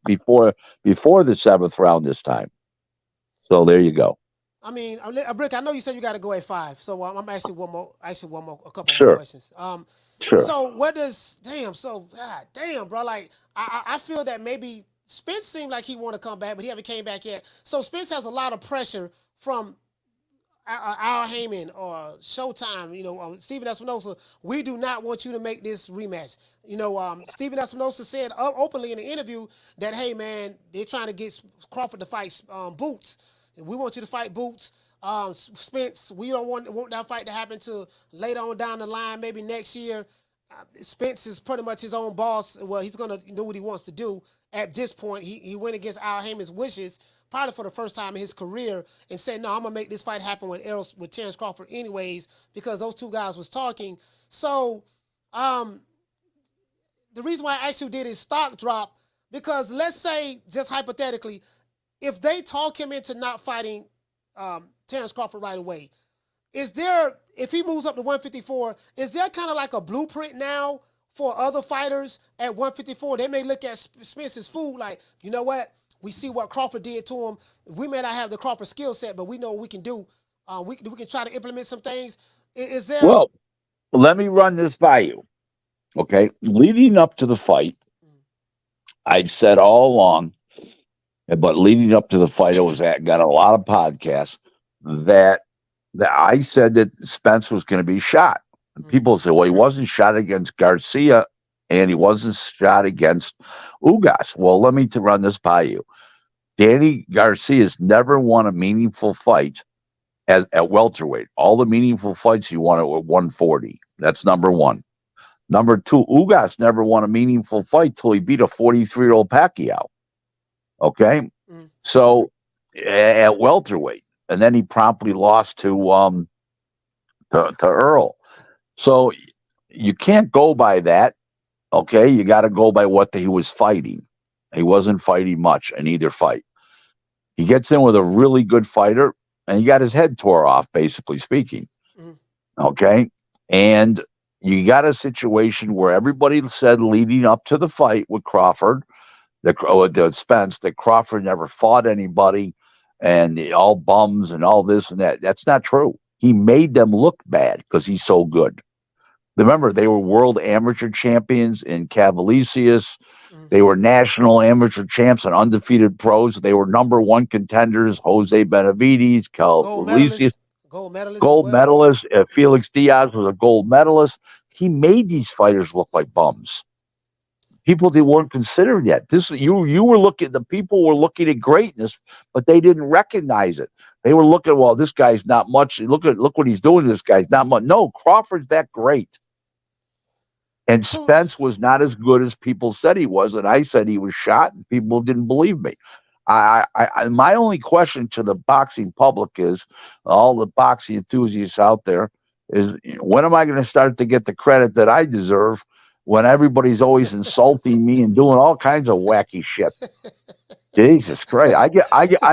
before the seventh round this time. So there you go. I mean, Rick, I know you said you got to go at 5, so I'm actually a couple Sure. more questions. Sure. So God damn, bro. Like, I feel that maybe Spence seemed like he want to come back, but he haven't came back yet. So Spence has a lot of pressure from Al Heyman or Showtime, Stephen Espinosa. We do not want you to make this rematch. Stephen Espinosa said openly in the interview that, hey, man, they're trying to get Crawford to fight Boots. We want you to fight Boots. Spence, we don't want that fight to happen till later on down the line, maybe next year. Spence is pretty much his own boss. Well, he's going to do what he wants to do. At this point, he went against Al Heyman's wishes, probably for the first time in his career, and said, no, I'm going to make this fight happen with Terence Crawford anyways, because those two guys was talking. So the reason why I actually did his stock drop, because let's say, just hypothetically, if they talk him into not fighting Terence Crawford right away, is there, if he moves up to 154, is there kind of like a blueprint now for other fighters at 154? They may look at Spence's food like, you know what? We see what Crawford did to him. We may not have the Crawford skill set, but we know what we can do. We can try to implement some things. Is there? Well, let me run this by you. Okay. Leading up to the fight, I've said all along, but leading up to the fight, got a lot of podcasts that I said that Spence was going to be shot. And people say, well, he wasn't shot against Garcia and he wasn't shot against Ugas. Well, let me run this by you. Danny Garcia's never won a meaningful fight at welterweight. All the meaningful fights he won at 140. That's number one. Number two, Ugas never won a meaningful fight till he beat a 43-year-old Pacquiao. Okay? So at welterweight. And then he promptly lost to Errol. So you can't go by that. Okay? You got to go by what he was fighting. He wasn't fighting much in either fight. He gets in with a really good fighter, and he got his head tore off, basically speaking. Okay? And you got a situation where everybody said leading up to the fight with Crawford, the Spence, that Crawford never fought anybody, and all bums and all this and that. That's not true. He made them look bad because he's so good. Remember, they were world amateur champions in Cavalicius. They were national amateur champs and undefeated pros. They were number one contenders. Jose Benavides, Cavalicius, gold medalist. Felix Diaz was a gold medalist. He made these fighters look like bums. People they weren't considered yet. You were looking. The people were looking at greatness, but they didn't recognize it. They were looking. Well, this guy's not much. Look what he's doing to this guy's not much. No, Crawford's that great. And Spence was not as good as people said he was, and I said he was shot, and people didn't believe me. My only question to the boxing public is, all the boxing enthusiasts out there, is when am I going to start to get the credit that I deserve when everybody's always insulting me and doing all kinds of wacky shit? Jesus Christ! I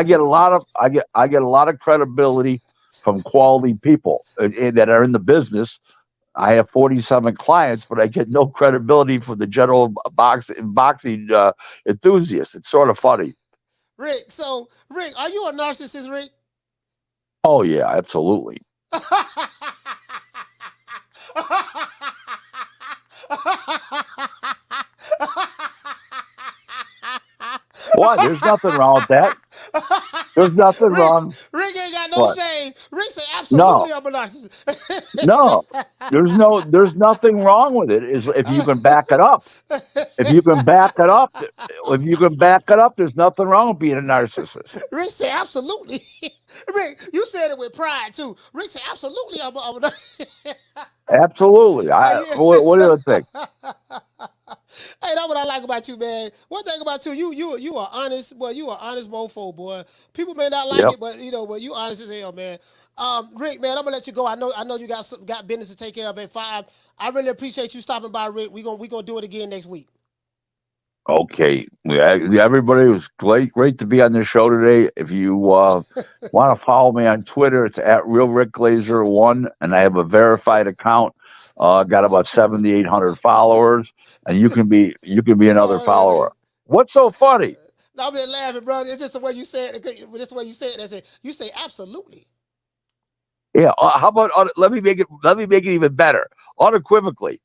get a lot of credibility from quality people that are in the business. I have 47 clients, but I get no credibility from the general boxing enthusiast. It's sort of funny. Rick, are you a narcissist, Rick? Oh, yeah, absolutely. What? There's nothing wrong with that. There's nothing wrong. Rick ain't got no shame. Rick say absolutely I'm a narcissist. No, there's nothing wrong with it. Is if you can back it up. If you can back it up, there's nothing wrong with being a narcissist. Rick say absolutely. Rick, you said it with pride too. Rick say absolutely I'm a narcissist. Absolutely. What do you think? Hey, that's what I like about you, man. One thing about you are honest. Well, you are honest mofo, boy. People may not like it, but you honest as hell, man. Rick, man, I'm gonna let you go. I know you got business to take care of at 5. I really appreciate you stopping by, Rick. We gonna do it again next week. Okay, everybody, it was great to be on the show today. If you want to follow me on Twitter, it's at Real Rick Glazer 1, and I have a verified account. Got about 7,800 followers, and you can be another follower. What's so funny? No, I'm just laughing, brother. It's just the way you say it. Just the way you say it. You say absolutely. Yeah. How about let me make it even better. Unequivocally.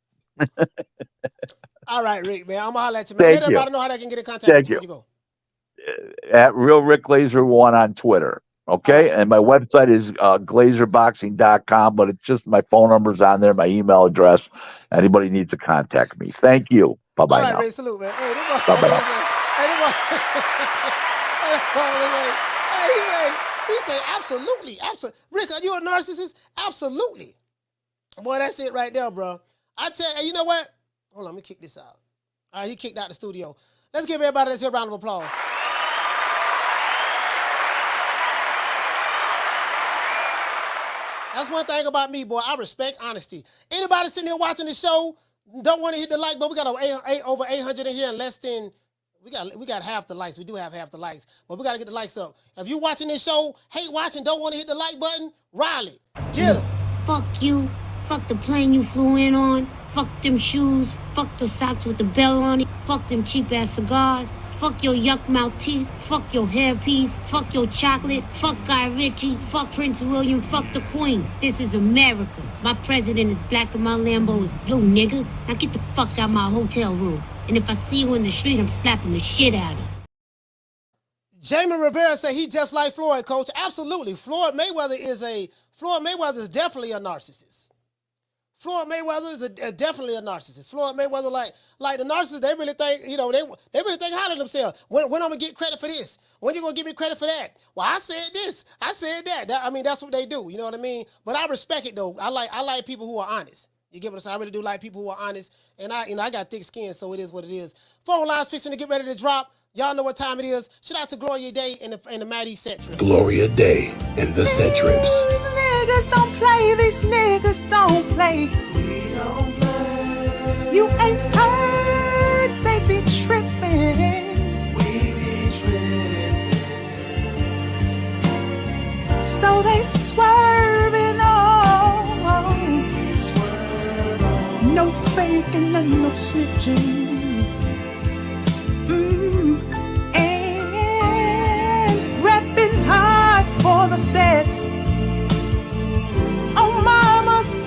All right, Rick, man. I'm gonna holler at you, man. Let everybody know how they can get in contact with you before you go. At Real Rick Glazer 1 on Twitter. Okay. And my website is glazerboxing.com, but it's just my phone number's on there, my email address. Anybody needs to contact me. Thank you. Bye-bye. All right, now. Rick, salute, man. Hey, he say absolutely. Rick, are you a narcissist? Absolutely. Boy, that's it right there, bro. I tell you, you know what? Hold on, let me kick this out. All right, he kicked out the studio. Let's give everybody a round of applause. That's one thing about me, boy. I respect honesty. Anybody sitting here watching the show, don't want to hit the like, but we got over 800 in here in less than We got half the likes. We do have half the likes, but we got to get the likes up. If you watching this show, hate watching, don't want to hit the like button, Riley, get him. Fuck you. Fuck the plane you flew in on. Fuck them shoes. Fuck the socks with the bell on it. Fuck them cheap ass cigars. Fuck your yuck mouth teeth. Fuck your hairpiece. Fuck your chocolate. Fuck Guy Ritchie. Fuck Prince William. Fuck the Queen. This is America. My president is black and my Lambo is blue, nigga. Now get the fuck out my hotel room. And if I see you in the street, I'm slapping the shit out of you. Jamie Rivera said he just like Floyd, coach. Absolutely. Floyd Mayweather is definitely a narcissist. Floyd Mayweather is definitely a narcissist. Floyd Mayweather, like the narcissists, they really think, they really think high of themselves. When I'm gonna get credit for this? When you gonna give me credit for that? Well, I said this, I said that. I mean, that's what they do. You know what I mean? But I respect it though. I like people who are honest. You get what I'm saying? I really do like people who are honest. And I got thick skin, so it is what it is. Phone lines fixing to get ready to drop. Y'all know what time it is. Shout out to Gloria Day and the Maddie set trip. Gloria Day and the set trips. These niggas don't play. These niggas don't play. We don't play. You ain't heard. They be tripping. We be tripping. So they swerving on. We swerve on. No faking and no snitching. Hard for the set. Oh, mamas,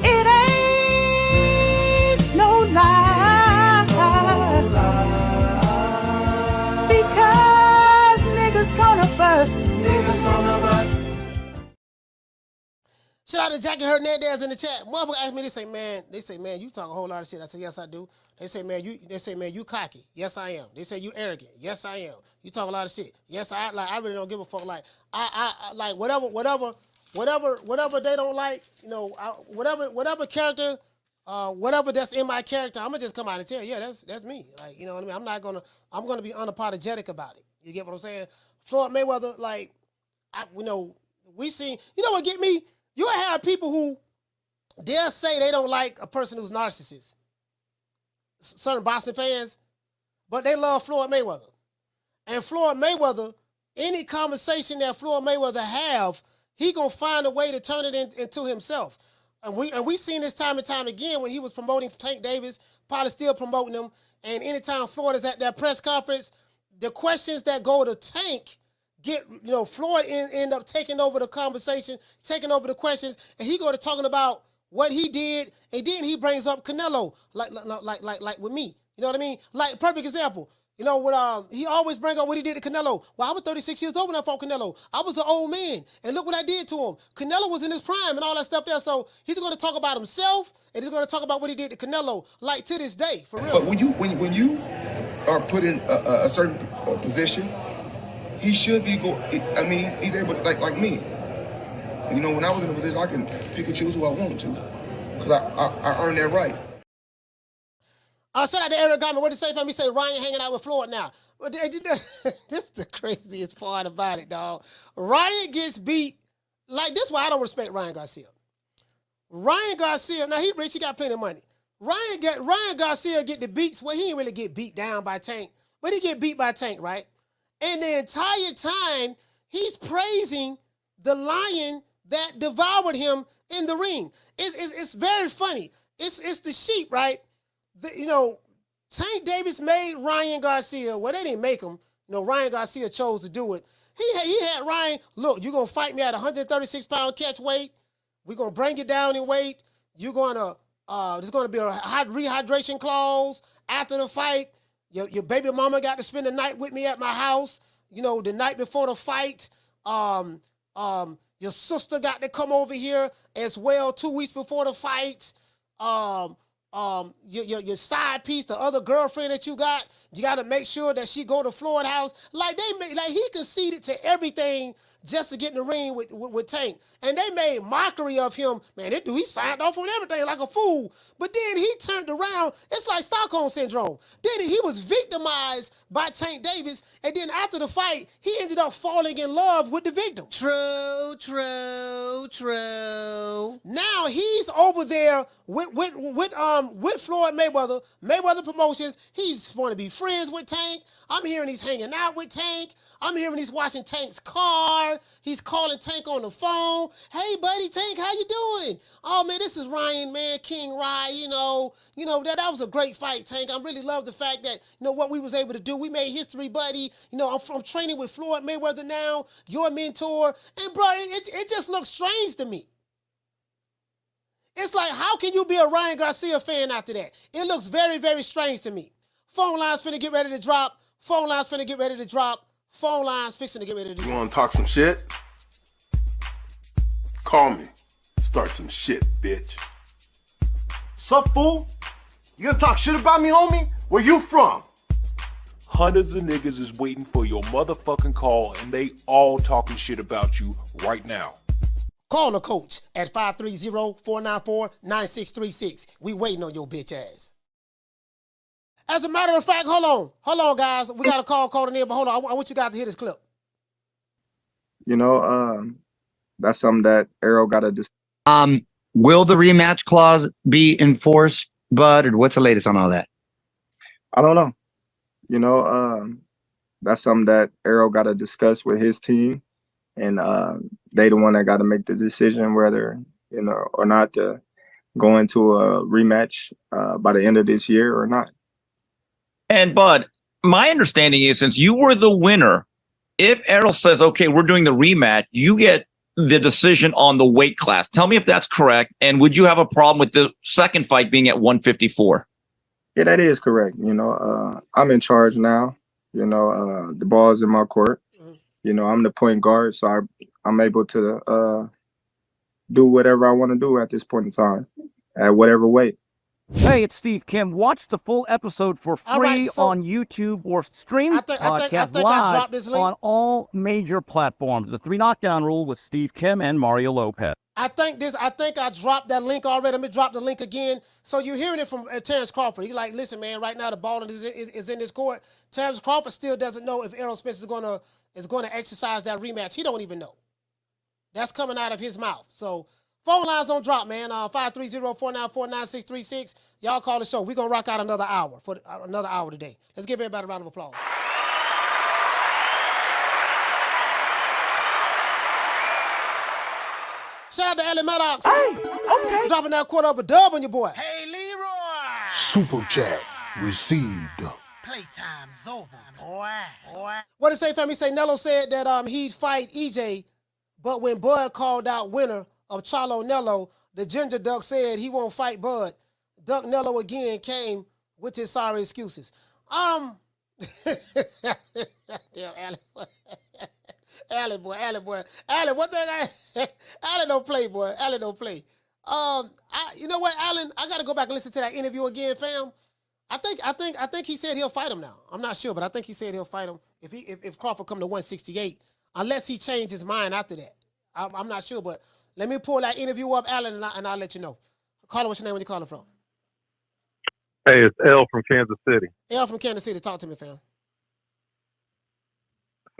it ain't no lie. Because niggas gonna bust. Niggas gonna bust. Shout out to Jackie Hernandez in the chat. Motherfucker asked me, they say, man, you talk a whole lot of shit. I said, yes, I do. They say, man, you cocky. Yes, I am. They say you arrogant. Yes, I am. You talk a lot of shit. Yes, I really don't give a fuck. Like, I like whatever they don't like, whatever character, whatever that's in my character, I'm gonna just come out and tell you, yeah, that's me. Like, you know what I mean? I'm gonna be unapologetic about it. You get what I'm saying? Floyd Mayweather, like, we seen, you know what get me? You have people who they'll say they don't like a person who's narcissist. Certain boxing fans, but they love Floyd Mayweather. And Floyd Mayweather, any conversation that Floyd Mayweather have, he gonna find a way to turn it into himself. And we seen this time and time again when he was promoting Tank Davis, probably still promoting him. And anytime Floyd is at that press conference, the questions that go to Tank Floyd end up taking over the conversation, taking over the questions, and he go to talking about what he did, and then he brings up Canelo, like with me. You know what I mean? Like, perfect example. When he always bring up what he did to Canelo. Well, I was 36 years old when I fought Canelo. I was an old man, and look what I did to him. Canelo was in his prime and all that stuff there. So he's going to talk about himself, and he's going to talk about what he did to Canelo, like to this day, for real. But when you are put in a certain position, he should be he's able to, like me. When I was in a position, I can pick and choose who I want to, because I earned that right. Shout out to Eric Garman. What did he say for me? He said Ryan hanging out with Floyd now. But this is the craziest part about it, dog. Ryan gets beat. Like, this is why I don't respect Ryan Garcia. Ryan Garcia, now he rich, he got plenty of money. Ryan Garcia get the beats. Well, he didn't really get beat down by Tank, but he get beat by Tank, right? And the entire time, he's praising the lion that devoured him in the ring. It's very funny. It's the sheep, right? Tank Davis made Ryan Garcia. Well, they didn't make him. Ryan Garcia chose to do it. He had Ryan, look, you're going to fight me at 136-pound catch weight. We're going to bring you down in weight. You're going to, there's going to be a rehydration clause after the fight. Your baby mama got to spend the night with me at my house, the night before the fight. Your sister got to come over here as well 2 weeks before the fight. Your side piece, the other girlfriend that you got to make sure that she go to Floyd house. Like he conceded to everything just to get in the ring with Tank. And they made mockery of him. Man, that dude, he signed off on everything like a fool. But then he turned around. It's like Stockholm Syndrome. Then he was victimized by Tank Davis. And then after the fight, he ended up falling in love with the victim. True. Now he's over there with with Floyd Mayweather, Mayweather Promotions. He's want to be friends with Tank. I'm hearing he's hanging out with Tank. I'm hearing he's watching Tank's car. He's calling Tank on the phone. Hey, buddy, Tank, how you doing? Oh, man, this is Ryan, man, King Rye. You know that was a great fight, Tank. I really love the fact that, what we was able to do. We made history, buddy. I'm training with Floyd Mayweather now, your mentor. And, bro, it just looks strange to me. It's like, how can you be a Ryan Garcia fan after that? It looks very, very strange to me. Phone lines finna get ready to drop. Phone lines finna get ready to drop. Phone lines fixing to get ready to drop. You want to talk some shit? Call me. Start some shit, bitch. Sup, fool? You gonna talk shit about me, homie? Where you from? Hundreds of niggas is waiting for your motherfucking call, and they all talking shit about you right now. Call the coach at 530-494-9636. We waiting on your bitch ass. As a matter of fact, hold on, guys. We got a call calling in, but hold on. I want you guys to hear this clip. That's something that Errol got to decide. Will the rematch clause be enforced, Bud, or what's the latest on all that? I don't know. That's something that Errol got to discuss with his team, and they the one that got to make the decision whether or not to go into a rematch by the end of this year or not. And Bud, my understanding is since you were the winner, if Errol says, okay, we're doing the rematch, you get the decision on the weight class. Tell me if that's correct. And would you have a problem with the second fight being at 154? Yeah, that is correct. I'm in charge now. The ball's in my court. I'm the point guard, so I'm able to do whatever I want to do at this point in time, at whatever weight. Hey, it's Steve Kim. Watch the full episode for free on YouTube or stream the podcast live on all major platforms. The 3 Knockdown Rule with Steve Kim and Mario Lopez. I think I dropped that link already. Let me drop the link again. So you're hearing it from Terence Crawford. He's like, listen, man, right now the ball is in this court. Terence Crawford still doesn't know if Errol Spence is gonna exercise that rematch. He don't even know. That's coming out of his mouth. So phone lines don't drop, man. 530-494-9636. Y'all call the show. We're going to rock out another hour today. Let's give everybody a round of applause. Shout out to Ellie Maddox. Hey, okay. Dropping that quarter of a dub on your boy. Hey, Leroy. Super chat received. Playtime's over, boy. What did it say, fam? He say Nello said that he'd fight EJ, but when Bud called out winner of Charlo Nello, the Ginger Duck said he won't fight Bud. Duck Nello again came with his sorry excuses. Damn, Allen boy. Allen, what the guy? Allen don't play, boy. Allen don't play. You know what, Allen? I gotta go back and listen to that interview again, fam. I think he said he'll fight him now. I'm not sure, but I think he said he'll fight him if Crawford come to 168, unless he changed his mind after that. I'm not sure, but let me pull that interview up, Allen, and I'll let you know. Caller, what's your name? Where you calling from? Hey, it's L from Kansas City. L from Kansas City. Talk to me, fam.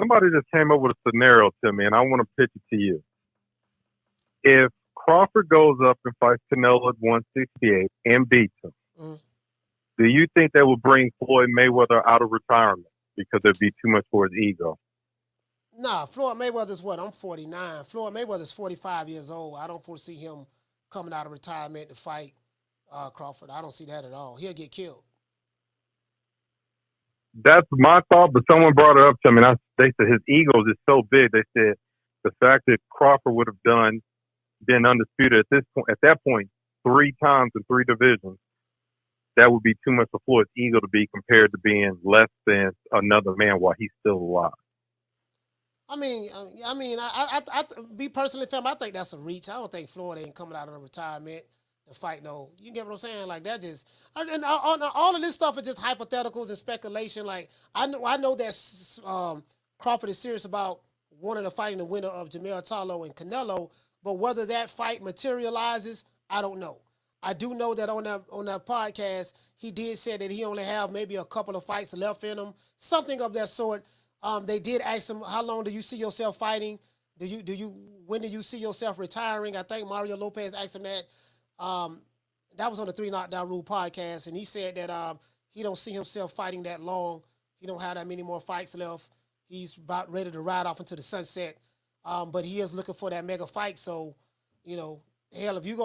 Somebody just came up with a scenario to me, and I want to pitch it to you. If Crawford goes up and fights Canelo at 168 and beats him, do you think that will bring Floyd Mayweather out of retirement because it'd be too much for his ego? Nah, Floyd Mayweather's what? I'm 49. Floyd Mayweather's 45 years old. I don't foresee him coming out of retirement to fight Crawford. I don't see that at all. He'll get killed. That's my thought, but someone brought it up to me. And they said his ego is just so big. They said the fact that Crawford would have been undisputed at that point 3 times in 3 divisions, that would be too much for Floyd's ego to be compared to being less than another man while he's still alive. I be personally, fam, I think that's a reach. I don't think Floyd ain't coming out of retirement to fight no. You get what I'm saying? Like that just, and all of this stuff is just hypotheticals and speculation. Like I know that Crawford is serious about wanting to fight the winner of Jermell Charlo and Canelo, but whether that fight materializes, I don't know. I do know that on that podcast, he did say that he only have maybe a couple of fights left in him, something of that sort. They did ask him, how long do you see yourself fighting? When do you see yourself retiring? I think Mario Lopez asked him that. that was on the 3 Knockdown Rule podcast, and he said that he don't see himself fighting that long. He don't have that many more fights left. He's about ready to ride off into the sunset. But he is looking for that mega fight. So, you know, hell, if you're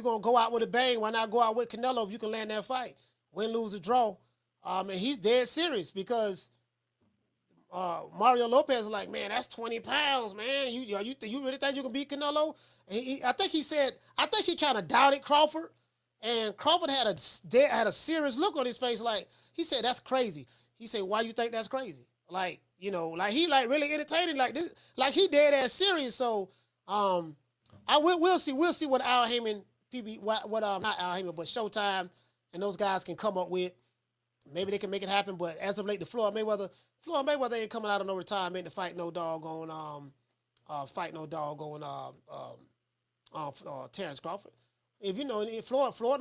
gonna go out with a bang, why not go out with Canelo if you can land that fight? Win, lose, or draw. And he's dead serious because Mario Lopez is like, man, that's 20 pounds, man. You really think you can beat Canelo? And I think he kind of doubted Crawford, and Crawford had a serious look on his face, like he said, that's crazy. He said, why you think that's crazy? Like, you know, like he like really entertaining like this, like he dead ass serious. So we'll see what Al Heyman not Al Heyman, but Showtime and those guys can come up with. Maybe they can make it happen, but as of late, the Floyd Mayweather ain't coming out of no retirement to fight no doggone Terence Crawford. If you know, Floyd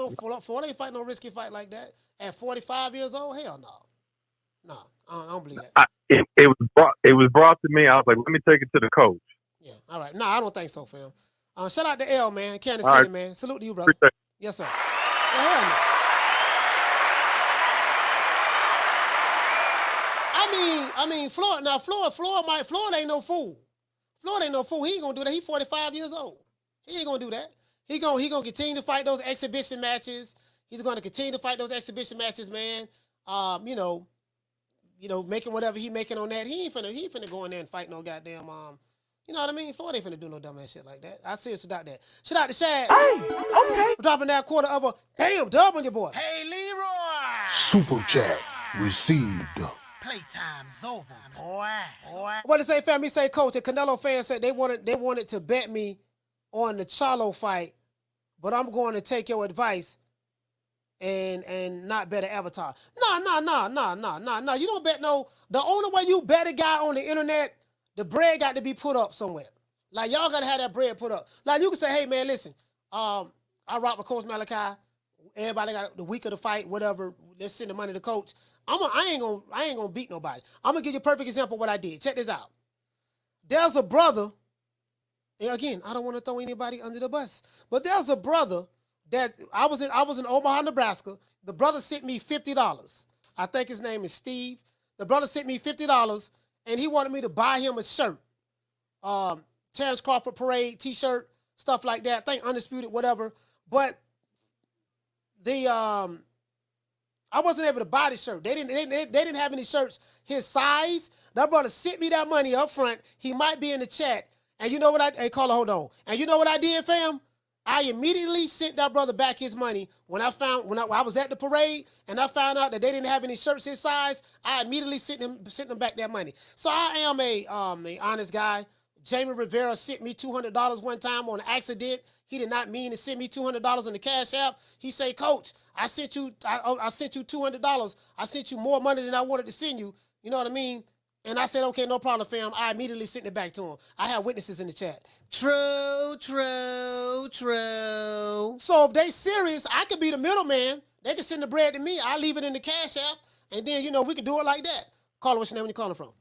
ain't fight no risky fight like that at 45 years old. Hell no, I don't believe that. It was brought to me. I was like, let me take it to the coach. Yeah, all right. No, I don't think so, fam. Shout out to L, man, Kansas All City, right. man. Salute to you, brother. Appreciate it. Yes, sir. Yeah, hell no. I mean, Floyd ain't no fool. Floyd ain't no fool. He ain't gonna do that. He's 45 years old. He ain't gonna do that. He gonna continue to fight those exhibition matches. He's gonna continue to fight those exhibition matches, man. You know, making whatever he making on that. He ain't finna go in there and fight no goddamn you know what I mean? Floyd ain't finna do no dumb ass shit like that. I seriously doubt that. Shout out to Shad. Hey, okay. Dropping that quarter of a damn dub on your boy. Hey, Leroy! Super chat received. Playtime's over, boy. What to say, family? Say, coach. The Canelo fans said they wanted to bet me on the Charlo fight, but I'm going to take your advice and not bet an Avatar. No. You don't bet no. The only way you bet a guy on the internet, the bread got to be put up somewhere. Like y'all gotta have that bread put up. Like you can say, hey man, listen, I rock with Coach Malachi. Everybody got the week of the fight, whatever. Let's send the money to coach. I ain't gonna beat nobody. I'm gonna give you a perfect example of what I did. Check this out. There's a brother, and again, I don't want to throw anybody under the bus, but there's a brother that I was in Omaha, Nebraska. The brother sent me $50. I think his name is Steve. The brother sent me $50, and he wanted me to buy him a shirt. Terence Crawford Parade t-shirt, stuff like that. I think Undisputed, whatever. But I wasn't able to buy the shirt. They didn't have any shirts his size. That brother sent me that money up front. He might be in the chat. And you know what hey, caller, hold on. And you know what I did, fam? I immediately sent that brother back his money when I was at the parade and I found out that they didn't have any shirts his size. I immediately sent them back that money. So I am a honest guy. Jamie Rivera sent me $200 one time on accident. He did not mean to send me $200 on the Cash App. He say, Coach, I sent you $200. I sent you more money than I wanted to send you. You know what I mean? And I said, okay, no problem, fam. I immediately sent it back to him. I have witnesses in the chat. True. So if they serious, I could be the middleman. They can send the bread to me. I leave it in the Cash App. And then, we can do it like that. Caller, what's your name? Where you calling from?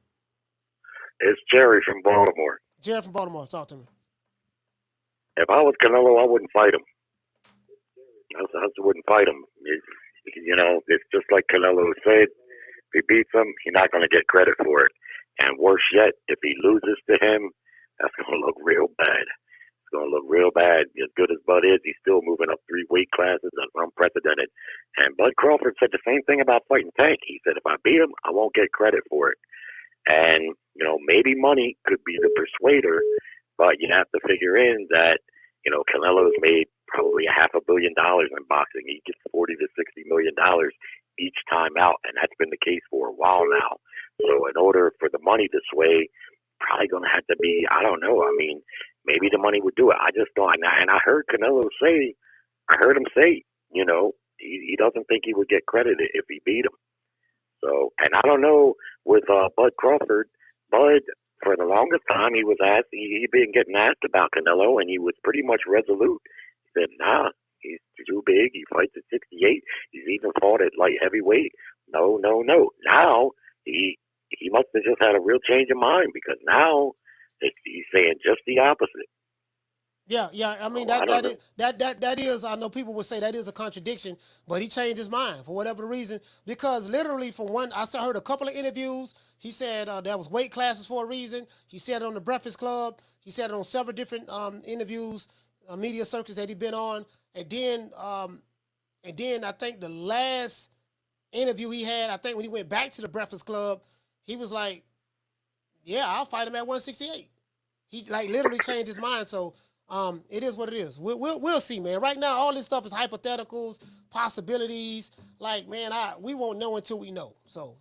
It's Jerry from Baltimore. Jerry from Baltimore. Talk to me. If I was Canelo, I wouldn't fight him. I just wouldn't fight him. It's just like Canelo said. If he beats him, he's not going to get credit for it. And worse yet, if he loses to him, that's going to look real bad. It's going to look real bad. As good as Bud is, he's still moving up 3 weight classes. That's unprecedented. And Bud Crawford said the same thing about fighting Tank. He said, if I beat him, I won't get credit for it. And, maybe money could be the persuader, but you have to figure in that, Canelo's made probably $500 million in boxing. He gets $40 to $60 million each time out, and that's been the case for a while now. So in order for the money to sway, probably going to have to be, I don't know. I mean, maybe the money would do it. I just don't. And I heard Canelo say, he doesn't think he would get credit if he beat him. So, and I don't know with Bud Crawford. Bud, for the longest time, he was asked, he'd been getting asked about Canelo, and he was pretty much resolute. He said, nah, he's too big. He fights at 68. He's even fought at light heavyweight. No. Now, he must have just had a real change of mind, because now he's saying just the opposite. Yeah, yeah. I mean that is. I know people would say that is a contradiction, but he changed his mind for whatever reason. Because literally, from one, heard a couple of interviews. He said there was weight classes for a reason. He said it on the Breakfast Club. He said it on several different interviews, media circuits that he'd been on. And then I think the last interview he had, I think when he went back to the Breakfast Club, he was like, "Yeah, I'll fight him at 168." He like literally changed his mind. So it is what it is. We'll see, man. Right now, all this stuff is hypotheticals, possibilities. Like, man, we won't know until we know. So.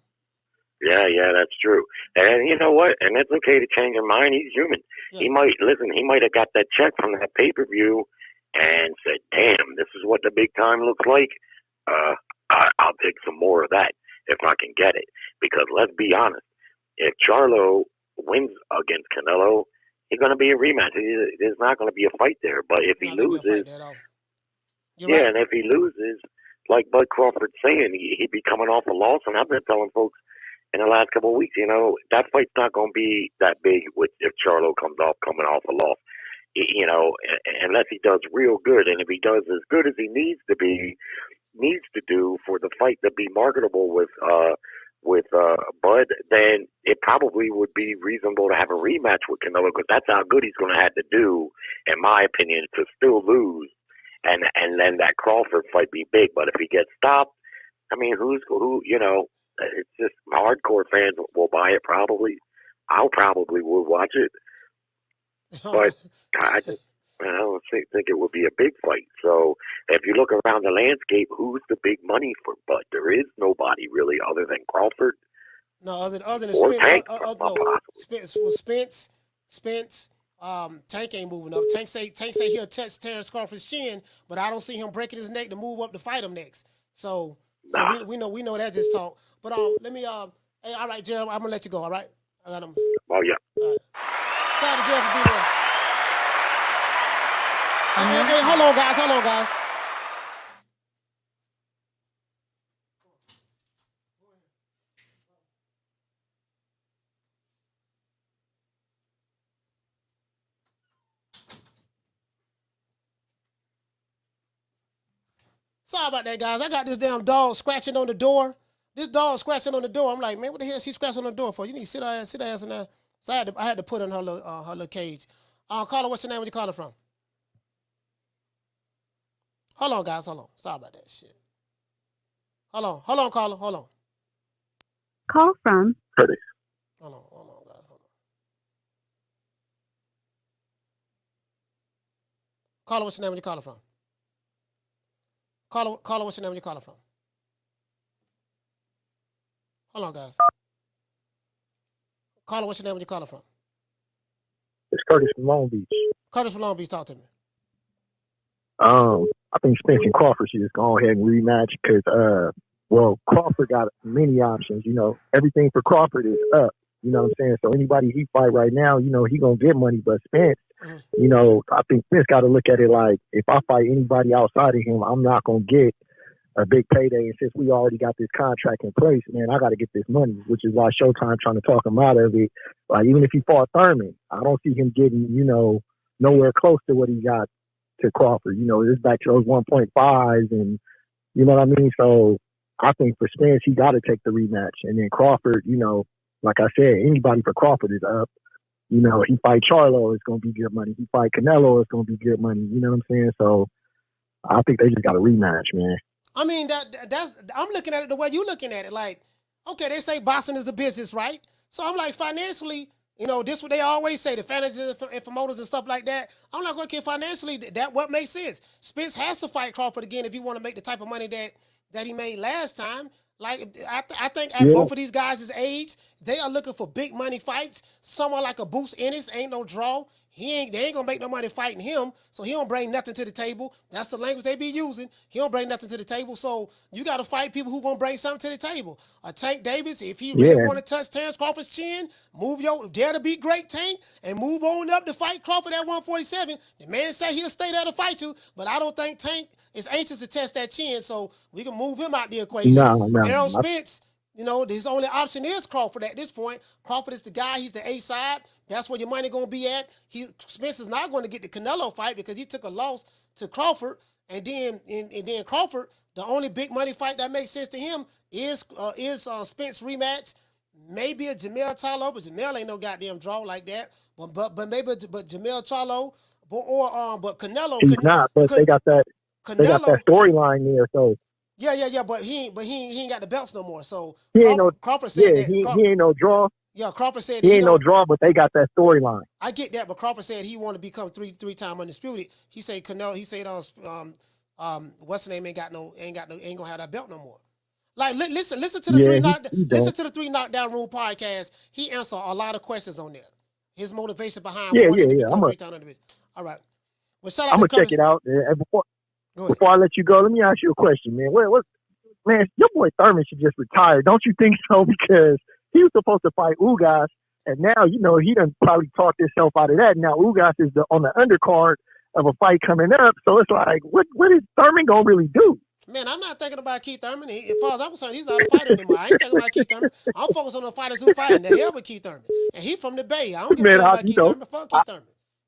Yeah, that's true. And you know what? And it's okay to change your mind. He's human. Yeah. He might have got that check from that pay-per-view and said, "Damn, this is what the big time looks like. I'll take some more of that if I can get it." Because let's be honest, if Charlo wins against Canelo, it's going to be a rematch. There's not going to be a fight there. But if he loses, right. And if he loses, like Bud Crawford's saying, he'd be coming off a loss. And I've been telling folks in the last couple of weeks, that fight's not going to be that big if Charlo coming off a loss. Unless he does real good. And if he does as good as he needs to do for the fight to be marketable with Bud, then it probably would be reasonable to have a rematch with Canelo, because that's how good he's going to have to do, in my opinion, to still lose, and then that Crawford fight be big. But if he gets stopped, I mean, who? It's just hardcore fans will buy it probably. I'll probably will watch it, but I don't think it would be a big fight. So if you look around the landscape, who's the big money for Bud? There is nobody really other than Crawford. No, other than Spence. Tank ain't moving up. Tank say he'll touch Terence Crawford's chin, but I don't see him breaking his neck to move up to fight him next. So we know that's just talk. But let me hey, all right, Jerry, I'm gonna let you go. All right, I got him. Oh yeah. All right. Shout out to Jerry for being there. Hey, hold on, guys. Sorry about that, guys. I got this damn dog scratching on the door. This dog scratching on the door. I'm like, man, what the hell is she scratching on the door for? You need to sit her ass in there. So I had to put her in her little cage. Caller, what's your name? Where you calling from? Hold on, guys. Hold on. Sorry about that shit. Hold on, caller. Hold on. Call from Curtis. Hold on, guys. Hold on. Caller, what's your name? Where you calling from? Caller, what's your name? Where you calling from? Hold on, guys. Caller, what's your name? Where you calling from? It's Curtis from Long Beach. Curtis from Long Beach, talk to me. I think Spence and Crawford should just go ahead and rematch because, Crawford got many options. Everything for Crawford is up. You know what I'm saying? So anybody he fight right now, he gonna get money. But Spence, I think Spence got to look at it like, if I fight anybody outside of him, I'm not gonna get a big payday. And since we already got this contract in place, man, I got to get this money, which is why Showtime trying to talk him out of it. Like, even if he fought Thurman, I don't see him getting, nowhere close to what he got to Crawford. It's back to those 1.5s, and you know what I mean? So I think for Spence, he got to take the rematch. And then Crawford, like I said, anybody for Crawford is up. He fight Charlo, it's going to be good money. He fight Canelo, it's going to be good money. You know what I'm saying? So I think they just got a rematch, man. I mean, that's I'm looking at it the way you looking at it. Like, okay, they say boxing is a business, right? So I'm like, financially, this what they always say, the fanatics and promoters and stuff like that. I'm like, okay, financially, that what makes sense. Spence has to fight Crawford again if he want to make the type of money that he made last time. Like, I think at both of these guys' age, they are looking for big money fights. Someone like a Bruce Ennis ain't no draw. They ain't gonna make no money fighting him, so he don't bring nothing to the table. That's the language they be using. He don't bring nothing to the table, so you got to fight people who gonna bring something to the table. Tank Davis, if he really want to touch Terence Crawford's chin, dare to be great, Tank, and move on up to fight Crawford at 147. The man say he'll stay there to fight you, but I don't think Tank is anxious to test that chin, so we can move him out the equation. No. Errol Spence, You know, his only option is Crawford at this point. Crawford is the guy. He's the A side. That's where your money going to be at. Spence is not going to get the Canelo fight because he took a loss to Crawford. And then Crawford, the only big money fight that makes sense to him is Spence rematch. Maybe a Jamel Charlo, but Jamel ain't no goddamn draw like that. But Jamel Charlo, but Canelo. He's not, but they got that. Canelo, they got that storyline there, so. Yeah. But he ain't got the belts no more. So Crawford said that. He ain't no draw. Yeah, Crawford said he ain't no draw, but they got that storyline. I get that, but Crawford said he want to become three-time undisputed. He said Canelo. He said what's the name ain't gonna have that belt no more. Like listen to the three knockdown rule podcast. He answered a lot of questions on there. His motivation behind wanting to become three-time undisputed. All right. Well, shout out. I'm gonna check it out. And before I let you go, let me ask you a question, man. Man, your boy Thurman should just retire. Don't you think so? Because he was supposed to fight Ugas, and now, you know, he done probably talked himself out of that. Now Ugas is on the undercard of a fight coming up, so it's like, what is Thurman gonna really do? Man, I'm not thinking about Keith Thurman. As far as I'm concerned, he's not a fighter anymore. I ain't thinking about Keith Thurman. I'm focused on the fighters who fighting. The hell with Keith Thurman, and he from the Bay. I don't give a damn about Keith Thurman. Fuck Keith Thurman.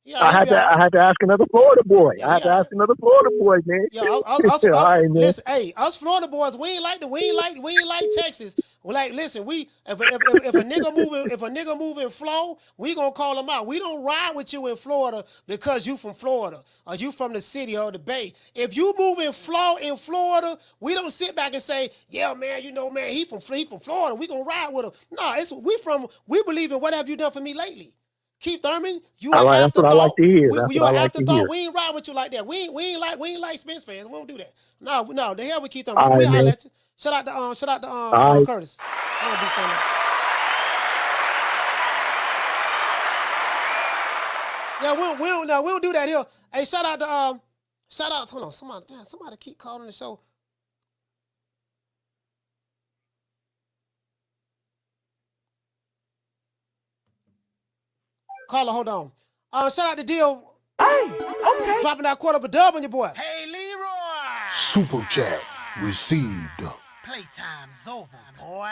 Yeah, I had to ask another Florida boy. I had to ask another Florida boy, man. Yeah, man. Listen, hey, us Florida boys, we ain't like Texas. We're like, listen, if a nigga move in flow, we gonna call him out. We don't ride with you in Florida because you from Florida or you from the city or the Bay. If you move in flow in Florida, we don't sit back and say, yeah, man, you know, man, he from Florida. We gonna ride with him. No, we believe in what have you done for me lately. Keith Thurman, you an afterthought. That's what I like to hear. You an afterthought. We ain't ride with you like that. We ain't like Spence fans. We don't do that. No. The hell with Keith Thurman. We holler at you. Shout out to Curtis. Yeah, we don't do that here. Hey, shout out. Hold on, somebody keep calling the show. Caller, hold on. Shout out to Deal. Hey, okay. Dropping that quarter of a dub on your boy. Hey, Leroy. Super chat received. Playtime's over, boy.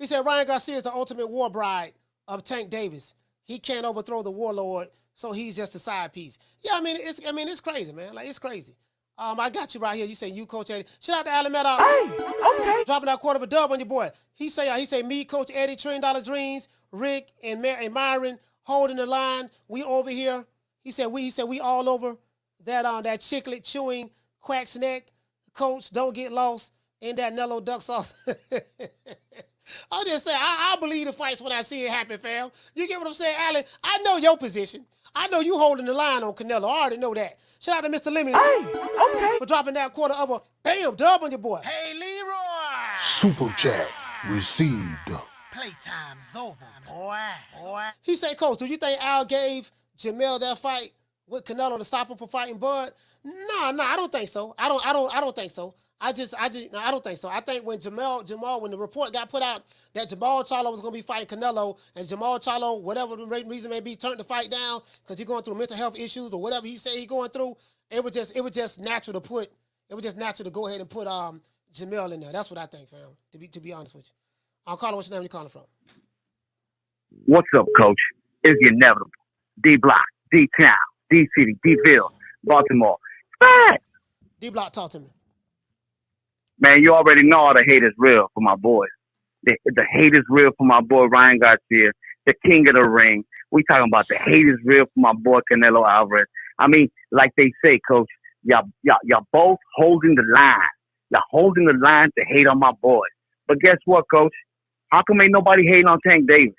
He said Ryan Garcia is the ultimate war bride of Tank Davis. He can't overthrow the warlord, so he's just a side piece. Yeah, I mean it's crazy, man. Like it's crazy. I got you right here. You say you, Coach Eddie. Shout out to Alameda. Hey, okay. Dropping that quarter of a dub on your boy. He say me, Coach Eddie, $1 Trillion Dreams, Rick and Myron. Holding the line, we over here. He said we all over that chiclet chewing quack's neck. Coach, don't get lost in that Nello duck sauce. I'll just say I believe the fights when I see it happen, fam. You get what I'm saying, Allen? I know your position. I know you holding the line on Canelo. I already know that. Shout out to Mr. Lemon. Hey, okay. For dropping that quarter of a bam dub on your boy. Hey, Leroy. Super chat received. Playtime's over, boy. He said, Coach, do you think Al gave Jamel that fight with Canelo to stop him from fighting Bud? No, I don't think so. I don't think so. I don't think so. I think when when the report got put out that Jamal Charlo was going to be fighting Canelo, and Jamal Charlo, whatever the reason may be, turned the fight down because he's going through mental health issues or whatever he said he's going through, it was just natural to go ahead and put Jamel in there. That's what I think, fam. To be honest with you. I'll call him. What's your name? You calling from? What's up, Coach? It's the inevitable. D-Block, D-Town, D-City, D-Ville, Baltimore. Spence! D-Block, talk to me. Man, you already know all the hate is real for my boys. The hate is real for my boy Ryan Garcia, the king of the ring. We talking about the hate is real for my boy Canelo Alvarez. I mean, like they say, Coach, y'all both holding the line. Y'all holding the line to hate on my boys. But guess what, Coach? How come ain't nobody hating on Tank Davis?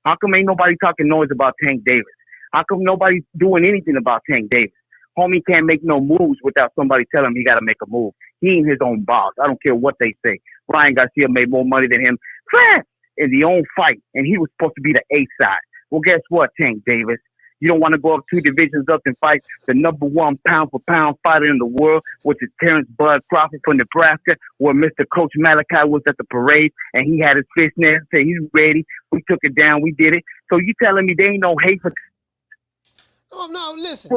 How come ain't nobody talking noise about Tank Davis? How come nobody's doing anything about Tank Davis? Homie can't make no moves without somebody telling him he got to make a move. He ain't his own boss. I don't care what they say. Ryan Garcia made more money than him in the own fight, and he was supposed to be the A side. Well, guess what, Tank Davis? You don't want to go up 2 divisions up and fight the number 1 pound-for-pound fighter in the world, which is Terence Bud Crawford from Nebraska, where Mr. Coach Malachi was at the parade, and he had his fist there and said he's ready. We took it down. We did it. So you telling me there ain't no hate for... Oh, no, listen.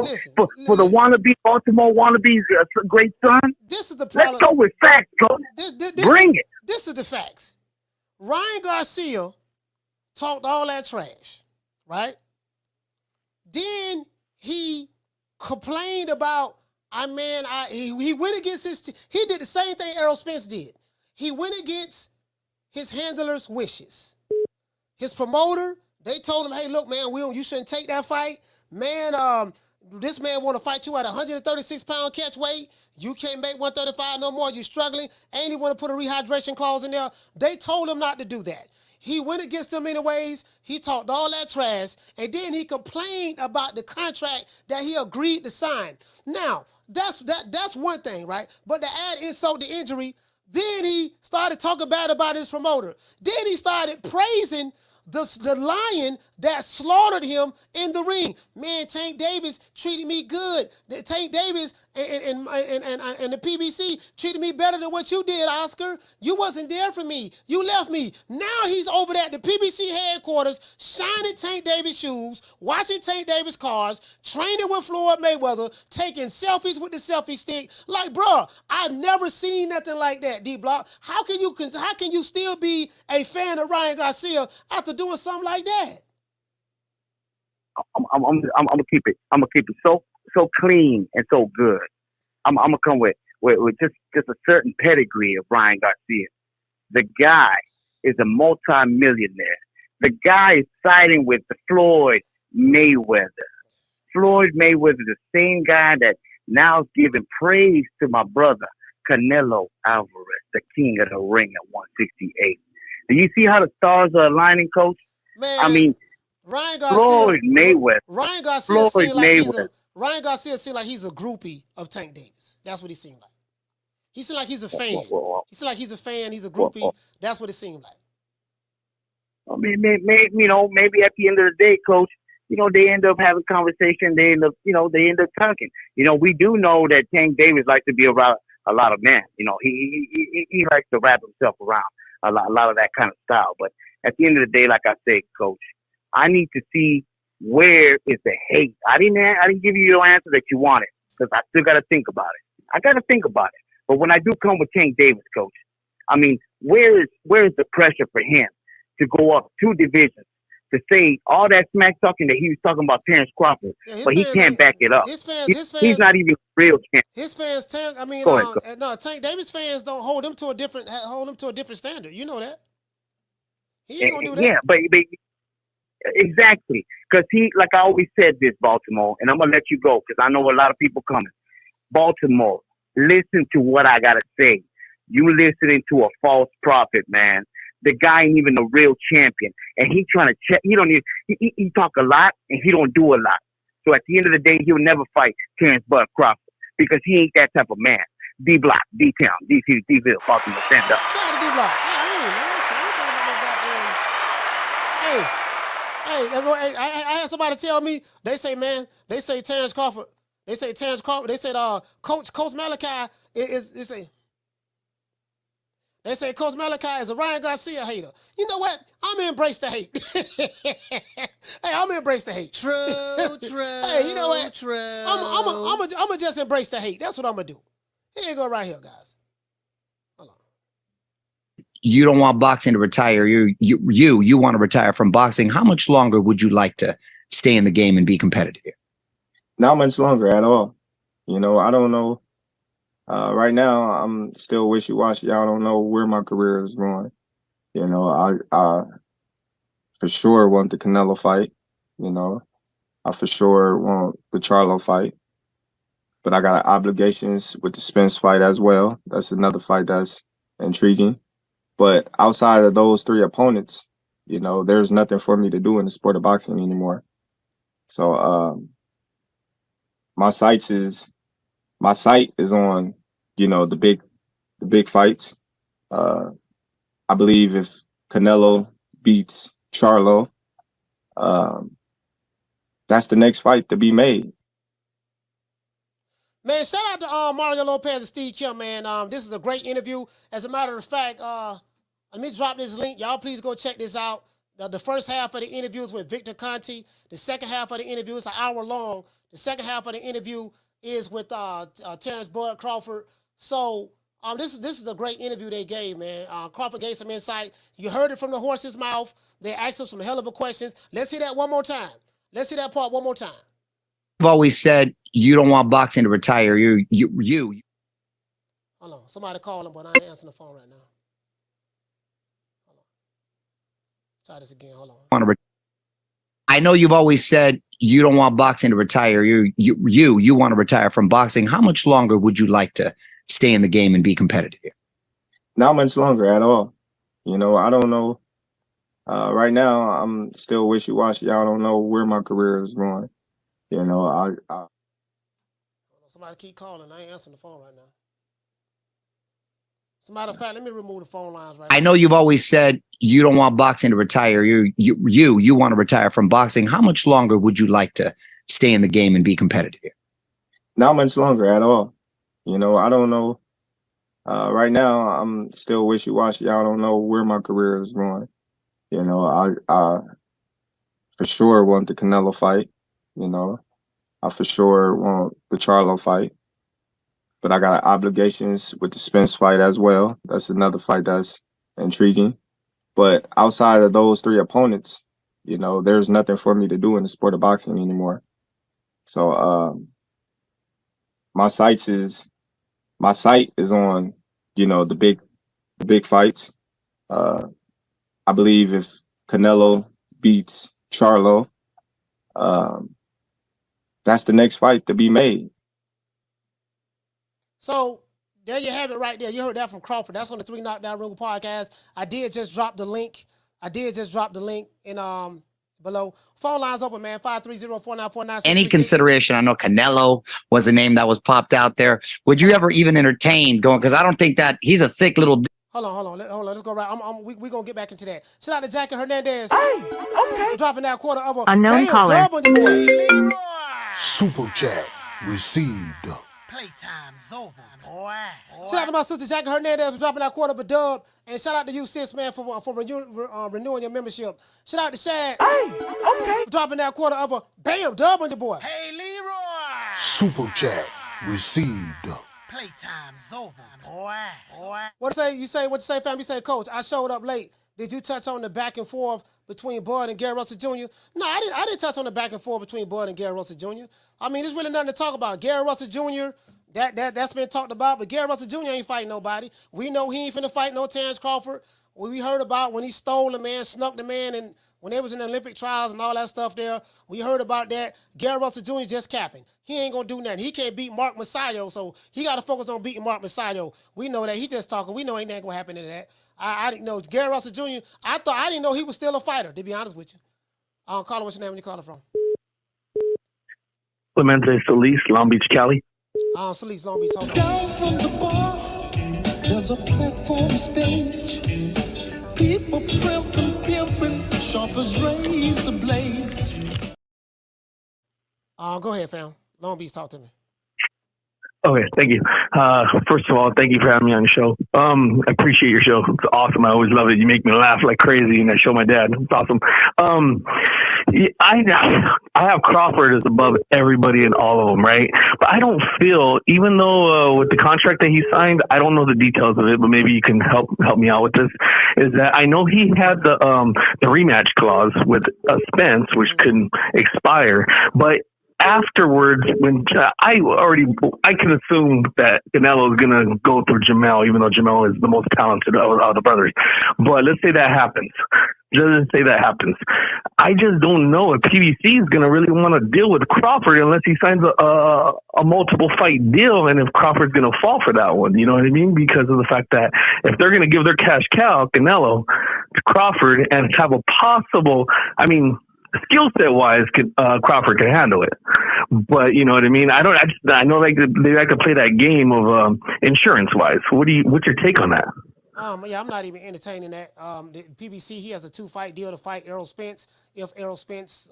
For the wannabe, Baltimore wannabes, great son? This is the problem. Let's go with facts, Coach. Bring it. This is the facts. Ryan Garcia talked all that trash, right? Then he complained about, he went against he did the same thing Errol Spence did. He went against his handler's wishes. His promoter, they told him, hey, look, man, you shouldn't take that fight. Man, this man want to fight you at 136-pound catch weight. You can't make 135 no more. You're struggling. And he want to put a rehydration clause in there. They told him not to do that. He went against them anyways. He talked all that trash. And then he complained about the contract that he agreed to sign. Now, that's one thing, right? But to add insult to injury, then he started talking bad about his promoter. Then he started praising the lion that slaughtered him in the ring. Man, Tank Davis treated me good. Tank Davis and the PBC treated me better than what you did, Oscar. You wasn't there for me. You left me. Now he's over there at the PBC headquarters, shining Tank Davis shoes, washing Tank Davis cars, training with Floyd Mayweather, taking selfies with the selfie stick. Like, bro, I've never seen nothing like that, D-Block. How can you still be a fan of Ryan Garcia after doing something like that? I'm gonna keep it. I'm gonna keep it so clean and so good. I'm gonna come with just a certain pedigree of Ryan Garcia. The guy is a multi-millionaire. The guy is siding with the Floyd Mayweather. Floyd Mayweather, the same guy that now is giving praise to my brother Canelo Alvarez, the king of the ring at 168. Do you see how the stars are aligning, Coach? Man, I mean, Ryan Garcia, Floyd Mayweather. Ryan Garcia Floyd seemed like Mayweather. Ryan Garcia seemed like he's a groupie of Tank Davis. That's what he seemed like. He seemed like he's a fan. He seemed like he's a fan. He's a groupie. That's what it seemed like. I mean, maybe at the end of the day, Coach, they end up having conversation. They end up talking. We do know that Tank Davis likes to be around a lot of men. He likes to wrap himself around a lot of that kind of style. But at the end of the day, like I said, Coach, I need to see where is the hate. I didn't give you your answer that you wanted because I still got to think about it. I got to think about it. But when I do come with Tank Davis, Coach, I mean, where is the pressure for him to go up 2 divisions to say all that smack talking that he was talking about Terence Crawford, but he can't back it up. He's not even real champ. His fans, Tank Davis fans don't hold him to a different standard. You know that. He ain't gonna do that. Yeah, but exactly, because like I always said this, Baltimore, and I'm gonna let you go because I know a lot of people coming. Baltimore, listen to what I gotta say. You listening to a false prophet, man. The guy ain't even a real champion, and he trying to check. He talk a lot and he don't do a lot. So at the end of the day, he'll never fight Terence Crawford because he ain't that type of man. D-Block, D-Town, D-Ville, Baltimore, stand up. Shout out to D-Block. I had somebody tell me, they say Terence Crawford, they said Coach Malachi they say Coach Malachi is a Ryan Garcia hater. You know what? I'm gonna embrace the hate. Hey, I'm gonna embrace the hate. True. Hey, you know what? True. I'm gonna just embrace the hate. That's what I'm gonna do. Here you go, right here, guys. You don't want boxing to retire. You want to retire from boxing. How much longer would you like to stay in the game and be competitive? Not much longer at all. I don't know. Right now, I'm still wishy-washy. I don't know where my career is going. I for sure want the Canelo fight. I for sure want the Charlo fight. But I got obligations with the Spence fight as well. That's another fight that's intriguing. But outside of those 3 opponents, there's nothing for me to do in the sport of boxing anymore. So my sight is on, the big fights. I believe if Canelo beats Charlo, that's the next fight to be made. Man, shout out to Mario Lopez and Steve Kim, man. This is a great interview. As a matter of fact, let me drop this link. Y'all please go check this out. The first half of the interview is with Victor Conti. The second half of the interview is an hour long. The second half of the interview is with Terence Crawford. So This is a great interview they gave, man. Crawford gave some insight. You heard it from the horse's mouth. They asked him some hell of a questions. Let's hear that one more time. Let's hear that part one more time. You've always said you don't want boxing to retire. You. Hold on. Somebody call him, but I ain't answering the phone right now. Hold on. Try this again. Hold on. I know you've always said you don't want boxing to retire. You want to retire from boxing. How much longer would you like to stay in the game and be competitive here? Not much longer at all. You know, I don't know. Right now, I'm still wishy-washy. I don't know where my career is going. You know, Somebody keep calling. I ain't answering the phone right now. As a matter of fact, let me remove the phone lines right now. I know you've always said you don't want boxing to retire. You want to retire from boxing. How much longer would you like to stay in the game and be competitive here? Not much longer at all. You know, I don't know. Right now, I'm still wishy-washy. I don't know where my career is going. You know, I for sure want the Canelo fight. You know, I for sure want the Charlo fight. But I got obligations with the Spence fight as well. That's another fight that's intriguing. But outside of those three opponents, you know, there's nothing for me to do in the sport of boxing anymore. So my sight is on, you know, the big fights. I believe if Canelo beats Charlo, that's the next fight to be made. So there you have it right there. You heard that from Crawford. That's on the 3 Knockdown Rule podcast. I did just drop the link. In below. Phone lines open, man. 530-494-9636. Any consideration? I know Canelo was the name that was popped out there. Would you ever even entertain going? Because I don't think that he's a thick little. Hold on. Let's go right. We're going to get back into that. Shout out to Jackie Hernandez. Hey, okay. Dropping that quarter of a Unknown caller. dub on your boy. Leroy. Super chat received. Playtime's over, boy. Shout out to my sister Jackie Hernandez for dropping that quarter of a dub. And shout out to you, sis, man, for renewing your membership. Shout out to Shad. Hey, okay. For dropping that quarter of a dub on your boy. Hey, Leroy. Super chat received. Playtime's over, boy. What you say, fam? You say, Coach, I showed up late. Did you touch on the back and forth between Bud and Gary Russell Jr.? No, I didn't touch on the back and forth between Bud and Gary Russell Jr. I mean, there's really nothing to talk about. Gary Russell Jr., that's been talked about, but Gary Russell Jr. ain't fighting nobody. We know he ain't finna fight no Terence Crawford. We heard about when he stole the man, snuck the man, and when they was in the Olympic trials and all that stuff there, we heard about that. Gary Russell Jr. just capping. He ain't gonna do nothing. He can't beat Mark Masayo, so he gotta focus on beating Mark Masayo. We know that. He just talking. We know ain't nothing gonna happen to that. I didn't know Gary Russell Jr. I didn't know he was still a fighter, to be honest with you. Caller, what's your name when you calling from? Clemente Solis, Long Beach, Cali. Solis, Long Beach. Hold on. Down from the bar, there's a platform stage. People pimping, sharp as razor blades. Go ahead, fam. Long Beach, talk to me. Okay, thank you. First of all, thank you for having me on the show. I appreciate your show. It's awesome. I always love it. You make me laugh like crazy, and I show my dad. It's awesome. I have Crawford as above everybody and all of them, right? But I don't feel, even though with the contract that he signed, I don't know the details of it, but maybe you can help me out with this. Is that I know he had the rematch clause with Spence, which couldn't expire, but afterwards, when I can assume that Canelo is gonna go through Jamel, even though Jamel is the most talented of the brothers. But let's say that happens. I just don't know if PBC is gonna really want to deal with Crawford unless he signs a multiple fight deal, and if Crawford's gonna fall for that one, you know what I mean? Because of the fact that if they're gonna give their cash cow Canelo to Crawford and have a possible, skill set wise, Crawford can handle it, but you know what I mean. I know they like to play that game of insurance wise. What's your take on that? Yeah, I'm not even entertaining that. The PBC, he has a 2-fight deal to fight Errol Spence. If Errol Spence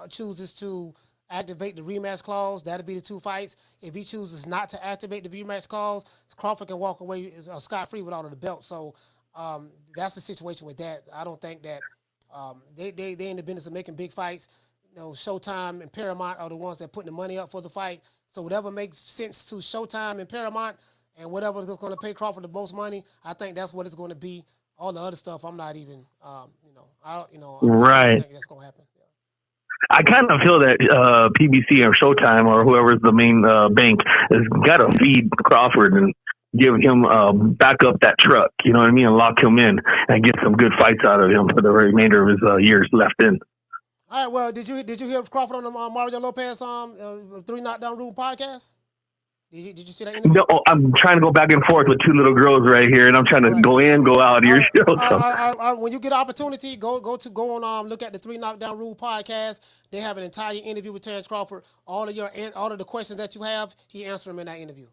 chooses to activate the rematch clause, that'll be the 2 fights. If he chooses not to activate the rematch clause, Crawford can walk away scot-free with all of the belts. So that's the situation with that. I don't think that. They in the business of making big fights. You know, Showtime and Paramount are the ones that putting the money up for the fight. So whatever makes sense to Showtime and Paramount And whatever is going to pay Crawford the most money, I think that's what it's going to be. All the other stuff, I'm not even, I Right. think that's going to happen. I kind of feel that PBC or Showtime or whoever's the main bank has got to feed Crawford and give him back up that truck, you know what I mean, and lock him in and get some good fights out of him for the remainder of his years left in. All right. Well, did you hear Crawford on the Mario Lopez 3 Knockdown Rule podcast? Did you see that interview? No, I'm trying to go back and forth with two little girls right here, and I'm trying to go in, go out of your show. When you get an opportunity, go on look at the 3 Knockdown Rule podcast. They have an entire interview with Terence Crawford. All of the questions that you have, he answered them in that interview.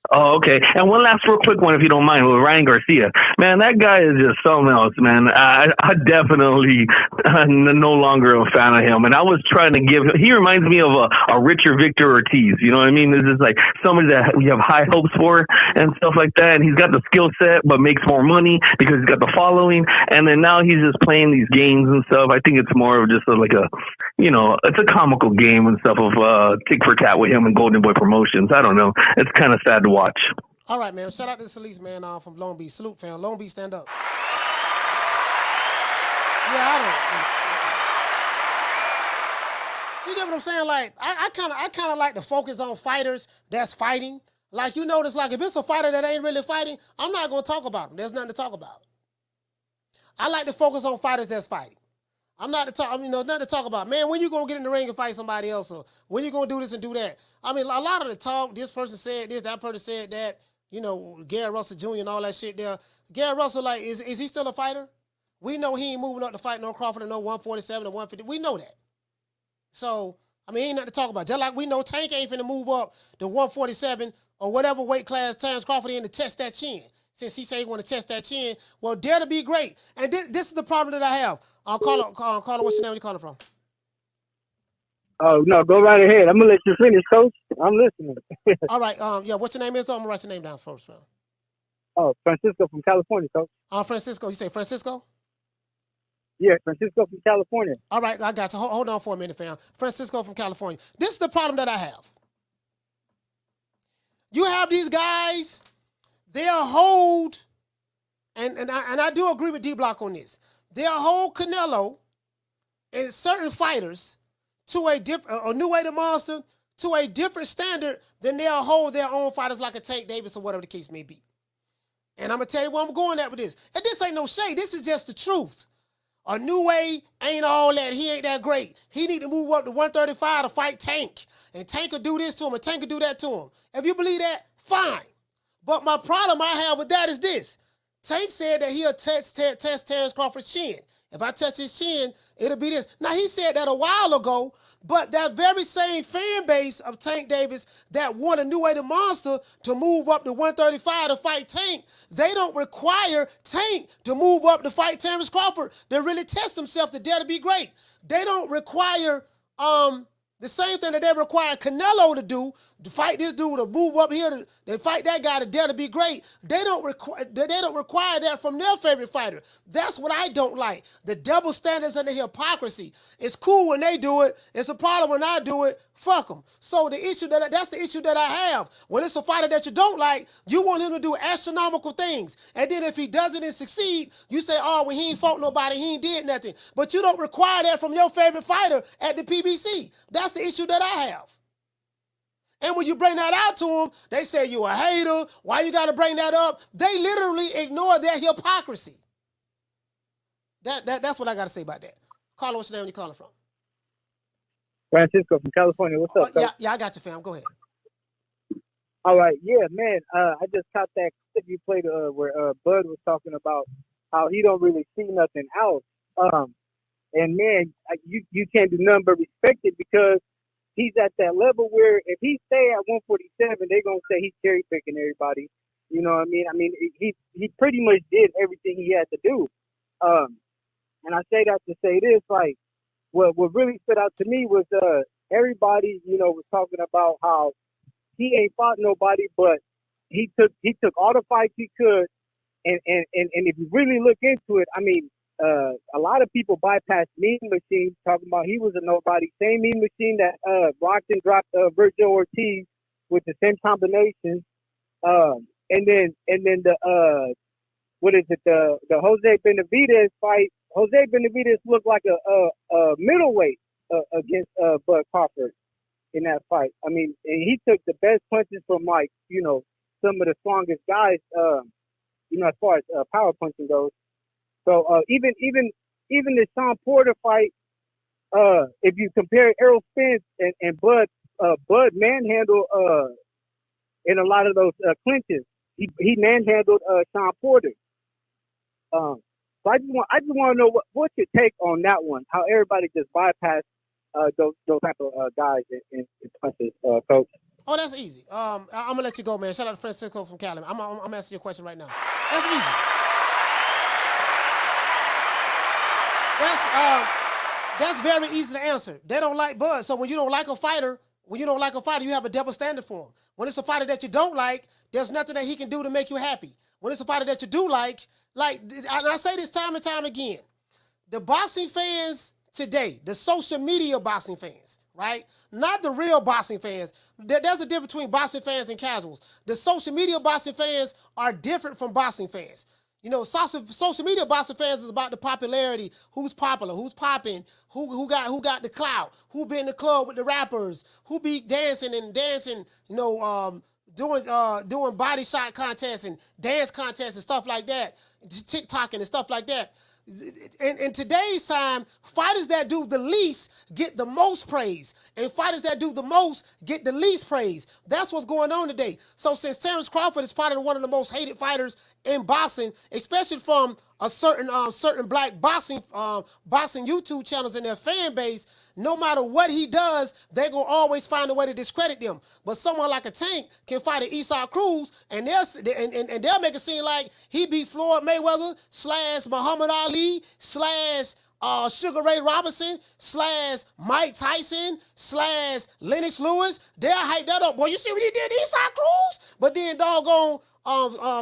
Oh, okay. And one last real quick one, if you don't mind, with Ryan Garcia. Man, that guy is just something else, man. I definitely no longer a fan of him. And I was trying to he reminds me of a richer Victor Ortiz. You know what I mean? This is like somebody that we have high hopes for and stuff like that. And he's got the skill set, but makes more money because he's got the following. And then now he's just playing these games and stuff. I think it's more of just it's a comical game and stuff of tick for tat with him and Golden Boy Promotions. I don't know. It's kind of sad to watch. All right, man. Shout out to Celise, man, from Long Beach. Salute, fam. Long Beach, stand up. Yeah, you get what I'm saying? Like, I kind of like to focus on fighters that's fighting. Like, you notice, like, if it's a fighter that ain't really fighting, I'm not going to talk about them. There's nothing to talk about. I like to focus on fighters that's fighting. I'm not to talk, nothing to talk about. Man, when you going to get in the ring and fight somebody else? Or when you going to do this and do that? I mean, a lot of the talk, this person said this, that person said that, Gary Russell Jr. and all that shit there. Gary Russell, like, is he still a fighter? We know he ain't moving up to fight no Crawford or no 147 or 150. We know that. So, I mean, ain't nothing to talk about. Just like we know Tank ain't finna move up to 147 or whatever weight class Terence Crawford in to test that chin. Since he say he want to test that chin, well, dare to be great. And this is the problem that I have. Caller, what's your name? Where you calling from? Oh, no, go right ahead. I'm going to let you finish, Coach. I'm listening. All right. What's your name is? I'm going to write your name down first, fam. Oh, Francisco from California, Coach. Francisco. You say Francisco? Yeah, Francisco from California. All right, I got you. Hold on for a minute, fam. Francisco from California. This is the problem that I have. You have these guys, they'll hold, and I do agree with D-Block on this. They'll hold Canelo and certain fighters to a new way to monster to a different standard than they'll hold their own fighters like a Tank Davis or whatever the case may be. And I'm going to tell you where I'm going at with this. And this ain't no shade. This is just the truth. A new way ain't all that. He ain't that great. He need to move up to 135 to fight Tank. And Tank could do this to him, and Tank could do that to him. If you believe that, fine. But my problem I have with that is this. Tank said that he'll test Terence Crawford's chin. If I touch his chin, it'll be this. Now, he said that a while ago, but that very same fan base of Tank Davis that want a new way to monster to move up to 135 to fight Tank, they don't require Tank to move up to fight Terence Crawford to really test himself to dare to be great. They don't require the same thing that they require Canelo to do, to fight this dude, to move up here, to fight that guy to dare to be great. They don't require that from their favorite fighter. That's what I don't like. The double standards and the hypocrisy. It's cool when they do it. It's a problem when I do it. Fuck them. So that's the issue that I have. When it's a fighter that you don't like, you want him to do astronomical things. And then if he doesn't and succeed, you say, oh, well, he ain't fought nobody, he ain't did nothing. But you don't require that from your favorite fighter at the PBC. That's the issue that I have. And when you bring that out to them, they say you a hater. Why you got to bring that up? They literally ignore their hypocrisy. That's what I got to say about that. Caller, what's your name? Where you calling from? Francisco from California. What's up, yeah, I got you, fam. Go ahead. All right. Yeah, man. I just caught that clip you played where Bud was talking about how he don't really see nothing else. And, man, you can't do nothing but respect it because he's at that level where if he stay at 147, they're going to say he's cherry-picking everybody. You know what I mean? I mean, he pretty much did everything he had to do. And I say that to say this, like, what really stood out to me was everybody, was talking about how he ain't fought nobody, but he took all the fights he could. And if you really look into it, I mean, a lot of people bypass Mean Machine, talking about he was a nobody. Same Mean Machine that rocked and dropped Virgil Ortiz with the same combinations. And then the what is it? The Jose Benavidez fight. Jose Benavidez looked like a middleweight against Bud Crawford in that fight. I mean, and he took the best punches from like some of the strongest guys. As far as power punching goes. So even the Sean Porter fight, if you compare Errol Spence and Bud manhandled in a lot of those clinches. He manhandled Sean Porter. So I just want to know what's your take on that one? How everybody just bypassed those type of guys in punches, Coach. Oh, that's easy. I'm gonna let you go, man. Shout out to Francisco from Cali. I'm asking you a question right now. That's easy. That's very easy to answer. They don't like Bud. So when you don't like a fighter, you have a double standard for him. When it's a fighter that you don't like, there's nothing that he can do to make you happy. When it's a fighter that you do like, and I say this time and time again, the boxing fans today, the social media boxing fans, right? Not the real boxing fans. There's a difference between boxing fans and casuals. The social media boxing fans are different from boxing fans. Social media boxing fans is about the popularity, who's popular, who's popping, who got the clout, who be in the club with the rappers, who be dancing, doing body shot contests and dance contests and stuff like that, TikToking and stuff like that. In today's time, fighters that do the least get the most praise, and fighters that do the most get the least praise. That's what's going on today. So since Terence Crawford is probably one of the most hated fighters in boxing, especially from a certain black boxing YouTube channels and their fan base, no matter what he does, they're going to always find a way to discredit them. But someone like a Tank can fight an Esau Cruz, and they'll make it seem like he beat Floyd Mayweather / Muhammad Ali / Sugar Ray Robinson / Mike Tyson / Lennox Lewis. They'll hype that up. Boy, you see what he did to Esau Cruz? But then doggone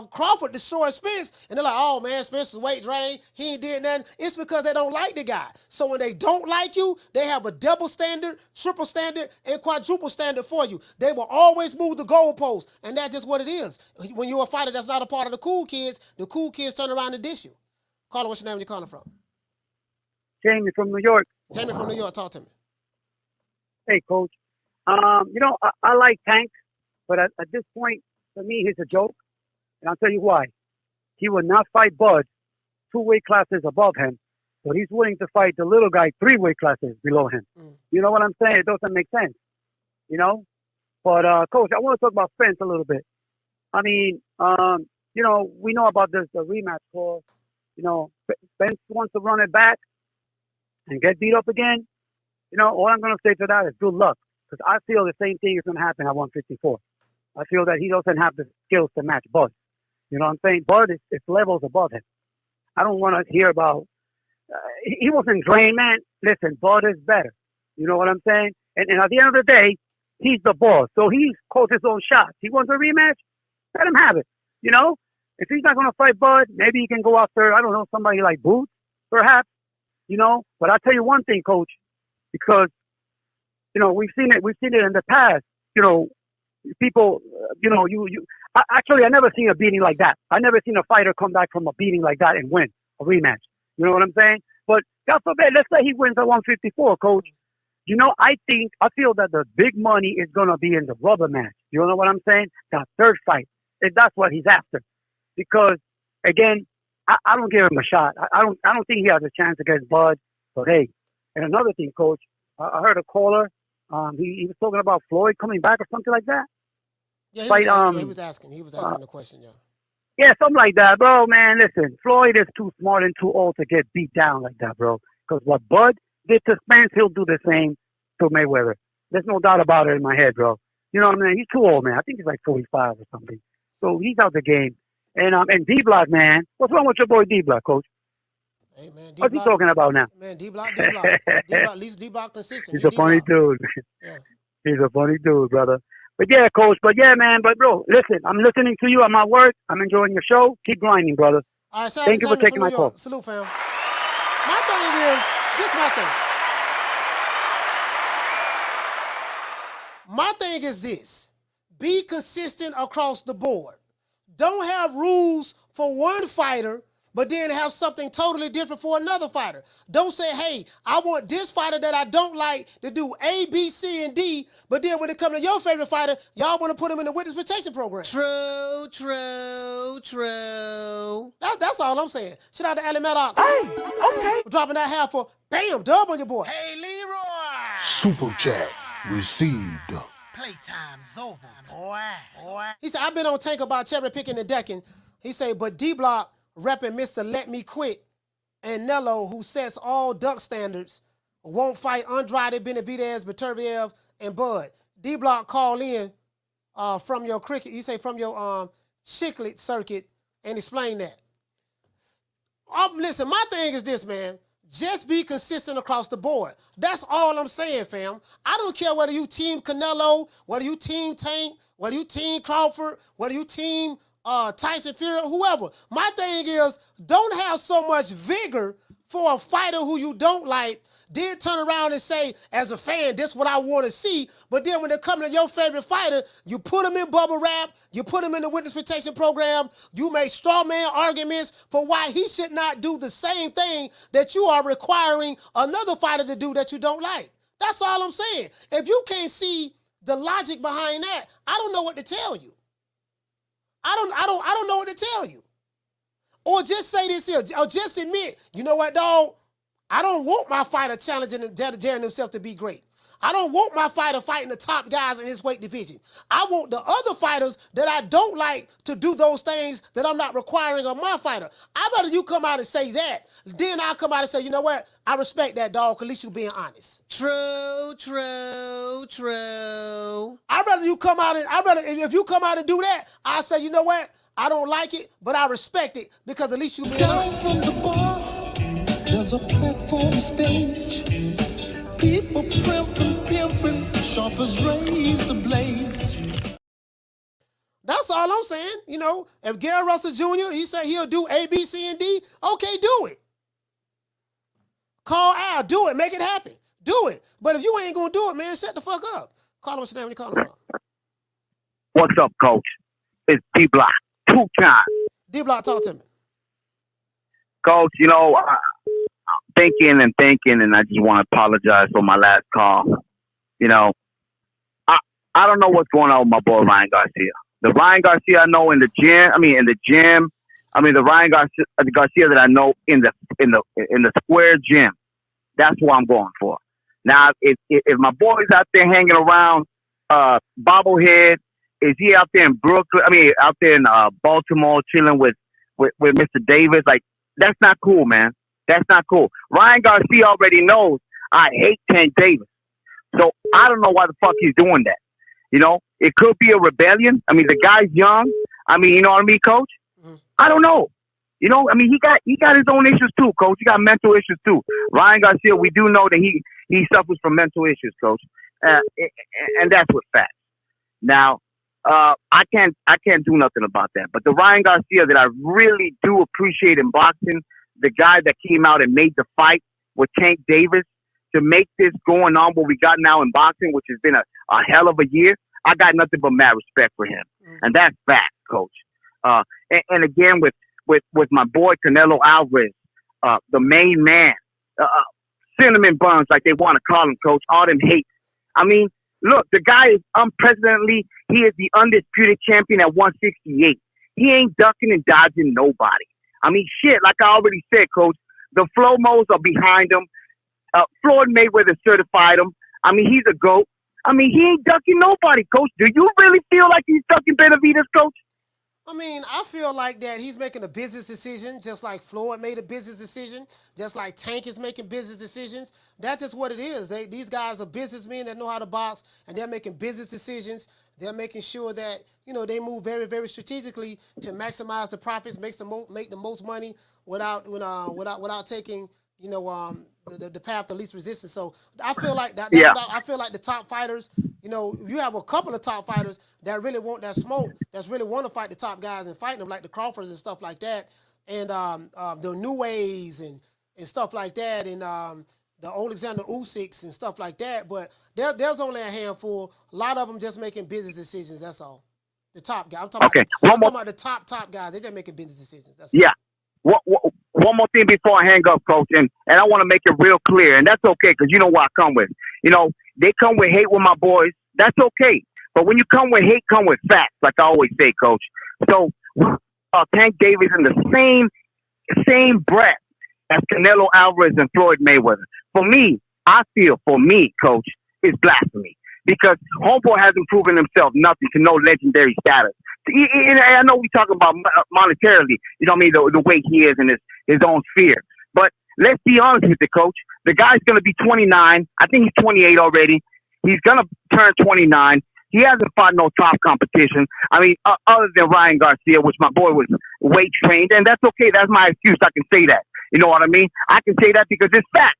Crawford destroyed Spence, and they're like, oh man, Spence's weight drain, he ain't did nothing. It's because they don't like the guy. So when they don't like you, they have a double standard, triple standard, and quadruple standard for you. They will always move the goalpost, and that's just what it is. When you're a fighter that's not a part of the cool kids turn around and dish you. Caller, what's your name? Where you calling from? Jamie from New York. Jamie from New York, talk to me. Hey, Coach. I like Tank, but at this point, for me, he's a joke. And I'll tell you why. He will not fight Bud 2 weight classes above him, but he's willing to fight the little guy 3 weight classes below him. You know what I'm saying? It doesn't make sense. But Coach, I want to talk about Spence a little bit. I mean, we know about the rematch clause. Spence wants to run it back and get beat up again. All I'm going to say to that is good luck, because I feel the same thing is going to happen at 154. I feel that he doesn't have the skills to match Bud. You know what I'm saying? Bud is levels above him. I don't want to hear about he wasn't drained, man. Listen, Bud is better. You know what I'm saying? And at the end of the day, he's the boss. So he calls his own shots. He wants a rematch, let him have it. If he's not going to fight Bud, maybe he can go after, I don't know, somebody like Boots, perhaps. But I'll tell you one thing, Coach, because, we've seen it in the past. People, actually, I never seen a beating like that. I never seen a fighter come back from a beating like that and win a rematch. You know what I'm saying? But God forbid, let's say he wins at 154, Coach. I feel that the big money is going to be in the rubber match. You know what I'm saying? That third fight. If that's what he's after. Because, again, I don't give him a shot. I don't think he has a chance against Bud. But, hey, and another thing, Coach, I heard a caller. He was talking about Floyd coming back or something like that. Yeah, he was asking the question, yeah. Yeah, something like that, bro, man. Listen, Floyd is too smart and too old to get beat down like that, bro. Because what Bud did to Spence, he'll do the same to Mayweather. There's no doubt about it in my head, bro. You know what I mean? He's too old, man. I think he's like 45 or something. So he's out the game. And D-Block, man. What's wrong with your boy D-Block, Coach? Hey, man, what's he talking about now? Man, D-Block. At least D-Block consistent. He's a funny dude. Yeah. He's a funny dude, brother. But yeah, Coach. But yeah, man. But bro, listen, I'm listening to you. I'm at work. I'm enjoying your show. Keep grinding, brother. All right, thank you for taking my call. Salute, fam. My thing is this. Be consistent across the board. Don't have rules for one fighter, but then have something totally different for another fighter. Don't say, hey, I want this fighter that I don't like to do A, B, C, and D, but then when it comes to your favorite fighter, y'all want to put him in the witness protection program. True. That's all I'm saying. Shout out to Ali Maddox. Hey, okay. We're dropping that half for, bam, dub on your boy. Hey, Leroy. Super chat received. Playtime's over, boy. He said, I've been on Tank about cherry picking and decking. He said, but D-Block repping Mr. Let Me Quit and Nello, who sets all duck standards, won't fight Andrade, Benavidez, Beterbiev, and Bud. D-Block call in from your cricket, he say from your chiclet circuit and explain that. Listen, my thing is this, man. Just be consistent across the board. That's all I'm saying, fam. I don't care whether you team Canelo, whether you team Tank, whether you team Crawford, whether you team Tyson Fury, whoever. My thing is, don't have so much vigor for a fighter who you don't like, then turn around and say, as a fan, this is what I want to see. But then when they come to your favorite fighter, you put him in bubble wrap, you put him in the witness protection program, you make straw man arguments for why he should not do the same thing that you are requiring another fighter to do that you don't like. That's all I'm saying. If you can't see the logic behind that, I don't know what to tell you. I don't know what to tell you. Or just say this here, or just admit, you know what, dog? I don't want my fighter challenging and daring himself to be great. I don't want my fighter fighting the top guys in his weight division. I want the other fighters that I don't like to do those things that I'm not requiring of my fighter. I'd rather you come out and say that. Then I'll come out and say, you know what? I respect that, dog, at least you being honest. True. I'd rather you come out and, if you come out and do that, I'll say, you know what? I don't like it, but I respect it because at least you being honest. Down from the bar, there's a platform stage. People pimping, sharp as razor blades. That's all I'm saying. You know, if Gary Russell Jr., he said he'll do A, B, C, and D, okay, do it. Call Al, do it, make it happen. Do it. But if you ain't gonna do it, man, shut the fuck up. Call him what's your name when you call him from. What's up, Coach? It's D-Block. 2 times. D-Block, talk to me. Coach, you know, I'm thinking, and I just want to apologize for my last call. You know, I don't know what's going on with my boy Ryan Garcia. The Ryan Garcia I know in the gym, the Ryan Garcia that I know in the square gym. That's what I'm going for. Now, if my boy's out there hanging around bobblehead, is he out there in Brooklyn? Out there in Baltimore chilling with Mr. Davis? Like, that's not cool, man. That's not cool. Ryan Garcia already knows I hate Tank Davis. So I don't know why the fuck he's doing that. You know, it could be a rebellion. The guy's young. You know what I mean, Coach? I don't know. You know, he got his own issues too, Coach. He got mental issues too. Ryan Garcia, we do know that he suffers from mental issues, Coach. And that's what's fact. Now, I can't do nothing about that. But the Ryan Garcia that I really do appreciate in boxing, the guy that came out and made the fight with Tank Davis to make this going on what we got now in boxing, which has been a hell of a year, I got nothing but mad respect for him. And that's fact, Coach. And again, with my boy Canelo Alvarez, the main man, cinnamon buns, like they want to call him, Coach, all them hates. Look, the guy is unprecedentedly, he is the undisputed champion at 168. He ain't ducking and dodging nobody. Shit, like I already said, Coach, the Flow-Mos are behind him. Floyd Mayweather certified him. He's a GOAT. He ain't ducking nobody, Coach. Do you really feel like he's ducking Benavidez, Coach? I feel like that he's making a business decision, just like Floyd made a business decision, just like Tank is making business decisions. That's just what it is. These guys are businessmen that know how to box, and they're making business decisions. They're making sure that, they move very, very strategically to maximize the profits, make the most money without taking, the path of least resistance. So I feel like that. I feel like the top fighters, you have a couple of top fighters that really want that smoke, that's really want to fight the top guys and fight them, like the Crawfords and stuff like that, and the New Ways and stuff like that, and the Alexander Usyks and stuff like that. But there's only a handful. A lot of them just making business decisions. That's all. The top guy. I'm talking about the top guys. They just making business decisions. That's yeah. One more thing before I hang up, Coach, and I want to make it real clear, and that's okay because you know what I come with. You know, they come with hate with my boys. That's okay. But when you come with hate, come with facts, like I always say, Coach. So Tank Davis in the same breath as Canelo Alvarez and Floyd Mayweather. For me, I feel, Coach, it's blasphemy. Because Homeboy hasn't proven himself nothing to no legendary status. I know we talk about monetarily, you know what I mean, the way he is in his own sphere. But let's be honest with you, Coach. The guy's going to be 29. I think he's 28 already. He's going to turn 29. He hasn't fought no top competition. I mean, other than Ryan Garcia, which my boy was weight trained. And that's okay. That's my excuse. I can say that. You know what I mean? I can say that because it's fact.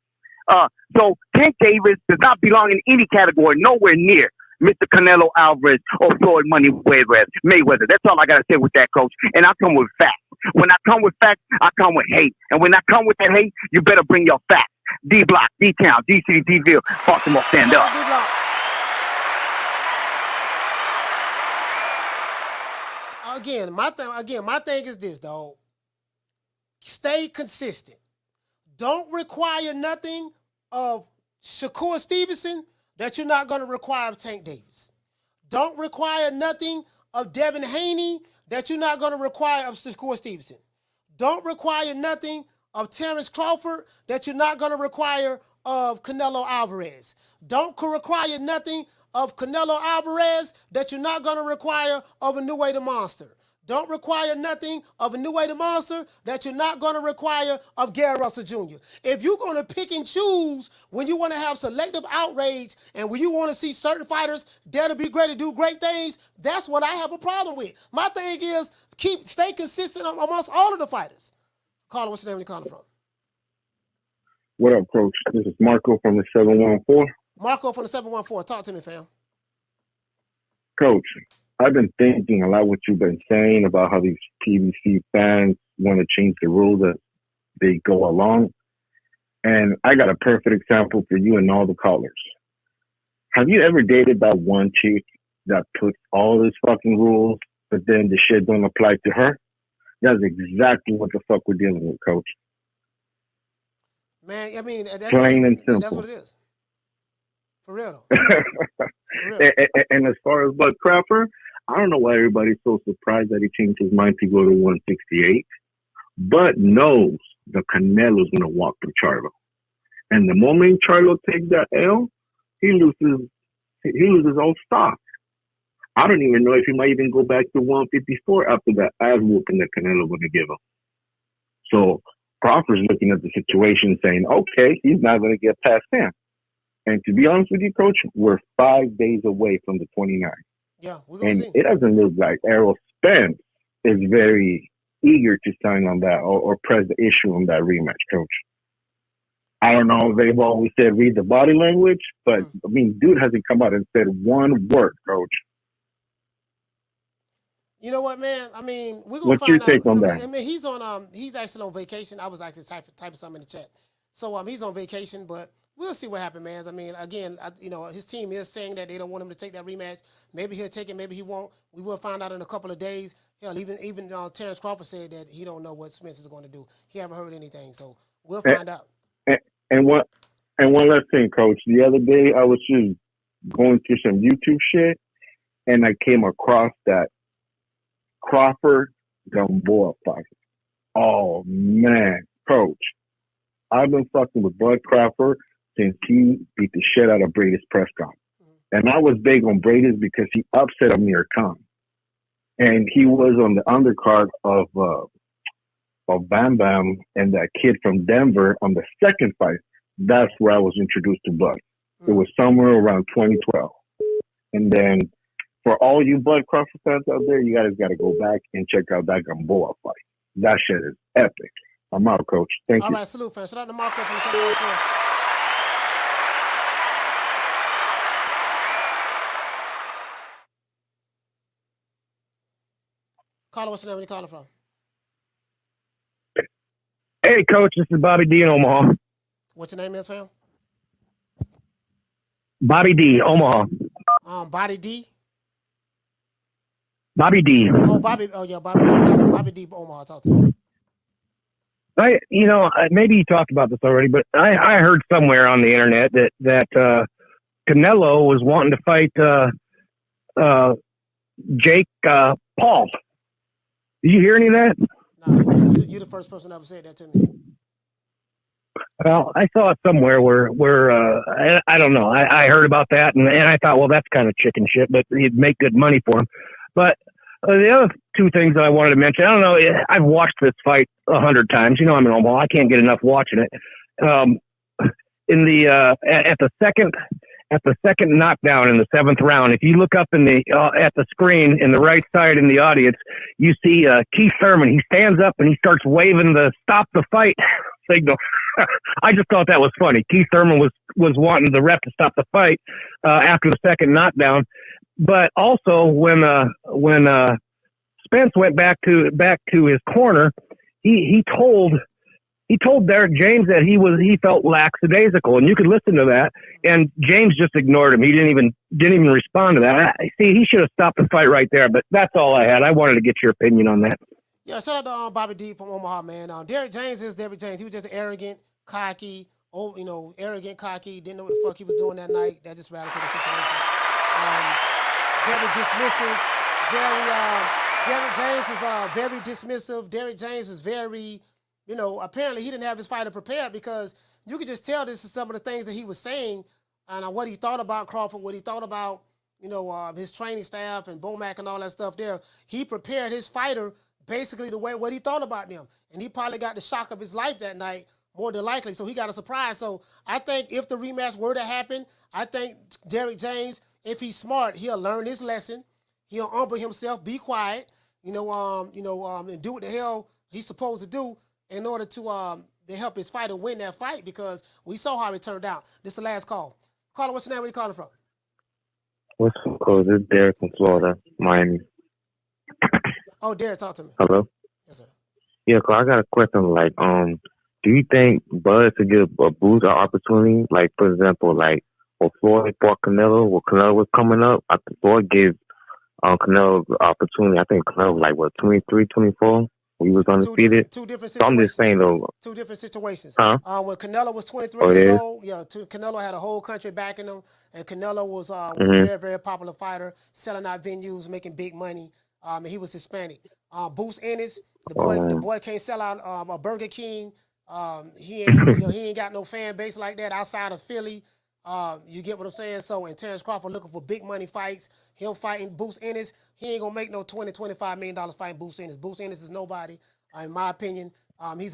So Tank Davis does not belong in any category, nowhere near Mr. Canelo Alvarez or Floyd Money Mayweather. That's all I got to say with that, Coach. And I come with facts. When I come with facts, I come with hate. And when I come with that hate, you better bring your facts. D-Block, D-Town, D-City, D-Ville, Baltimore, stand up. Again, my thing is this, dog. Stay consistent. Don't require nothing of Shakur Stevenson that you're not going to require of Tank Davis. Don't require nothing of Devin Haney that you're not going to require of Shakur Stevenson. Don't require nothing of Terence Crawford that you're not going to require of Canelo Alvarez. Don't require nothing of Canelo Alvarez that you're not going to require of a New Way the Monster. Don't require nothing of a New Way the Monster that you're not going to require of Gary Russell Jr. If you're going to pick and choose when you want to have selective outrage and when you want to see certain fighters dare to be great to do great things, that's what I have a problem with. My thing is stay consistent amongst all of the fighters. Caller, what's your name? Where you calling from? What up, Coach? This is Marco from the 714. Marco from the 714. Talk to me, fam. Coach, I've been thinking a lot what you've been saying about how these PBC fans want to change the rules as they go along. And I got a perfect example for you and all the callers. Have you ever dated that one chick that puts all these fucking rules, but then the shit don't apply to her? That's exactly what the fuck we're dealing with, Coach. Man, I mean, that's plain and simple. That's what it is. For real, though. For real. And as far as Bud Crawford, I don't know why everybody's so surprised that he changed his mind to go to 168. Bud knows the Canelo's going to walk through Charlo. And the moment Charlo takes that L, he loses all stock. I don't even know if he might even go back to 154 after that ass whooping that Canelo going to give him. So Crawford's looking at the situation saying, okay, he's not going to get past him. And to be honest with you, Coach, we're 5 days away from the 29th. Yeah, we're going to see. It doesn't look like Errol Spence is very eager to sign on that or press the issue on that rematch, Coach. I don't know if they've always said read the body language, but, I mean, dude hasn't come out and said one word, Coach. You know what, man? I mean, we're gonna find out. What's your take on that? I mean, he's actually on vacation. I was actually typing something in the chat. So he's on vacation, but we'll see what happens, man. I mean, again, his team is saying that they don't want him to take that rematch. Maybe he'll take it, maybe he won't. We will find out in a couple of days. Hell, even Terence Crawford said that he don't know what Spence is going to do. He haven't heard anything, so we'll find out. And one last thing, Coach. The other day, I was just going through some YouTube shit, and I came across that Crawford Gamboa fight. Oh man, Coach, I've been fucking with Bud Crawford since he beat the shit out of Brady's Prescott. And I was big on Brady's because he upset Amir Khan. And he was on the undercard of Bam Bam and that kid from Denver on the second fight. That's where I was introduced to Bud. It was somewhere around 2012. And then for all you Bud Crawford fans out there, you guys got to go back and check out that Gamboa fight. That shit is epic. I'm out, Coach. Thank you. All right, salute, fans. Shout out to Marco from the 714. Caller, what's your name? Where you calling from? Hey, Coach. This is Bobby D in Omaha. What's your name is, fam? Bobby D, Omaha. Bobby D. Bobby D. Oh, Bobby. Oh, yeah, Bobby D. Bobby D. Omaha. Talk to me. Maybe you talked about this already, but I heard somewhere on the internet that Canelo was wanting to fight Jake Paul. Did you hear any of that? No, you're the first person that ever said that to me. Well, I saw it somewhere where I don't know. I heard about that, and I thought, well, that's kind of chicken shit, but he'd make good money for him. But the other two things that I wanted to mention, I don't know, I've watched this fight 100 times. You know, I'm in Omaha. I can't get enough watching it. At the second knockdown in the 7th round, if you look up in the at the screen in the right side in the audience, you see Keith Thurman. He stands up and he starts waving the "stop the fight" signal. I just thought that was funny. Keith Thurman was wanting the ref to stop the fight after the second knockdown. But also when Spence went back to his corner, he told Derek James that he felt lackadaisical, and you could listen to that. And James just ignored him. He didn't even respond to that. See, he should have stopped the fight right there. But that's all I had. I wanted to get your opinion on that. Yeah, shout out to Bobby D from Omaha, man. Derek James is Derek James. He was just arrogant, cocky, arrogant, cocky. Didn't know what the fuck he was doing that night. That just rattled to the situation. Very dismissive. Derek James is very dismissive. Derek James is very. Apparently he didn't have his fighter prepared, because you could just tell this is some of the things that he was saying and what he thought about Crawford, what he thought about, his training staff and Bomac and all that stuff there. He prepared his fighter basically the way what he thought about them. And he probably got the shock of his life that night, more than likely. So he got a surprise. So I think if the rematch were to happen, I think Derek James, if he's smart, he'll learn his lesson. He'll humble himself, be quiet, and do what the hell he's supposed to do in order to help his fighter win that fight, because we saw how it turned out. This is the last call. Caller, what's your name? Where you calling from? What's up, Coach? This is Derek from Florida, Miami. Oh, Derek, talk to me. Hello? Yes, sir. Yeah, Coach, I got a question. Like, do you think Bud should get a boost or opportunity? Like, for example, like, when Floyd fought Canelo, when Canelo was coming up, I think Floyd gave Canelo the opportunity. I think Canelo was, 23, 24? He was undefeated. Two different situations. So I'm just saying, though. Two different situations. Huh? When Canelo was 23 years old, Canelo had a whole country backing him, and Canelo was a very, very popular fighter, selling out venues, making big money. And he was Hispanic. Bruce Ennis, the boy can't sell out a Burger King. He ain't got no fan base like that outside of Philly. You get what I'm saying? So, and Terence Crawford looking for big money fights. Him fighting Bruce Ennis, he ain't gonna make no $20-25 million fighting Bruce Ennis. Bruce Ennis is nobody, in my opinion. He's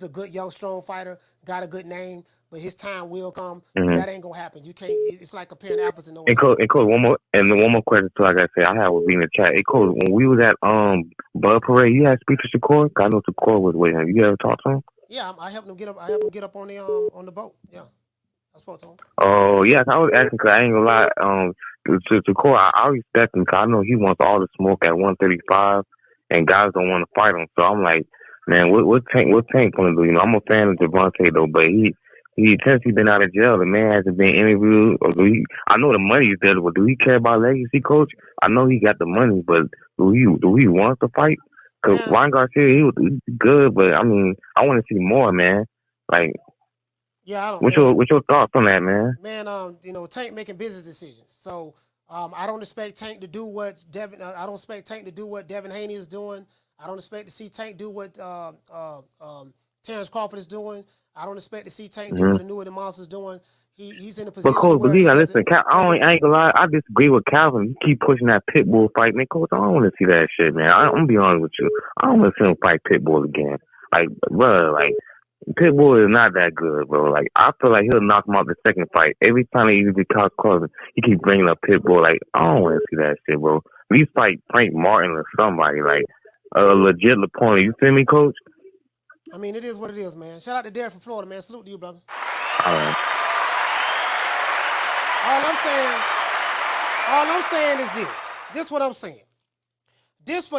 a good young strong fighter, got a good name, but his time will come. But that ain't gonna happen. You can't. It's like comparing apples and oranges. And Coach, one more question too. I gotta say, I have in the chat. Hey, Coach, when we was at Bud Parade, you had to speak to Shakur. I know Shakur was with him. You ever talk to him? Yeah, I helped him get up. I helped him get up on the boat. Yeah, I spoke to him. Oh yeah, I was asking because I ain't gonna lie. To Core, I respect him because I know he wants all the smoke at 135, and guys don't want to fight him. So I'm like, man, what Tank gonna do? I'm a fan of Javante though, but he since he been out of jail, the man hasn't been interviewed. Or I know the money's there, but do he care about legacy, Coach? I know he got the money, but do he want to fight? Because Ryan Garcia, he was good, but I mean, I want to see more, man. Like. Yeah, I don't. What's your thoughts on that, man? Man, Tank making business decisions. So I don't expect Tank to do what Devin. I don't expect Tank to do what Devin Haney is doing. I don't expect to see Tank do what Terence Crawford is doing. I don't expect to see Tank do what Annuity Monster is doing. He's in a position. But Coach, where listen, I ain't gonna lie. I disagree with Calvin. You keep pushing that Pitbull fight, man. Coach, I don't want to see that shit, man. I'm gonna be honest with you. I don't want to see him fight Pitbull again. Like, bro, Pitbull is not that good, bro. Like, I feel like he'll knock him out the second fight. Every time he usually close, he keeps bringing up Pitbull. Like, I don't want to see that shit, bro. At least fight Frank Martin or somebody, like a legit opponent. You feel me, Coach? I mean, it is what it is, man. Shout out to Derek from Florida, man. Salute to you, brother. All right. All I'm saying is this. This is what I'm saying. This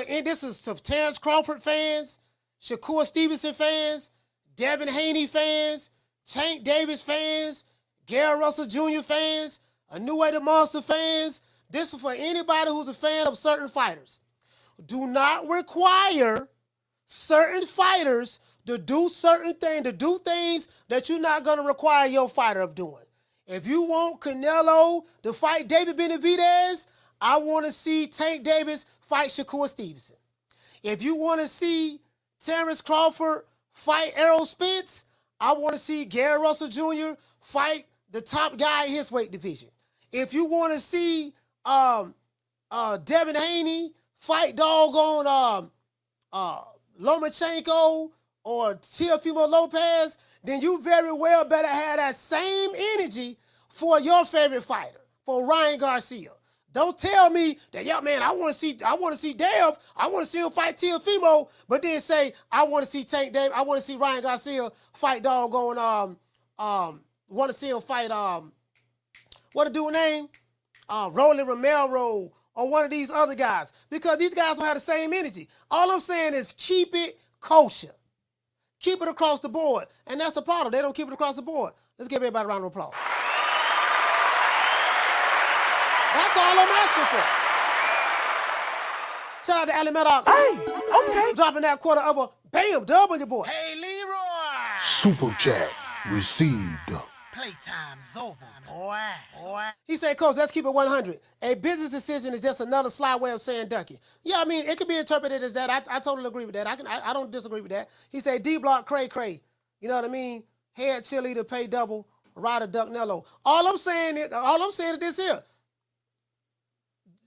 is to Terence Crawford fans, Shakur Stevenson fans, Devin Haney fans, Tank Davis fans, Gary Russell Jr. fans, A new way to Monster fans. This is for anybody who's a fan of certain fighters. Do not require certain fighters to do certain things, to do things that you're not going to require your fighter of doing. If you want Canelo to fight David Benavidez, I want to see Tank Davis fight Shakur Stevenson. If you want to see Terence Crawford fight Errol Spence, I want to see Gary Russell Jr. fight the top guy in his weight division. If you want to see Devin Haney fight doggone Lomachenko or Teofimo Lopez, then you very well better have that same energy for your favorite fighter, for Ryan Garcia. Don't tell me that, yeah, man, I want to see Dev, I want to see him fight Teofimo, but then say I want to see Tank Davis, I want to see Ryan Garcia fight doggone want to see him fight what a dude name? Rolly Romero or one of these other guys, because these guys don't have the same energy. All I'm saying is keep it kosher. Keep it across the board. And that's the problem. They don't keep it across the board. Let's give everybody a round of applause. That's all I'm asking for. Shout out to Ali Maddox. Hey, okay. Dropping that quarter of a bam dub on your boy. Hey, Leroy. Super chat received. Playtime's over, boy. He said, Coach, let's keep it 100. A business decision is just another sly way of saying ducky. Yeah, I mean, it could be interpreted as that. I totally agree with that. I don't disagree with that. He said, D-block, cray. You know what I mean? Head cheerleader, pay double, rider, duck, Nello. All I'm saying is this here.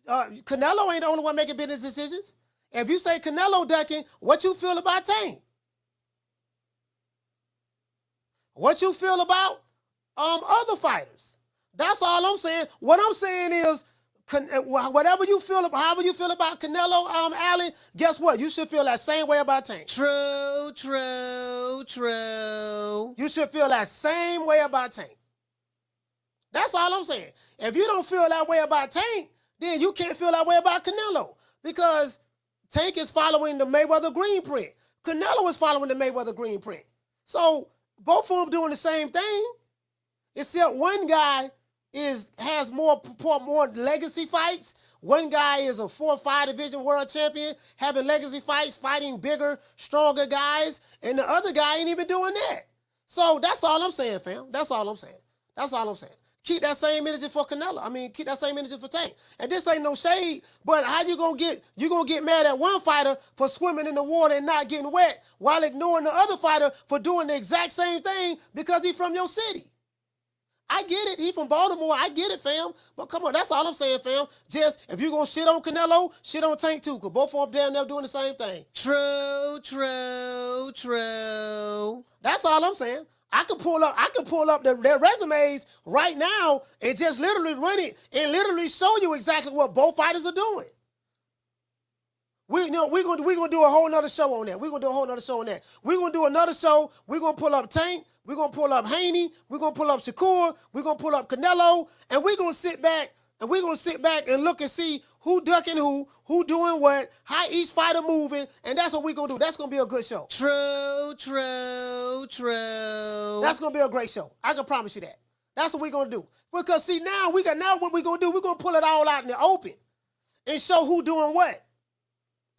Canelo ain't the only one making business decisions. If you say Canelo ducking, what you feel about Tank? What you feel about other fighters? That's all I'm saying. What I'm saying is, whatever you feel about, however you feel about Canelo, Ali, guess what? You should feel that same way about Tank. True. You should feel that same way about Tank. That's all I'm saying. If you don't feel that way about Tank, then you can't feel that way about Canelo, because Tank is following the Mayweather green print. Canelo is following the Mayweather green print. So both of them doing the same thing, except one guy has more legacy fights. One guy is a 4-5 division world champion, having legacy fights, fighting bigger, stronger guys, and the other guy ain't even doing that. So that's all I'm saying, fam. That's all I'm saying. Keep that same energy for Canelo. I mean, keep that same energy for Tank. And this ain't no shade, but how you gonna get mad at one fighter for swimming in the water and not getting wet while ignoring the other fighter for doing the exact same thing because he's from your city? I get it. He from Baltimore. I get it, fam. But come on, that's all I'm saying, fam. Just, if you gonna shit on Canelo, shit on Tank too, because both of them damn near doing the same thing. True. That's all I'm saying. I could pull up their resumes right now and just literally run it and literally show you exactly what both fighters are doing. We're gonna do a whole nother show on that. We're gonna do another show. We're gonna pull up Tank. We're gonna pull up Haney. We're gonna pull up Shakur. We're gonna pull up Canelo, and we're gonna sit back and look and see who ducking who doing what, how each fighter moving, and that's what we're gonna do. That's gonna be a good show. True. That's gonna be a great show. I can promise you that. That's what we're gonna do. Because see, now what we're gonna do, we're gonna pull it all out in the open and show who doing what.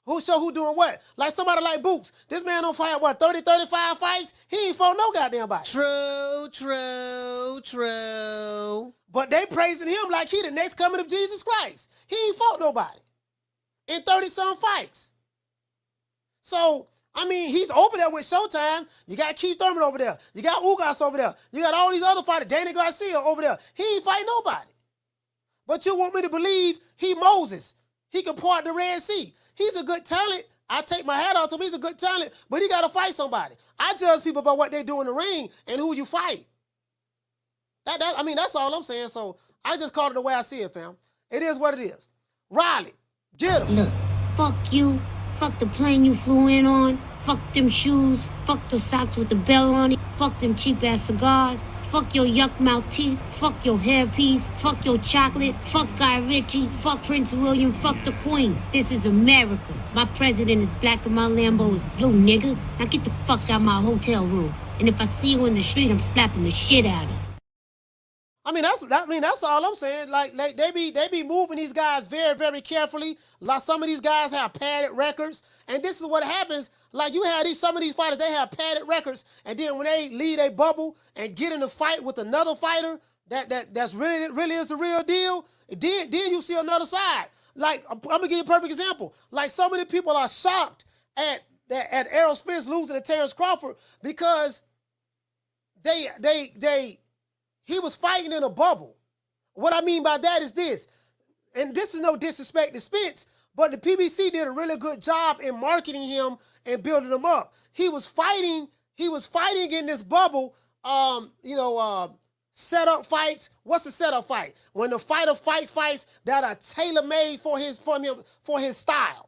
Who doing what? Like somebody like Boots. This man don't fight, 30, 35 fights? He ain't fought no goddamn body. True. But they praising him like he the next coming of Jesus Christ. He ain't fought nobody in 30-some fights. So, I mean, he's over there with Showtime. You got Keith Thurman over there. You got Ugas over there. You got all these other fighters, Danny Garcia over there. He ain't fight nobody. But you want me to believe he Moses. He can part the Red Sea. He's a good talent. I take my hat off to him. He's a good talent, but he got to fight somebody. I judge people by what they do in the ring and who you fight. I mean, that's all I'm saying. So I just called it the way I see it, fam. It is what it is. Riley, get him. Look, fuck you. Fuck the plane you flew in on. Fuck them shoes. Fuck the socks with the bell on it. Fuck them cheap-ass cigars. Fuck your yuck mouth teeth. Fuck your hairpiece. Fuck your chocolate. Fuck Guy Ritchie. Fuck Prince William. Fuck the Queen. This is America. My president is black and my Lambo is blue, nigga. Now get the fuck out my hotel room. And if I see you in the street, I'm slapping the shit out of you. I mean, that's all I'm saying. Like they be moving these guys very, very carefully. Like some of these guys have padded records, and this is what happens. Like you have some of these fighters, they have padded records, and then when they leave a bubble and get in a fight with another fighter that's really is the real deal, then you see another side. Like I'm gonna give you a perfect example. Like so many people are shocked at Errol Spence losing to Terence Crawford because he was fighting in a bubble. What I mean by that is this, and this is no disrespect to Spence, but the PBC did a really good job in marketing him and building him up. He was fighting in this bubble, setup fights. What's a setup fight? When the fighter fights that are tailor-made for his style.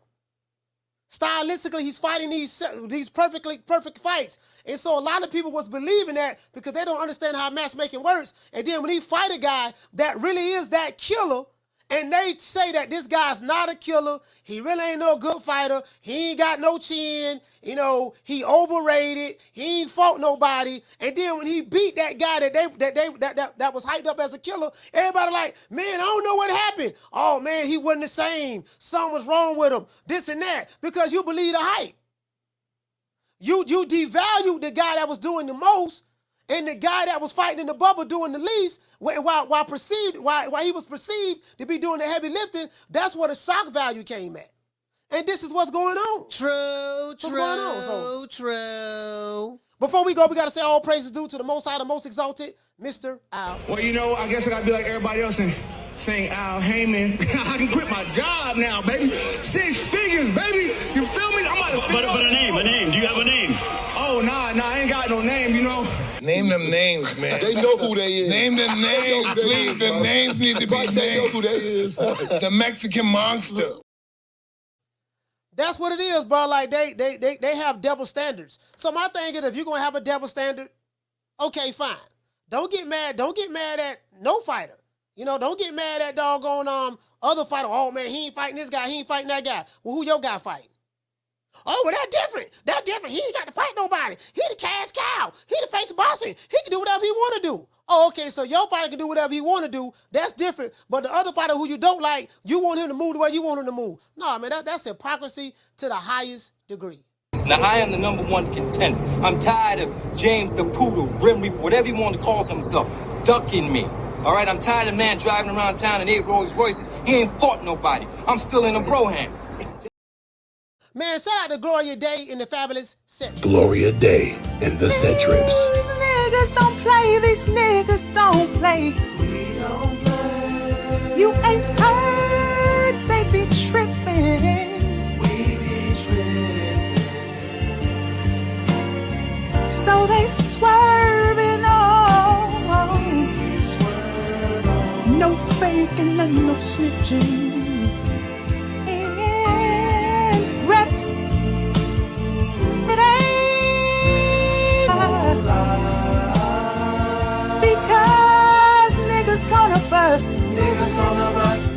Stylistically, he's fighting these perfect fights. And so a lot of people was believing that because they don't understand how matchmaking works. And then when he fight a guy that really is that killer, and they say that this guy's not a killer, he really ain't no good fighter, he ain't got no chin, he overrated, he ain't fought nobody. And then when he beat that guy that was hyped up as a killer, everybody like, man, I don't know what happened. Oh man, he wasn't the same. Something was wrong with him. This and that. Because you believe the hype. You devalued the guy that was doing the most, and the guy that was fighting in the bubble doing the least, while he was perceived to be doing the heavy lifting. That's where the shock value came at. And this is what's going on. True. Before we go, we got to say all praises due to the Most High, the Most Exalted, Mr. Al. Well, I guess I got to be like everybody else and saying Al Heyman. I can quit my job now, baby. 6 figures, baby. You feel me? But a name. Do you have a name? Oh, nah, I ain't got no name, Name them names, man. They know who they is. Name them names, please. The names need to be named. They know who they is. The Mexican monster. That's what it is, bro. Like they have double standards. So my thing is, if you're gonna have a double standard, okay, fine. Don't get mad at no fighter. Don't get mad at doggone other fighter. Oh man, he ain't fighting this guy, he ain't fighting that guy. Well, who your guy fighting? Oh, well, that's different. He ain't got to fight nobody. He the cash cow. He the face of boxing. He can do whatever he want to do. Oh, okay, so your fighter can do whatever he want to do. That's different. But the other fighter who you don't like, you want him to move the way you want him to move. No, man, that's hypocrisy to the highest degree. Now, I am the #1 contender. I'm tired of James the Poodle, Grim Reaper, whatever you want to call himself, ducking me. All right, I'm tired of man driving around town in 8 Rolls Royces. He ain't fought nobody. I'm still in a Broham. Man, shout out to Gloria Day in the Fabulous Set Trips. Gloria Day in the Set Trips. These niggas don't play. These niggas don't play. We don't play. You ain't heard. They be tripping. We be tripping. So they swerving on. We swerve on. No faking and no snitching. Wrapped. It ain't because niggas gonna bust. Niggas gonna bust.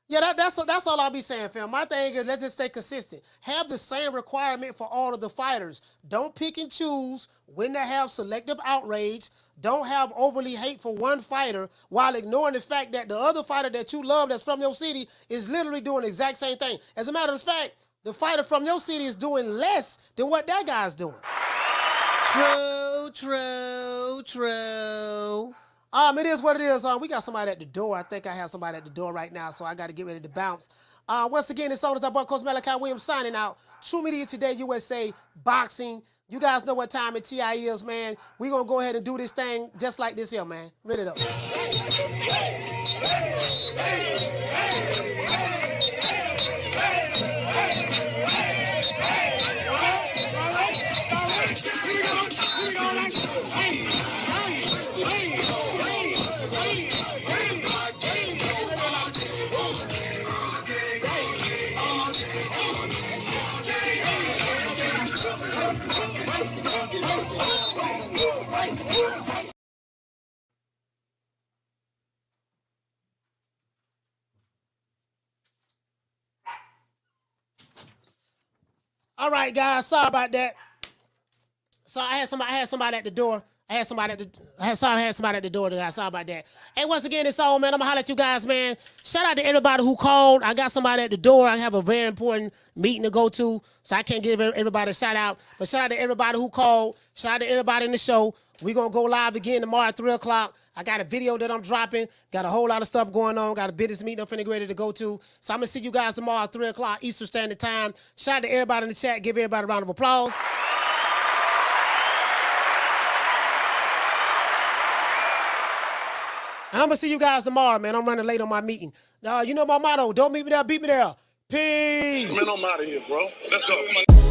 Yeah, that's all I'll be saying, fam. My thing is, let's just stay consistent. Have the same requirement for all of the fighters. Don't pick and choose when to have selective outrage. Don't have overly hate for one fighter while ignoring the fact that the other fighter that you love that's from your city is literally doing the exact same thing. As a matter of fact, the fighter from your city is doing less than what that guy's doing. True. It is what it is. We got somebody at the door. I think I have somebody at the door right now, so I got to get ready to bounce. Once again, it's all about Coach Malachi Williams signing out. True Media Today, USA, boxing. You guys know what time it TI is, man. We're going to go ahead and do this thing just like this here, man. Ready it up. All right, guys. Sorry about that. So I had somebody at the door. I had somebody at the door today. Sorry about that. Hey, once again, it's all, man. I'm going to holler at you guys, man. Shout out to everybody who called. I got somebody at the door. I have a very important meeting to go to, so I can't give everybody a shout out. But shout out to everybody who called. Shout out to everybody in the show. We're going to go live again tomorrow at 3 o'clock. I got a video that I'm dropping. Got a whole lot of stuff going on. Got a business meeting I'm finna get ready to go to. So I'm going to see you guys tomorrow at 3 o'clock Eastern Standard Time. Shout out to everybody in the chat. Give everybody a round of applause. And I'm going to see you guys tomorrow, man. I'm running late on my meeting. You know my motto. Don't meet me there, beat me there. Peace. Man, I'm out of here, bro. Let's go.